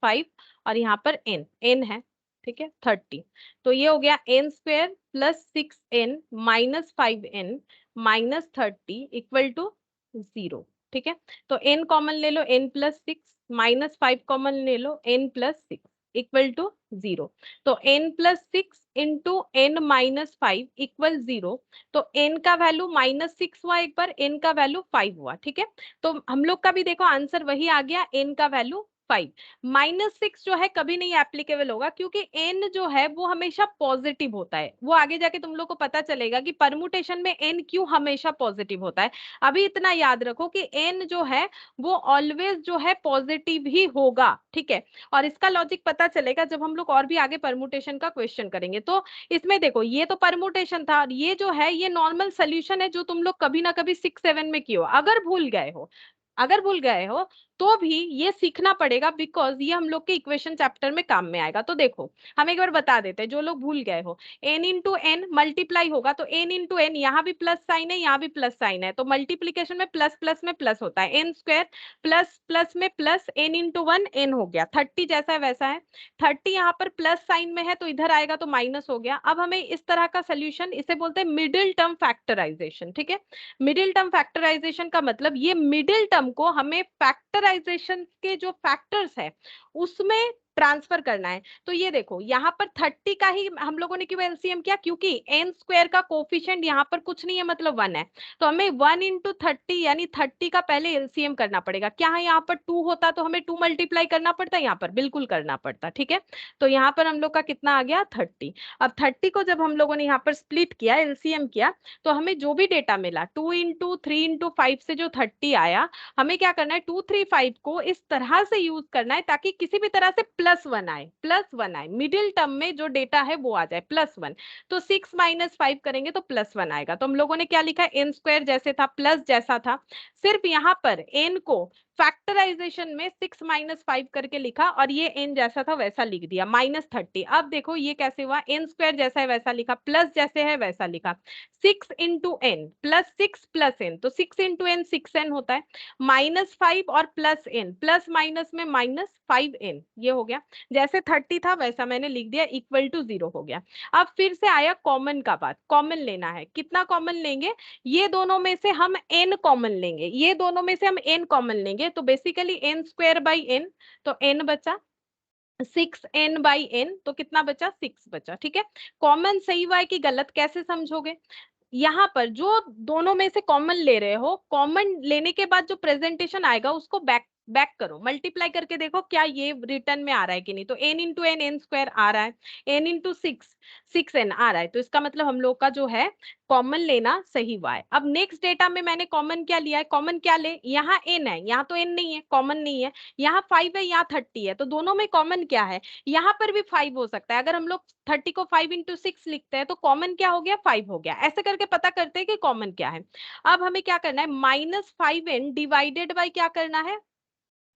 Speaker 1: 5 और यहाँ पर n है, ठीक है 30। तो ये हो गया n square plus 6n minus 5n minus 30 equal to 0, ठीक है। तो n कॉमन ले लो, n+6 माइनस 5 कॉमन ले लो, n+6 इक्वल टू 0। तो n+6 इंटू n-5 इक्वल 0। तो n का वैल्यू -6 हुआ, एक बार n का वैल्यू 5 हुआ, ठीक है। तो हम लोग का भी देखो आंसर वही आ गया, n का वैल्यू 5। -6 जो है कभी नहीं एप्लीकेबल होगा, क्योंकि n जो है वो हमेशा पॉजिटिव होता है। वो आगे जाके तुम लोग को पता चलेगा कि परमुटेशन में n क्यों हमेशा पॉजिटिव होता है। अभी इतना याद रखो कि n जो है वो ऑलवेज जो है पॉजिटिव ही होगा, ठीक है। और इसका लॉजिक पता चलेगा जब हम लोग और भी आगे परमुटेशन का क्वेश्चन करेंगे। तो इसमें देखो ये तो परमुटेशन था, और ये जो है ये नॉर्मल सोल्यूशन है जो तुम लोग कभी ना कभी 6-7 में किए हो। अगर भूल गए हो तो भी ये सीखना पड़ेगा, बिकॉज ये हम लोग के इक्वेशन चैप्टर में काम में आएगा। तो देखो हम एक बार बता देते हैं, जो लोग भूल गए हो, n इंटू एन मल्टीप्लाई होगा, तो n इंटू एन, यहाँ भी प्लस साइन है यहाँ भी प्लस साइन है, तो मल्टीप्लीकेशन में प्लस प्लस में प्लस होता है, n स्क्वायर प्लस प्लस में प्लस n इंटू 1 n हो गया, 30 जैसा है वैसा है। 30 यहाँ पर प्लस साइन में है तो इधर आएगा तो माइनस हो गया। अब हमें इस तरह का सोल्यूशन, इसे बोलते हैं मिडिल टर्म फैक्टराइजेशन, ठीक है। मिडिल टर्म फैक्टराइजेशन का मतलब ये मिडिल टर्म को हमें फैक्टराइजेशन के जो फैक्टर्स है उसमें ट्रांसफर करना है। तो ये देखो यहाँ पर 30 का ही हम लोगों ने क्यों एलसीएम किया, क्योंकि n स्क्वायर का कोफिशिएंट यहाँ पर कुछ नहीं है मतलब 1 है, तो हमें 1 इंटू 30 यानी 30 का पहले एलसीएम करना पड़ेगा। क्या है, यहाँ पर 2 होता तो हमें 2 मल्टीप्लाई करना पड़ता, यहाँ पर बिल्कुल करना पड़ता, ठीक है। तो यहाँ पर हम लोग का कितना आ गया 30। अब 30 को जब हम लोगों ने यहाँ पर स्प्लिट किया, एलसीएम किया, तो हमें जो भी डेटा मिला 2 इंटू 3 इंटू 5 से जो 30 आया, हमें क्या करना है 2 3 5 को इस तरह से यूज करना है ताकि किसी भी तरह से +1 आए, मिडिल टर्म में जो डेटा है वो आ जाए +1। तो 6 - 5 करेंगे तो +1 आएगा। तो हम लोगों ने क्या लिखा है, n स्क्वायर जैसे था प्लस जैसा था, सिर्फ यहाँ पर n को फैक्टराइजेशन में 6 - 5 करके लिखा और ये n जैसा था वैसा लिख दिया -30। अब देखो ये कैसे हुआ, n स्क्वायर जैसा है वैसा लिखा, प्लस जैसे है वैसा लिखा, 6 into n plus 6 plus n, तो 6 इंटू एन 6n होता है, -5 और प्लस एन, प्लस माइनस में -5n, ये हो गया। जैसे 30 था वैसा मैंने लिख दिया, इक्वल टू 0 हो गया। अब फिर से आया कॉमन का बात, कॉमन लेना है, कितना कॉमन लेंगे, ये दोनों में से हम n कॉमन लेंगे, ये दोनों में से हम n कॉमन लेंगे, तो basically n square by n, तो n बचा 6n बाई n, तो कितना बचा 6 बचा, ठीक है। कॉमन सही हुआ है कि गलत कैसे समझोगे, यहाँ पर जो दोनों में से कॉमन ले रहे हो, कॉमन लेने के बाद जो प्रेजेंटेशन आएगा उसको बैक करो, मल्टीप्लाई करके देखो क्या ये रिटर्न में आ रहा है कि नहीं। तो n into n n square आ रहा है, n इंटू 6n आ रहा है, तो इसका मतलब हम लोग का जो है कॉमन लेना सही हुआ है। अब नेक्स्ट डेटा में मैंने कॉमन क्या लिया है, कॉमन क्या ले, यहाँ n है, यहाँ तो n नहीं है, कॉमन नहीं है, यहाँ 5 है, यहाँ 30 है, तो दोनों में कॉमन क्या है, यहाँ पर भी 5 हो सकता है। अगर हम लोग 30 को 5 इंटू 6 लिखते हैं तो कॉमन क्या हो गया 5 हो गया, ऐसे करके पता करते हैं कि कॉमन क्या है। अब हमें क्या करना है, -5n डिवाइडेड बाई क्या करना है,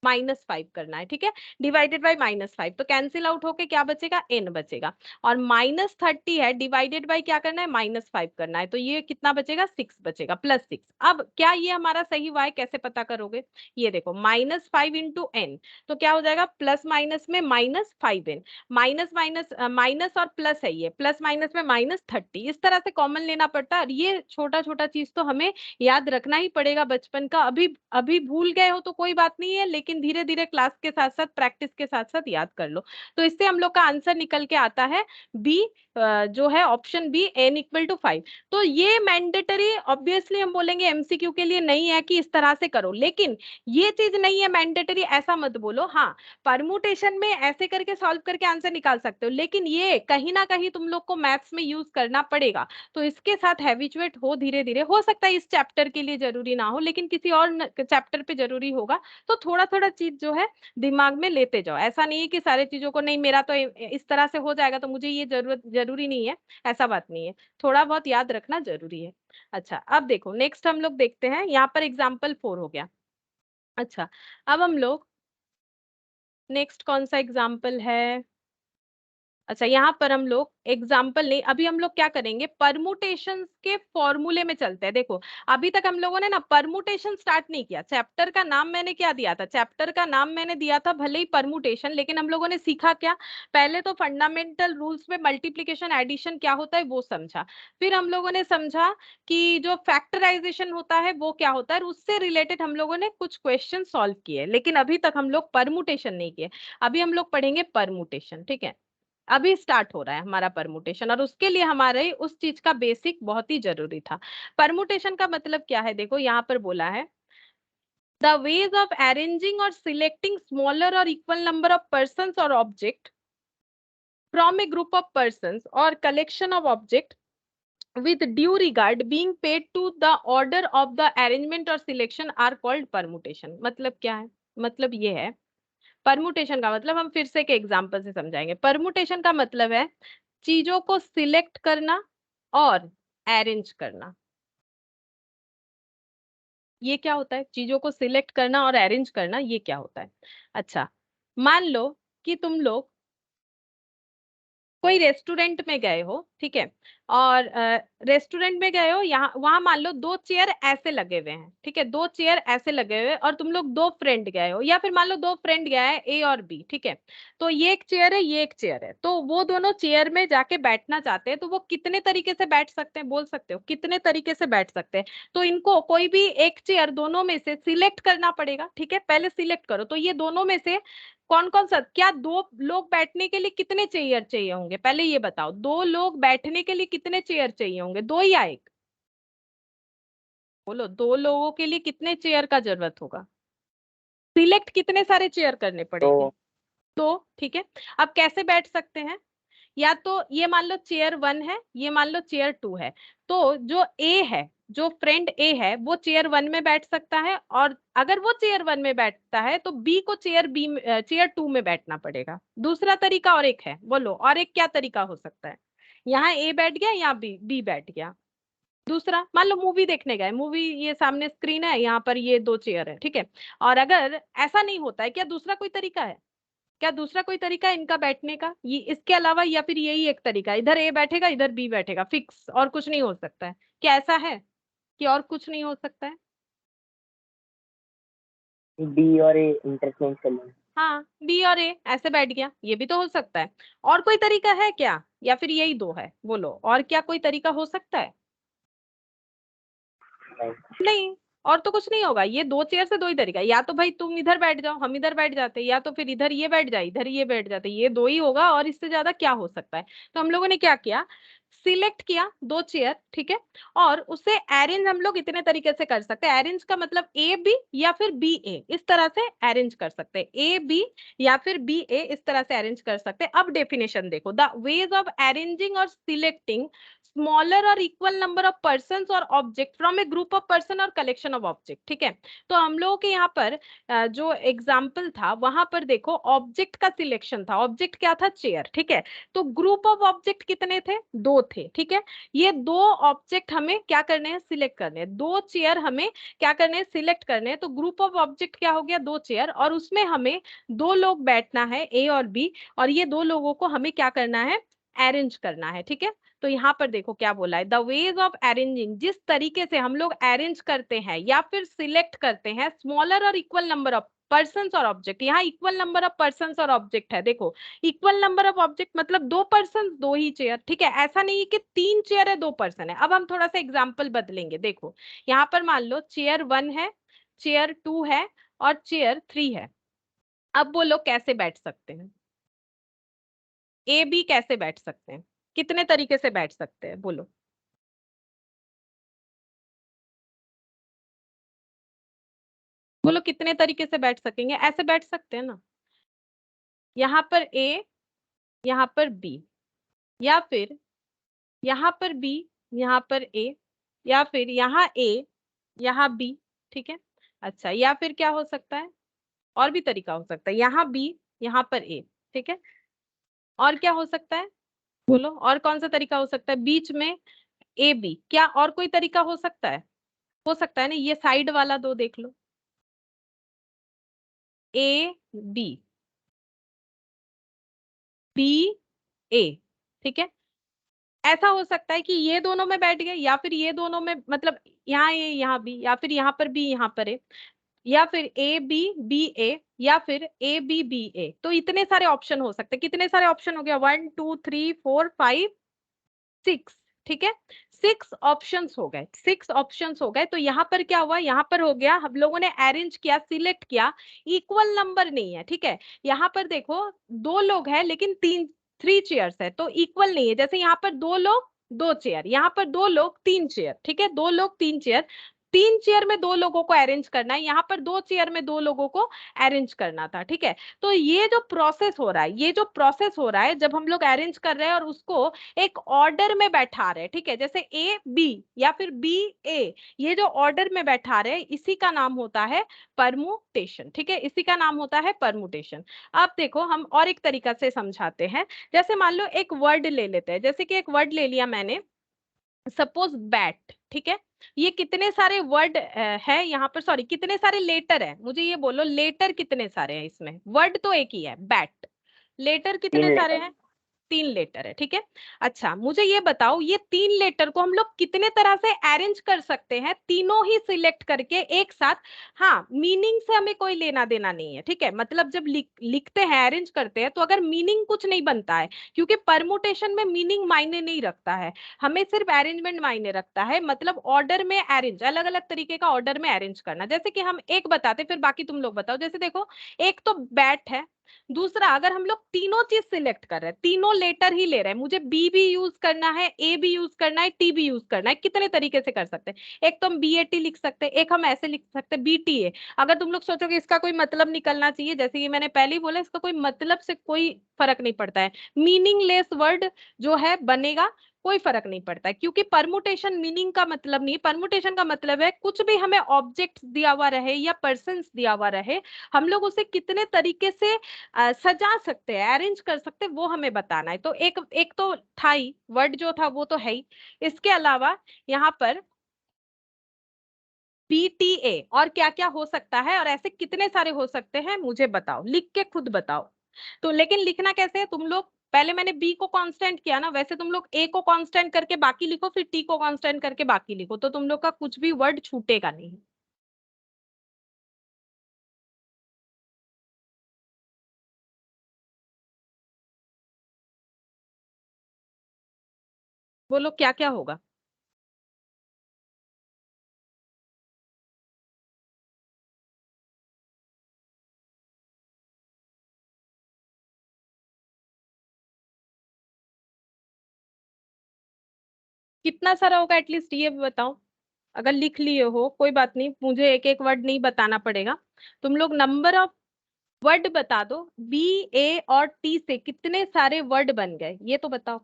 Speaker 1: -5 करना है, ठीक है, डिवाइडेड बाय -5, तो कैंसिल आउट होके क्या बचेगा, n बचेगा। और -30 है, डिवाइडेड बाय क्या करना है, -5 करना है, तो ये कितना बचेगा, 6 बचेगा, +6। अब क्या ये हमारा सही हुआ है, कैसे पता करोगे, ये देखो -5 इंटू n, तो क्या हो जाएगा, प्लस माइनस में -5n, माइनस माइनस माइनस और प्लस है, ये प्लस माइनस में -30, इस तरह से कॉमन लेना पड़ता है। और ये छोटा छोटा चीज तो हमें याद रखना ही पड़ेगा बचपन का, अभी अभी भूल गए हो तो कोई बात नहीं है, लेकिन धीरे धीरे क्लास के साथ साथ प्रैक्टिस के साथ साथ याद कर लो। तो इससे हम लोग का आंसर निकल के आता है बी, जो है ऑप्शन बी, n = 5। तो ये मैंडेटरी, ऑब्वियसली हम बोलेंगे एमसीक्यू के लिए नहीं है कि इस तरह से करो, लेकिन ये चीज नहीं है मैंडेटरी, ऐसा मत बोलो। हाँ, परमुटेशन में ऐसे करके सॉल्व करके आंसर निकाल सकते हो, लेकिन ये कहीं ना कहीं तुम लोग को मैथ्स में यूज करना पड़ेगा। तो इसके साथ हैबिचुएट हो, धीरे धीरे, हो सकता है इस चैप्टर के लिए जरूरी ना हो, लेकिन किसी और चैप्टर पे जरूरी होगा। तो थोड़ा थोड़ा चीज जो है दिमाग में लेते जाओ, ऐसा नहीं है कि सारे चीजों को, नहीं मेरा तो इस तरह से हो जाएगा तो मुझे ये जरूरी नहीं है, ऐसा बात नहीं है, थोड़ा बहुत याद रखना जरूरी है। अच्छा, अब देखो नेक्स्ट हम लोग देखते हैं, यहाँ पर एग्जाम्पल 4 हो गया। अच्छा, अब हम लोग नेक्स्ट कौन सा एग्जाम्पल है, अच्छा यहाँ पर हम लोग एग्जाम्पल नहीं, अभी हम लोग क्या करेंगे, परमुटेशंस के फॉर्मूले में चलते हैं। देखो अभी तक हम लोगों ने ना परमुटेशन स्टार्ट नहीं किया, चैप्टर का नाम मैंने क्या दिया था, चैप्टर का नाम मैंने दिया था भले ही परमुटेशन, लेकिन हम लोगों ने सीखा क्या, पहले तो फंडामेंटल रूल्स में मल्टीप्लीकेशन एडिशन क्या होता है वो समझा, फिर हम लोगों ने समझा कि जो फैक्टराइजेशन होता है वो क्या होता है, उससे रिलेटेड हम लोगों ने कुछ क्वेश्चन सॉल्व किए, लेकिन अभी तक हम लोग परमुटेशन नहीं किए। अभी हम लोग पढ़ेंगे परमुटेशन, ठीक है, अभी स्टार्ट हो रहा है हमारा परमुटेशन, और उसके लिए हमारे उस चीज का बेसिक बहुत ही जरूरी था। परमुटेशन का मतलब क्या है, देखो यहाँ पर बोला है, द वेज ऑफ अरेंजिंग और सिलेक्टिंग स्मॉलर और इक्वल नंबर ऑफ पर्सन्स और object from a group of persons और collection of object with due regard being paid to the order of the arrangement or selection are called permutation। मतलब क्या है, मतलब ये है, permutation का मतलब, हम फिर से एक एग्जांपल से समझाएंगे। परमुटेशन का मतलब है चीजों को सिलेक्ट करना और अरेंज करना। ये क्या होता है, चीजों को सिलेक्ट करना और अरेंज करना, ये क्या होता है। अच्छा, मान लो कि तुम लोग कोई रेस्टोरेंट में गए हो, ठीक है, और रेस्टोरेंट में गए हो, यहाँ वहां मान लो दो चेयर ऐसे लगे हुए हैं, ठीक है, दो चेयर ऐसे लगे हुए, और तुम लोग दो फ्रेंड गए हो, या फिर मान लो दो फ्रेंड गया है ए और बी, ठीक है, तो ये एक चेयर है, ये एक चेयर है, तो वो दोनों चेयर में जाके बैठना चाहते हैं, तो वो कितने तरीके से बैठ सकते हैं, बोल सकते हो कितने तरीके से बैठ सकते हैं। तो इनको कोई भी एक चेयर दोनों में से सिलेक्ट करना पड़ेगा, ठीक है, पहले सिलेक्ट करो, तो ये दोनों में से कौन कौन सा, क्या दो लोग बैठने के लिए कितने चेयर चाहिए होंगे, पहले ये बताओ, दो लोग बैठने के लिए कितने चेयर चाहिए होंगे, दो या एक, बोलो, दो लोगों के लिए कितने चेयर का जरूरत होगा, सिलेक्ट कितने सारे चेयर करने पड़ेंगे,
Speaker 2: तो
Speaker 1: दो, ठीक है। अब कैसे बैठ सकते हैं, या तो ये मान लो चेयर 1 है, ये मान लो चेयर 2 है, तो जो ए है, जो फ्रेंड ए है, वो चेयर 1 में बैठ सकता है, और अगर वो चेयर 1 में बैठता है तो बी को चेयर 2 में बैठना पड़ेगा। दूसरा तरीका और एक है, बोलो, और एक क्या तरीका हो सकता है, यहाँ ए बैठ गया, यहाँ बी बैठ गया। दूसरा, मान लो मूवी देखने गए, मूवी, ये सामने स्क्रीन है, यहाँ पर ये दो चेयर है, ठीक है, और अगर ऐसा नहीं होता है, क्या दूसरा कोई तरीका है, क्या दूसरा कोई तरीका है इनका बैठने का, ये इसके अलावा, या फिर यही एक तरीका है, इधर ए बैठेगा इधर बी बैठेगा, फिक्स, और कुछ नहीं हो सकता है, क्या ऐसा है कि और कुछ नहीं हो सकता है।
Speaker 2: बी और ए इंटरचेंज कर लेंगे।
Speaker 1: हाँ, बी और ए ऐसे बैठ गया, ये भी तो हो सकता है। और कोई तरीका है क्या, या फिर यही दो है, बोलो, और क्या कोई तरीका हो सकता है, नहीं, और तो कुछ नहीं होगा, ये दो चेयर से दो ही तरीका, या तो भाई तुम इधर बैठ जाओ, हम इधर बैठ जाते, या तो फिर इधर ये बैठ जाए, इधर ये बैठ जाते, ये दो ही होगा, और इससे ज्यादा क्या हो सकता है। तो हम लोगों ने क्या किया, सिलेक्ट किया दो चेयर, ठीक है, और उसे अरेंज हम लोग इतने तरीके से कर सकते हैं, अरेंज का मतलब ए बी या फिर बी ए, इस तरह से अरेंज कर सकते हैं, ए बी या फिर बी ए, इस तरह से अरेंज कर सकते हैं। अब डेफिनेशन देखो, द वेज ऑफ अरेंजिंग और सिलेक्टिंग स्मॉलर और इक्वल नंबर ऑफ पर्सन और object from a group of person और कलेक्शन ऑफ ऑब्जेक्ट, ठीक है। तो हम लोगों के यहाँ पर जो एग्जाम्पल था, वहां पर देखो ऑब्जेक्ट का सिलेक्शन था, ऑब्जेक्ट क्या था, चेयर, ठीक है, तो ग्रुप ऑफ ऑब्जेक्ट कितने थे, दो दो थे, ठीक है। ये दो ऑब्जेक्ट हमें क्या करने हैं, सिलेक्ट करने हैं। दो चेयर हमें क्या करने हैं, सिलेक्ट करने हैं। तो ग्रुप ऑफ ऑब्जेक्ट क्या हो गया, दो चेयर, और उसमें हमें दो लोग बैठना है, ए और बी, और ये दो लोगों को हमें क्या करना है, अरेंज करना है, ठीक है। तो यहाँ पर देखो क्या बोला है, द वेज ऑफ अरेंजिंग, जिस तरीके से हम लोग अरेंज करते हैं या फिर सिलेक्ट करते हैं स्मॉलर और इक्वल नंबर ऑफ पर्सन और ऑब्जेक्ट। यहाँ इक्वल नंबर ऑफ पर्सन और ऑब्जेक्ट है, देखो इक्वल नंबर ऑफ ऑब्जेक्ट मतलब दो पर्सन दो ही चेयर, ठीक है। ऐसा नहीं है कि तीन चेयर है दो पर्सन है। अब हम थोड़ा सा एग्जाम्पल बदलेंगे, देखो यहाँ पर मान लो चेयर 1 है, चेयर 2 है और चेयर 3 है। अब वो लोग कैसे बैठ सकते हैं, ए बी कैसे बैठ सकते हैं, कितने तरीके से बैठ सकते हैं, बोलो। बोलो कितने तरीके से बैठ सकेंगे, ऐसे बैठ सकते हैं ना, यहाँ पर ए, यहाँ पर बी, या फिर यहाँ पर बी, यहाँ पर ए, या फिर यहाँ ए, यहाँ बी, ठीक है। अच्छा, या फिर क्या हो सकता है, और भी तरीका हो सकता है, यहाँ बी यहाँ पर ए, ठीक है। और क्या हो सकता है, बोलो और कौन सा तरीका हो सकता है, बीच में ए बी, क्या और कोई तरीका हो सकता है, हो सकता है ना, ये साइड वाला दो देख लो, ए बी, बी ए, ठीक है। ऐसा हो सकता है कि ये दोनों में बैठ गए, या फिर ये दोनों में, मतलब यहाँ ए यहाँ बी, या फिर यहाँ पर बी यहाँ पर ए, या फिर ए बी बी ए, या फिर ए बी बी ए। तो इतने सारे ऑप्शन हो सकते हैं। कितने सारे ऑप्शन हो गया, 1 2 3 4 5 6, ठीक है। 6 ऑप्शंस हो गए, 6 ऑप्शंस हो गए। तो यहाँ पर क्या हुआ, यहाँ पर हो गया, हम लोगों ने अरेंज किया, सिलेक्ट किया, इक्वल नंबर नहीं है, ठीक है। यहाँ पर देखो दो लोग हैं लेकिन तीन, 3 चेयर्स है, तो इक्वल नहीं है। जैसे यहाँ पर दो लोग दो चेयर, यहाँ पर दो लोग तीन चेयर, ठीक है, दो लोग तीन चेयर, तीन चेयर में दो लोगों को अरेंज करना है, यहाँ पर दो चेयर में दो लोगों को अरेंज करना था, ठीक है। तो ये जो प्रोसेस हो रहा है, ये जो प्रोसेस हो रहा है जब हम लोग अरेंज कर रहे हैं और उसको एक ऑर्डर में बैठा रहे, ठीक है, जैसे ए बी या फिर बी ए, ये जो ऑर्डर में बैठा रहे इसी का नाम होता है परमुटेशन, ठीक है, इसी का नाम होता है परमुटेशन। अब देखो हम और एक तरीका से समझाते हैं। जैसे मान लो एक वर्ड ले लेते हैं, जैसे कि एक वर्ड ले लिया मैंने, सपोज बैट, ठीक है। ये कितने सारे वर्ड है यहाँ पर, सॉरी कितने सारे लेटर है, मुझे ये बोलो लेटर कितने सारे हैं इसमें, वर्ड तो एक ही है बैट, लेटर कितने सारे हैं, 3 लेटर है, ठीक है। अच्छा मुझे ये बताओ, ये 3 लेटर को हम लोग कितने तरह से अरेंज कर सकते हैं, तीनों ही सिलेक्ट करके एक साथ। हाँ, मीनिंग से हमें कोई लेना देना नहीं है, ठीक है। मतलब जब लिखते हैं, अरेंज करते हैं, तो अगर मीनिंग कुछ नहीं बनता है, क्योंकि परमुटेशन में मीनिंग मायने नहीं रखता है, हमें सिर्फ अरेंजमेंट मायने रखता है। मतलब ऑर्डर में अरेंज, अलग अलग तरीके का ऑर्डर में अरेंज करना। जैसे कि हम एक बताते, फिर बाकी तुम लोग बताओ। जैसे देखो, एक तो बैट है, दूसरा अगर हम लोग तीनों चीज सिलेक्ट कर रहे हैं, तीनों लेटर ही ले रहे हैं, मुझे बी भी यूज करना है, ए भी यूज करना है, टी भी यूज करना है, कितने तरीके से कर सकते हैं। एक तो हम बी ए टी लिख सकते हैं, एक हम ऐसे लिख सकते हैं बी टी ए। अगर तुम लोग सोचोगे इसका कोई मतलब निकलना चाहिए, जैसे कि मैंने पहले ही बोला, इसका कोई मतलब से कोई फर्क नहीं पड़ता है, मीनिंगलेस वर्ड जो है बनेगा, कोई फर्क नहीं पड़ता है, क्योंकि परमुटेशन मीनिंग का मतलब नहीं, परमुटेशन का मतलब है कुछ भी हमें ऑब्जेक्ट दिया हुआ रहे या पर्सन दिया हुआ रहे, हम लोग उसे कितने तरीके से सजा सकते हैं, अरेंज कर सकते हैं, वो हमें बताना है। तो एक एक तो था ही, वर्ड जो था वो तो है ही, इसके अलावा यहाँ पर बीटीए और क्या क्या हो सकता है, और ऐसे कितने सारे हो सकते हैं मुझे बताओ, लिख के खुद बताओ। तो लेकिन लिखना कैसे है तुम लोग, पहले मैंने बी को कांस्टेंट किया ना, वैसे तुम लोग ए को कांस्टेंट करके बाकी लिखो, फिर टी को कांस्टेंट करके बाकी लिखो, तो तुम लोग का कुछ भी वर्ड छूटेगा नहीं। बोलो क्या क्या होगा। कितना सारा होगा एटलीस्ट ये भी बताओ। अगर लिख लिए हो कोई बात नहीं, मुझे एक एक वर्ड नहीं बताना पड़ेगा, तुम लोग नंबर ऑफ वर्ड बता दो, बी ए और टी से कितने सारे वर्ड बन गए ये तो बताओ।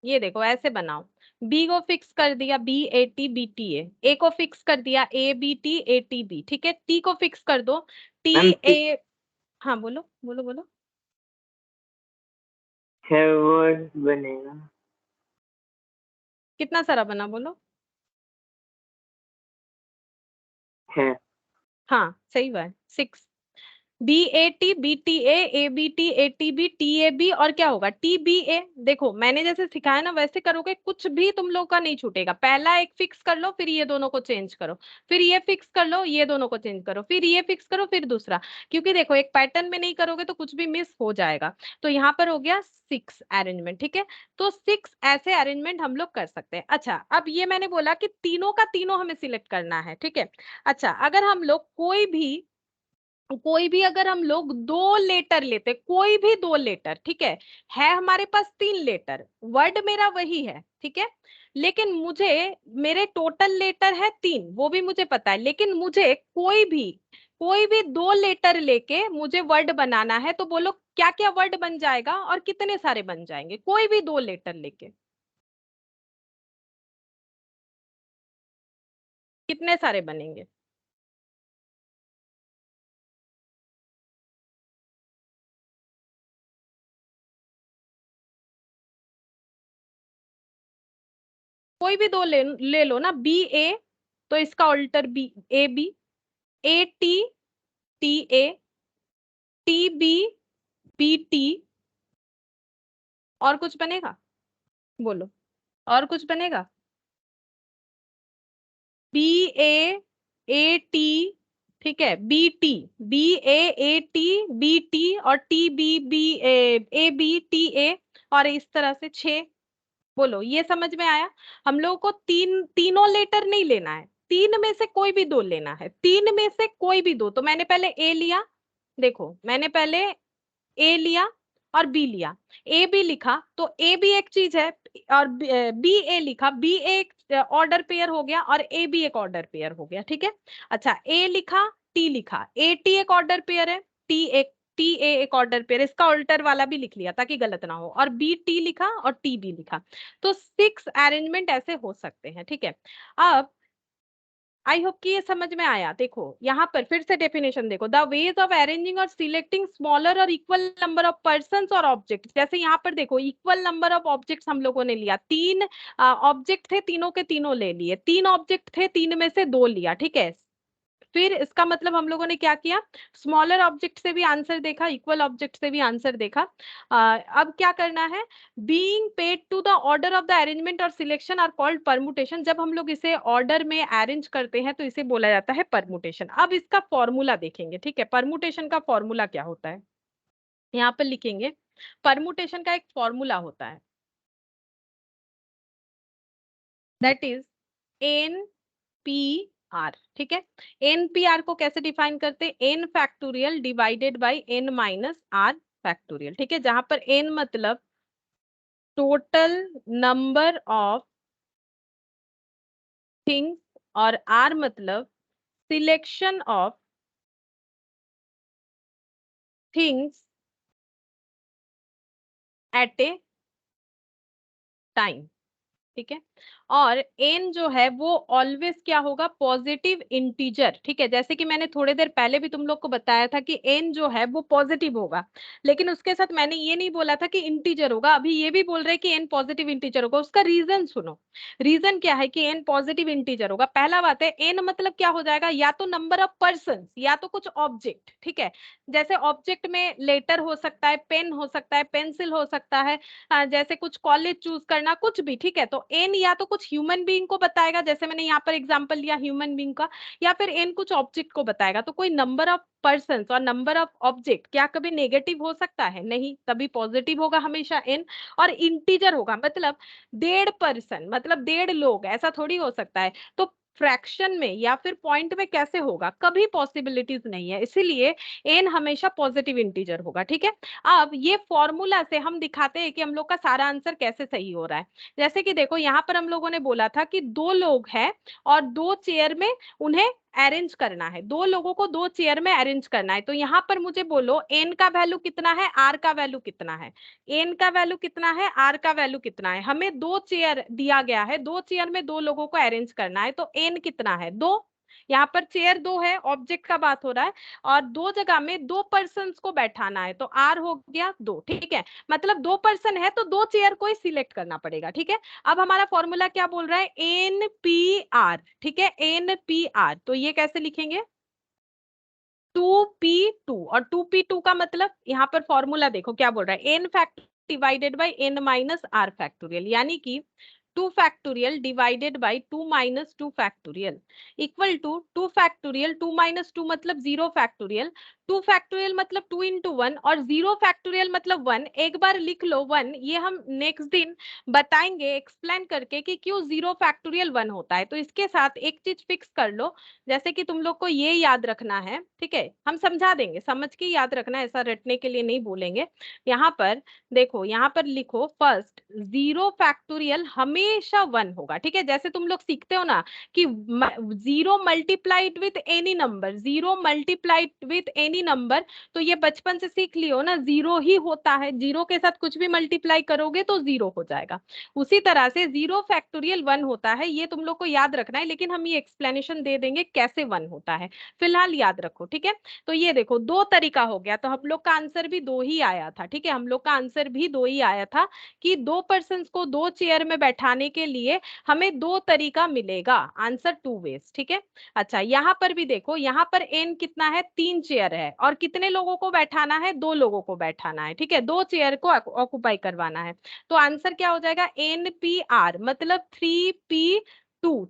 Speaker 1: ये देखो ऐसे बनाओ, बी को फिक्स कर दिया BAT BTA, ए को फिक्स कर दिया ABT ATB, ठीक है। टी को फिक्स कर दो
Speaker 2: मैम
Speaker 1: TA। हाँ बोलो बोलो बोलो।
Speaker 2: 6 वर्ड बनेगा।
Speaker 1: कितना सारा बना बोलो।
Speaker 2: है
Speaker 1: हाँ सही बात, 6। BAT BTA ABT ATB TAB और क्या होगा TBA। देखो मैंने जैसे सिखाया ना वैसे करोगे, कुछ भी तुम लोग का नहीं छूटेगा। पहला एक फिक्स कर लो, फिर ये दोनों को चेंज करो, फिर ये फिक्स कर लो, ये दोनों को चेंज करो, फिर ये फिक्स करो, फिर दूसरा। क्योंकि देखो एक पैटर्न में नहीं करोगे तो कुछ भी मिस हो जाएगा। तो यहाँ पर हो गया 6 अरेंजमेंट, ठीक है। तो 6 ऐसे अरेंजमेंट हम लोग कर सकते हैं। अच्छा अब ये मैंने बोला कि तीनों का तीनों हमें सिलेक्ट करना है, ठीक है। अच्छा अगर हम लोग कोई भी अगर हम लोग 2 लेटर लेते, कोई भी 2 लेटर, ठीक है हमारे पास 3 लेटर, वर्ड मेरा वही है, ठीक है। लेकिन मुझे, मेरे टोटल लेटर है 3, वो भी मुझे पता है, लेकिन मुझे कोई भी 2 लेटर लेके मुझे वर्ड बनाना है। तो बोलो क्या क्या वर्ड बन जाएगा और कितने सारे बन जाएंगे कोई भी 2 लेटर लेके, कितने सारे बनेंगे। कोई भी 2 ले लो ना, BA तो इसका alter AB, AT TB BT, और कुछ बनेगा बोलो, और कुछ बनेगा। BAAT, ठीक है, BAAT BT और TBBABTA, और इस तरह से 6। बोलो ये समझ में आया। हम लोगों को तीनों लेटर नहीं लेना है, 3 में से कोई भी 2 लेना है, 3 में से कोई भी 2। तो मैंने पहले ए लिया, देखो मैंने पहले ए लिया और बी लिया। ए बी लिखा तो ए भी एक चीज है, और बी ए लिखा, बी एक ऑर्डर पेयर हो गया और ए बी एक ऑर्डर पेयर हो गया, ठीक है। अच्छा ए लिखा, टी लिखा, ए टी एक ऑर्डर पेयर है, टी ए एक ऑर्डर पेयर, इसका ऑल्टर वाला भी लिख लिया ताकि गलत ना हो, और बी टी लिखा और टी बी लिखा। तो 6 अरेंजमेंट ऐसे हो सकते हैं, ठीक है। अब आई होप कि ये समझ में आया। देखो यहाँ पर फिर से डेफिनेशन देखो, द वेज ऑफ अरेंजिंग और सिलेक्टिंग स्मॉलर और इक्वल नंबर ऑफ पर्संस और ऑब्जेक्ट। जैसे यहाँ पर देखो इक्वल नंबर ऑफ ऑब्जेक्ट्स हम लोगों ने लिया, 3 ऑब्जेक्ट थे, तीनों के तीनों ले लिए, 3 ऑब्जेक्ट थे, 3 में से 2 लिया, ठीक है। फिर इसका मतलब हम लोगों ने क्या किया, स्मॉलर ऑब्जेक्ट से भी आंसर देखा, इक्वल ऑब्जेक्ट से भी आंसर देखा। अब क्या करना है, being paid to the order of the arrangement और सिलेक्शन आर कॉल्ड परमुटेशन। जब हम लोग इसे ऑर्डर में अरेंज करते हैं तो इसे बोला जाता है परमुटेशन। अब इसका फॉर्मूला देखेंगे, ठीक है। परमुटेशन का फॉर्मूला क्या होता है, यहाँ पर लिखेंगे। परमुटेशन का एक फॉर्मूला होता है, दैट इज NPR, ठीक है। NPR को कैसे डिफाइन करते हैं, N factorial divided by N minus R factorial, ठीक है। जहां पर N मतलब टोटल नंबर ऑफ थिंग्स और R मतलब selection of things at A time, ठीक है। और n जो है वो ऑलवेज क्या होगा, पॉजिटिव इंटीजर, ठीक है। जैसे कि मैंने थोड़ी देर पहले भी तुम लोग को बताया था कि n जो है वो पॉजिटिव होगा, लेकिन उसके साथ मैंने ये नहीं बोला था कि इंटीजर होगा। अभी ये भी बोल रहे हैं कि n पॉजिटिव इंटीजर होगा। उसका रीजन सुनो, रीजन क्या है कि n पॉजिटिव इंटीजर होगा। पहला बात है n मतलब क्या हो जाएगा, या तो नंबर ऑफ पर्सन या तो कुछ ऑब्जेक्ट, ठीक है। जैसे ऑब्जेक्ट में लेटर हो सकता है, पेन हो सकता है, पेंसिल हो सकता है, जैसे कुछ कॉलेज चूज करना, कुछ भी, ठीक है। तो एन या तो कुछ ह्यूमन बीइंग को बताएगा, जैसे मैंने यहाँ पर एग्जांपल लिया ह्यूमन बीइंग का, या फिर एन कुछ ऑब्जेक्ट को बताएगा। तो कोई नंबर ऑफ पर्सन और नंबर ऑफ ऑब्जेक्ट क्या कभी नेगेटिव हो सकता है, नहीं, तभी पॉजिटिव होगा हमेशा एन। और इंटीजर होगा मतलब 1.5 पर्सन, मतलब 1.5 लोग, ऐसा थोड़ी हो सकता है। तो फ्रैक्शन में या फिर पॉइंट में कैसे होगा, कभी पॉसिबिलिटीज नहीं है, इसीलिए एन हमेशा पॉजिटिव इंटीजर होगा, ठीक है। अब ये फॉर्मूला से हम दिखाते हैं कि हम लोग का सारा आंसर कैसे सही हो रहा है। जैसे कि देखो यहाँ पर हम लोगों ने बोला था कि 2 लोग हैं और 2 चेयर में उन्हें अरेंज करना है, दो लोगों को दो चेयर में अरेंज करना है। तो यहाँ पर मुझे बोलो n का वैल्यू कितना है, r का वैल्यू कितना है। n का वैल्यू कितना है, r का वैल्यू कितना है। हमें दो चेयर दिया गया है, दो चेयर में दो लोगों को अरेंज करना है, तो n कितना है, दो। यहाँ पर चेयर दो है, ऑब्जेक्ट का बात हो रहा है, और दो जगह में दो पर्सन को बैठाना है, तो r हो गया दो। ठीक है, मतलब दो पर्सन है तो दो चेयर को ही सिलेक्ट करना पड़ेगा। ठीक है, अब हमारा फॉर्मूला क्या बोल रहा है, एन पी आर। ठीक है, एन पी आर, तो ये कैसे लिखेंगे, 2p2, और 2p2 का मतलब यहाँ पर फॉर्मूला देखो क्या बोल रहा है, n factor divided by n minus r factorial, यानी कि 2 factorial divided by 2 minus 2 factorial equal to 2 factorial, 2 minus 2 मतलब 0 फैक्टोरियल, 2 फैक्टोरियल मतलब 2 इंटू 1, और 0 फैक्टोरियल मतलब 1। एक बार लिख लो 1, ये हम नेक्स्ट दिन बताएंगे एक्सप्लेन करके कि क्यों 0 फैक्टोरियल 1 होता है। तो इसके साथ एक चीज फिक्स कर लो, जैसे कि तुम लोग को ये याद रखना है, ठीक है, हम समझा देंगे, समझ के याद रखना, ऐसा रटने के लिए नहीं बोलेंगे। यहाँ पर देखो, यहाँ पर लिखो फर्स्ट 0 फैक्टोरियल हमेशा 1 होगा। ठीक है, जैसे तुम लोग सीखते हो ना कि 0 multiplied with any number, 0 multiplied with any number, तो ये बचपन से सीख लियो ना, 0 ही होता है, 0 के साथ कुछ भी मल्टीप्लाई करोगे तो 0 हो जाएगा। उसी तरह से 0 फैक्टोरियल 1 होता है, ये तुम लोग को याद रखना है, लेकिन हम ये एक्सप्लेनेशन दे देंगे कैसे 1 होता है, फिलहाल याद रखो। ठीक है, तो ये देखो दो तरीका हो गया, तो हम लोग का आंसर भी दो ही आया था। ठीक है, हम लोग का आंसर भी दो ही आया था कि दो पर्सन को दो चेयर में बैठाने के लिए हमें दो तरीका मिलेगा, आंसर 2 वेज। ठीक है, अच्छा यहाँ पर भी देखो, यहाँ पर n कितना है, 3 चेयर है, और कितने लोगों को बैठाना है, दो लोगों को बैठाना है। ठीक है, दो चेयर को ऑक्युपाई करवाना है, तो आंसर क्या हो जाएगा, NPR मतलब 3p2।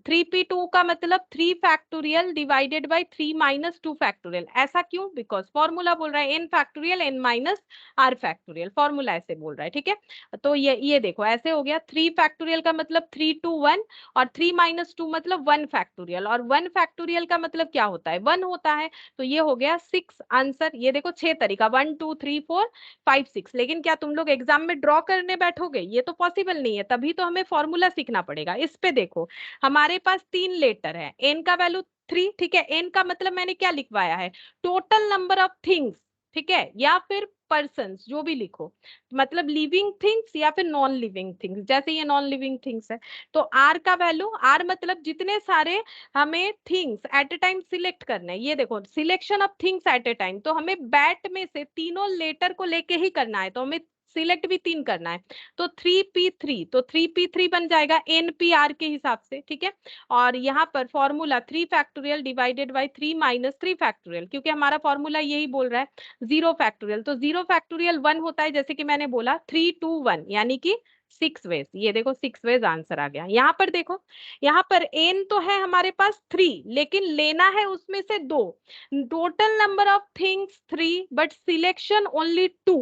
Speaker 1: 3p2 का मतलब 3 factorial divided by 3 minus 2 factorial. ऐसा क्यों, बिकॉज फॉर्मूला बोल रहा है n factorial n minus r factorial, formula ऐसे बोल रहा है। ठीक है, तो ये देखो ऐसे हो गया, 3 फैक्टोरियल का मतलब 3 to 1, और 3 माइनस 2 मतलब 1 फैक्टोरियल, और 1 फैक्टोरियल का मतलब क्या होता है, 1 होता है। तो ये हो गया 6 आंसर। ये देखो 6 तरीका, 1 2 3 4 5 6। लेकिन क्या तुम लोग एग्जाम में ड्रॉ करने बैठोगे, ये तो पॉसिबल नहीं है, तभी तो हमें फॉर्मूला सीखना पड़ेगा। इस पे देखो, हमारे पास 3 लेटर है, एन का वैल्यू 3। ठीक है, एन का मतलब मैंने क्या लिखवाया है, टोटल नंबर ऑफ थिंग्स। ठीक है, या फिर पर्सन्स, जो भी लिखो, मतलब लिविंग थिंग्स या फिर नॉन लिविंग थिंग्स, जैसे ये नॉन लिविंग थिंग्स है। तो आर का वैल्यू, आर मतलब जितने सारे हमें things at A time select करने हैं। ये देखो selection of things at A time, तो हमें बैट में से तीनों लेटर को लेके ही करना है, तो हमें सिलेक्ट भी 3 करना है। तो 3p3, तो 3p3 बन जाएगा NPR के हिसाब से। ठीक है, और यहाँ पर formula 3 factorial divided by 3 minus 3 factorial, क्योंकि हमारा फॉर्मूला यही बोल रहा है 0 फैक्टोरियल, तो 0 फैक्टोरियल 1 होता है, जैसे कि मैंने बोला 3 to 1, यानी कि 6 वेज। ये देखो 6 वेज आंसर आ गया। यहाँ पर देखो, यहाँ पर n तो है हमारे पास 3, लेकिन लेना है उसमें से 2, total number of things 3 but selection only 2।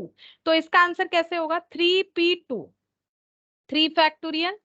Speaker 1: तो इसका आंसर कैसे होगा, 3p2, 3 फैक्टोरियल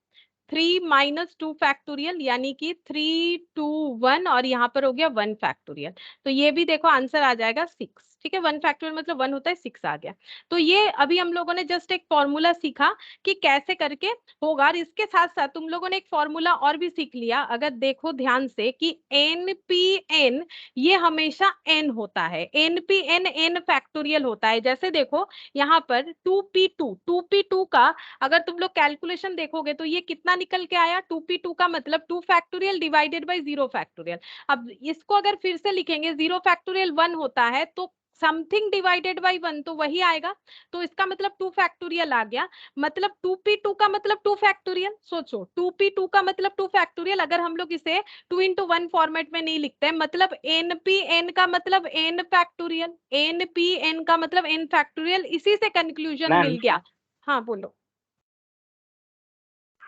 Speaker 1: 3 माइनस 2 फैक्टोरियल, यानी कि 3 to 1, और यहाँ पर हो गया 1 फैक्टोरियल। तो ये भी देखो आंसर आ जाएगा 6। ठीक है, 1 फैक्टोरियल मतलब 1 होता है, 6 आ गया। तो ये अभी हम लोगों ने जस्ट एक फॉर्मूला सीखा कि कैसे करके होगा, और इसके साथ साथ तुम लोगों ने एक फॉर्मूला और भी सीख लिया, अगर देखो ध्यान से, कि NPN ये हमेशा n होता है, NPN n फैक्टोरियल होता है। जैसे देखो यहाँ पर 2p2 का अगर तुम लोग कैलकुलेशन देखोगे तो ये कितना निकल के आया, 2p2 का मतलब 2 फैक्टोरियल डिवाइडेड बाई 0 फैक्टोरियल। अब इसको अगर फिर से लिखेंगे, 0 फैक्टोरियल 1 होता है, तो समथिंग डिवाइडेड बाई 1 तो वही आएगा, तो इसका मतलब 2 फैक्टोरियल आ गया। मतलब 2p2 का मतलब 2 फैक्टोरियल, सोचो 2p2 का मतलब 2 फैक्टोरियल, अगर हम लोग इसे 2 into 1 फॉर्मेट में नहीं लिखते हैं, मतलब npn का मतलब n फैक्टोरियल, npn का मतलब n फैक्टोरियल, इसी से कंक्लूजन
Speaker 2: मैम
Speaker 1: मिल गया। हाँ बोलो।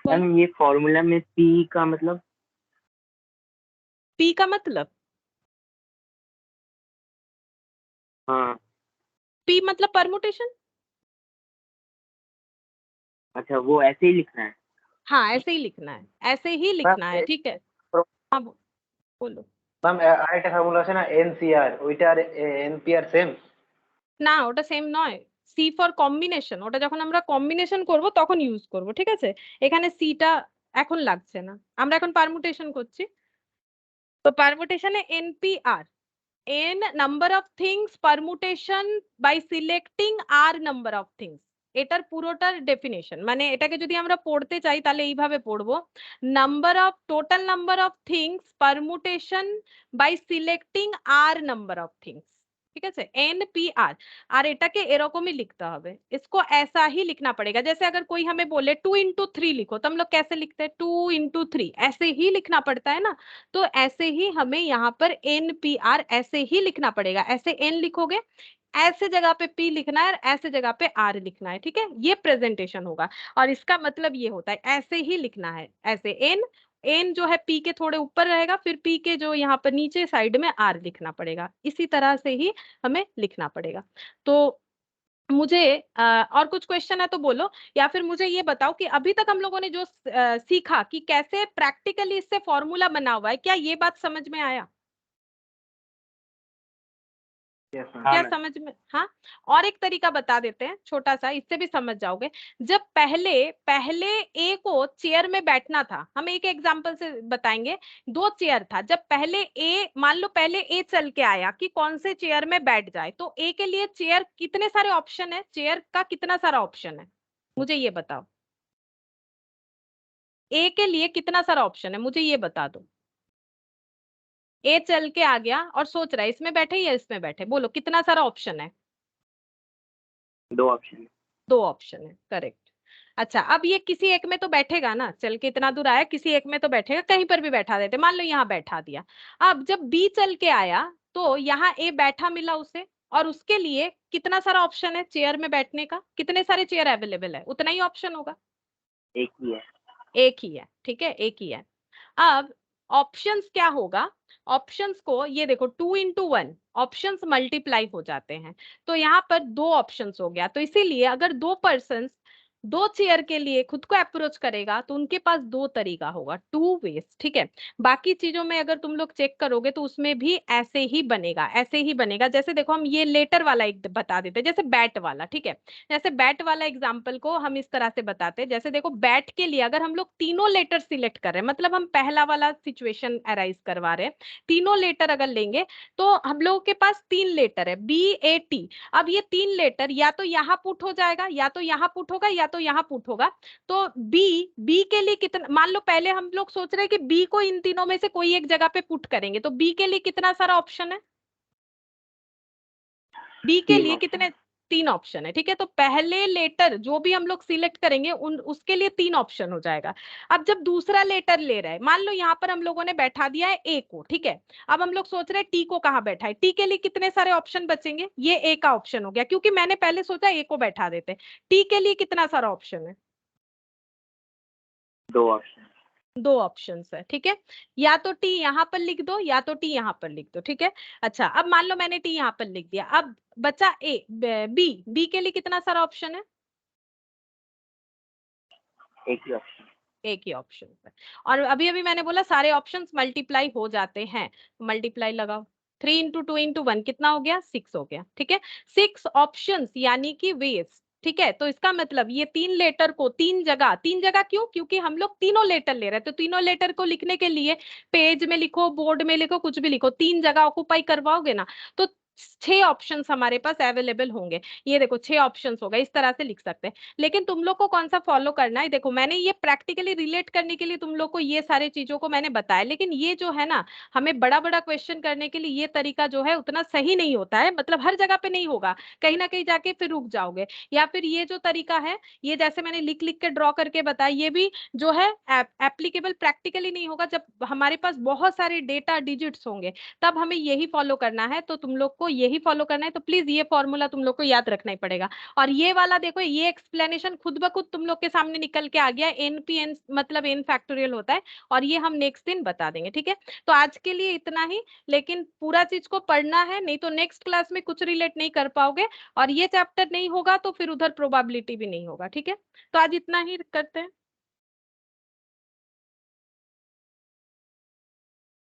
Speaker 2: मैम, ये फॉर्मूला में पी का मतलब,
Speaker 1: पी का मतलब,
Speaker 2: हाँ
Speaker 1: पी मतलब परमुटेशन।
Speaker 2: अच्छा, वो ऐसे ही लिखना है।
Speaker 1: हाँ ऐसे ही लिखना है, ऐसे ही लिखना है। ठीक है, हाँ बोलो।
Speaker 2: ম্যাম আরেকটা ফর্মুলা আছে না, এনসিআর, ওইটার এনপিআর সেম?
Speaker 1: না ওটা সেম নয়, সি ফর কম্বিনেশন, ওটা যখন আমরা কম্বিনেশন করব তখন ইউজ করব। ঠিক আছে, এখানে সিটা এখন লাগছে না, আমরা এখন পারমুটেশন করছি। तो परमुटेशन है NPR, n number of things permutation by selecting r number of things। এটার পুরোটার ডেফিনেশন, মানে এটাকে যদি আমরা পড়তে চাই তাহলে এইভাবে পড়বো, number of total number of things permutation by selecting r number of things, ঠিক আছে, NPR। আর এটাকে এরকমই লিখতে হবে, इसको ऐसा ही लिखना पड़ेगा। जैसे अगर कोई हमें बोले 2 into 3 लिखो, तो हम लोग कैसे लिखते हैं, 2 into 3, ऐसे ही लिखना पड़ता है ना। तो ऐसे ही हमें यहाँ पर NPR ऐसे ही लिखना पड़ेगा, ऐसे N लिखोगे, ऐसे जगह पे P लिखना है और ऐसे जगह पे R लिखना है, ठीक है, ये प्रेजेंटेशन होगा। और इसका मतलब ये होता है ऐसे ही लिखना है, ऐसे N जो है P के थोड़े ऊपर रहेगा, फिर P के जो यहाँ पर नीचे साइड में R लिखना पड़ेगा, इसी तरह से ही हमें लिखना पड़ेगा। तो मुझे और कुछ क्वेश्चन है तो बोलो, या फिर मुझे ये बताओ कि अभी तक हम लोगों ने जो सीखा कि कैसे प्रैक्टिकली इससे फॉर्मूला बना हुआ है, क्या ये बात समझ में आया? क्या समझ में? हाँ, और एक तरीका बता देते हैं छोटा सा, इससे भी समझ जाओगे। जब पहले पहले ए को चेयर में बैठना था, हम एक एग्जांपल से बताएंगे। 2 चेयर था, जब पहले ए, मान लो पहले ए चल के आया कि कौन से चेयर में बैठ जाए, तो ए के लिए चेयर कितने सारे ऑप्शन है, चेयर का कितना सारा ऑप्शन है, मुझे ये बताओ। ए के लिए कितना सारा ऑप्शन है, मुझे ये बता दो। ए चल के आ गया और सोच रहा है इसमें बैठे या इसमें बैठे, बोलो कितना सारा ऑप्शन है?
Speaker 2: 2 ऑप्शन।
Speaker 1: 2 ऑप्शन है, करेक्ट। अच्छा, अब ये किसी एक में तो बैठेगा ना, चल के इतना दूर आया, किसी एक में तो बैठेगा, कहीं पर भी बैठा देते, मान लो यहाँ बैठा दिया। अब जब बी चल के आया तो यहाँ ए बैठा मिला उसे, और उसके लिए कितना सारा ऑप्शन है चेयर में बैठने का, कितने सारे चेयर अवेलेबल है, उतना ही ऑप्शन होगा।
Speaker 2: एक ही है।
Speaker 1: एक ही है, ठीक है, एक ही है। अब ऑप्शंस क्या होगा, ऑप्शंस को ये देखो 2 into 1 ऑप्शंस मल्टीप्लाई हो जाते हैं, तो यहाँ पर 2 ऑप्शंस हो गया। तो इसीलिए अगर 2 पर्सन 2 चेयर के लिए खुद को अप्रोच करेगा तो उनके पास 2 तरीका होगा, 2 वेज, ठीक है। बाकी चीजों में अगर तुम लोग चेक करोगे तो उसमें भी ऐसे ही बनेगा, ऐसे ही बनेगा। जैसे देखो हम ये लेटर वाला एक बता देते हैं, जैसे बैट वाला, ठीक है। जैसे बैट वाला एग्जाम्पल को हम इस तरह से बताते हैं, जैसे देखो बैट के लिए अगर हम लोग तीनों लेटर सिलेक्ट कर रहे हैं, मतलब हम पहला वाला सिचुएशन अराइज करवा रहे हैं, तीनों लेटर अगर लेंगे तो हम लोगों के पास 3 लेटर है BAT। अब ये 3 लेटर या तो यहाँ पुट हो जाएगा, या तो यहाँ पुट होगा, या तो यहाँ पुट होगा। तो बी के लिए कितना, मान लो पहले हम लोग सोच रहे हैं कि बी को इन तीनों में से कोई एक जगह पे पुट करेंगे, तो बी के लिए कितना सारा ऑप्शन है, बी के लिए कितने, 3 ऑप्शन है, ठीक है। तो पहले लेटर जो भी हम लोग सिलेक्ट करेंगे उसके लिए 3 ऑप्शन हो जाएगा। अब जब दूसरा लेटर ले रहा है, मान लो यहाँ पर हम लोगों ने बैठा दिया है ए को, ठीक है। अब हम लोग सोच रहे हैं टी को कहाँ बैठा है, टी के लिए कितने सारे ऑप्शन बचेंगे, ये ए का ऑप्शन हो गया, क्योंकि मैंने पहले सोचा ए को बैठा देते। टी के लिए कितना सारा ऑप्शन है,
Speaker 2: 2 ऑप्शन।
Speaker 1: 2 ऑप्शंस है, ठीक है। या तो टी यहाँ पर लिख दो, या तो टी यहाँ पर लिख दो, ठीक है। अच्छा, अब मान लो मैंने टी यहाँ पर लिख दिया, अब बचा ए, बी के लिए कितना सारा ऑप्शन है,
Speaker 2: एक ही ऑप्शन।
Speaker 1: एक ही ऑप्शन है। और अभी अभी मैंने बोला सारे ऑप्शंस मल्टीप्लाई हो जाते हैं, मल्टीप्लाई लगाओ, 3 into 2 into 1 कितना हो गया, 6 हो गया, ठीक है। 6 ऑप्शंस यानी कि वेज, ठीक है। तो इसका मतलब ये 3 लेटर को 3 जगह क्यों, क्योंकि हम लोग तीनों लेटर ले रहे हैं, तो तीनों लेटर को लिखने के लिए पेज में लिखो, बोर्ड में लिखो, कुछ भी लिखो, 3 जगह ऑक्युपाई करवाओगे ना, तो 6 ऑप्शंस हमारे पास अवेलेबल होंगे। ये देखो 6 ऑप्शंस होगा, इस तरह से लिख सकते हैं। लेकिन तुम लोग को कौन सा फॉलो करना है, देखो मैंने ये प्रैक्टिकली रिलेट करने के लिए तुम लोग को ये सारे चीजों को मैंने बताया, लेकिन ये जो है ना, हमें बड़ा बड़ा क्वेश्चन करने के लिए ये तरीका जो है उतना सही नहीं होता है, मतलब हर जगह पे नहीं होगा, कहीं ना कहीं जाके फिर रुक जाओगे। या फिर ये जो तरीका है, ये जैसे मैंने लिख लिख के ड्रॉ करके बताया, ये भी जो है एप्लीकेबल प्रैक्टिकली नहीं होगा। जब हमारे पास बहुत सारे डेटा डिजिट्स होंगे तब हमें यही फॉलो करना है, तो तुम लोग को यही फॉलो करना है। तो प्लीज ये फॉर्मूला तुम लोग को याद रखना ही पड़ेगा। और ये वाला देखो, ये एक्सप्लेनेशन खुद ब खुद तुम लोग के सामने निकल के आ गया, NPN मतलब n फैक्टोरियल होता है, और ये हम नेक्स्ट दिन बता देंगे, ठीक है। तो आज के लिए इतना ही, लेकिन पूरा चीज को पढ़ना है, नहीं तो नेक्स्ट क्लास में कुछ रिलेट नहीं कर पाओगे, और ये चैप्टर नहीं होगा तो फिर उधर प्रोबेबिलिटी भी नहीं होगा, ठीक है। तो आज इतना ही करते हैं।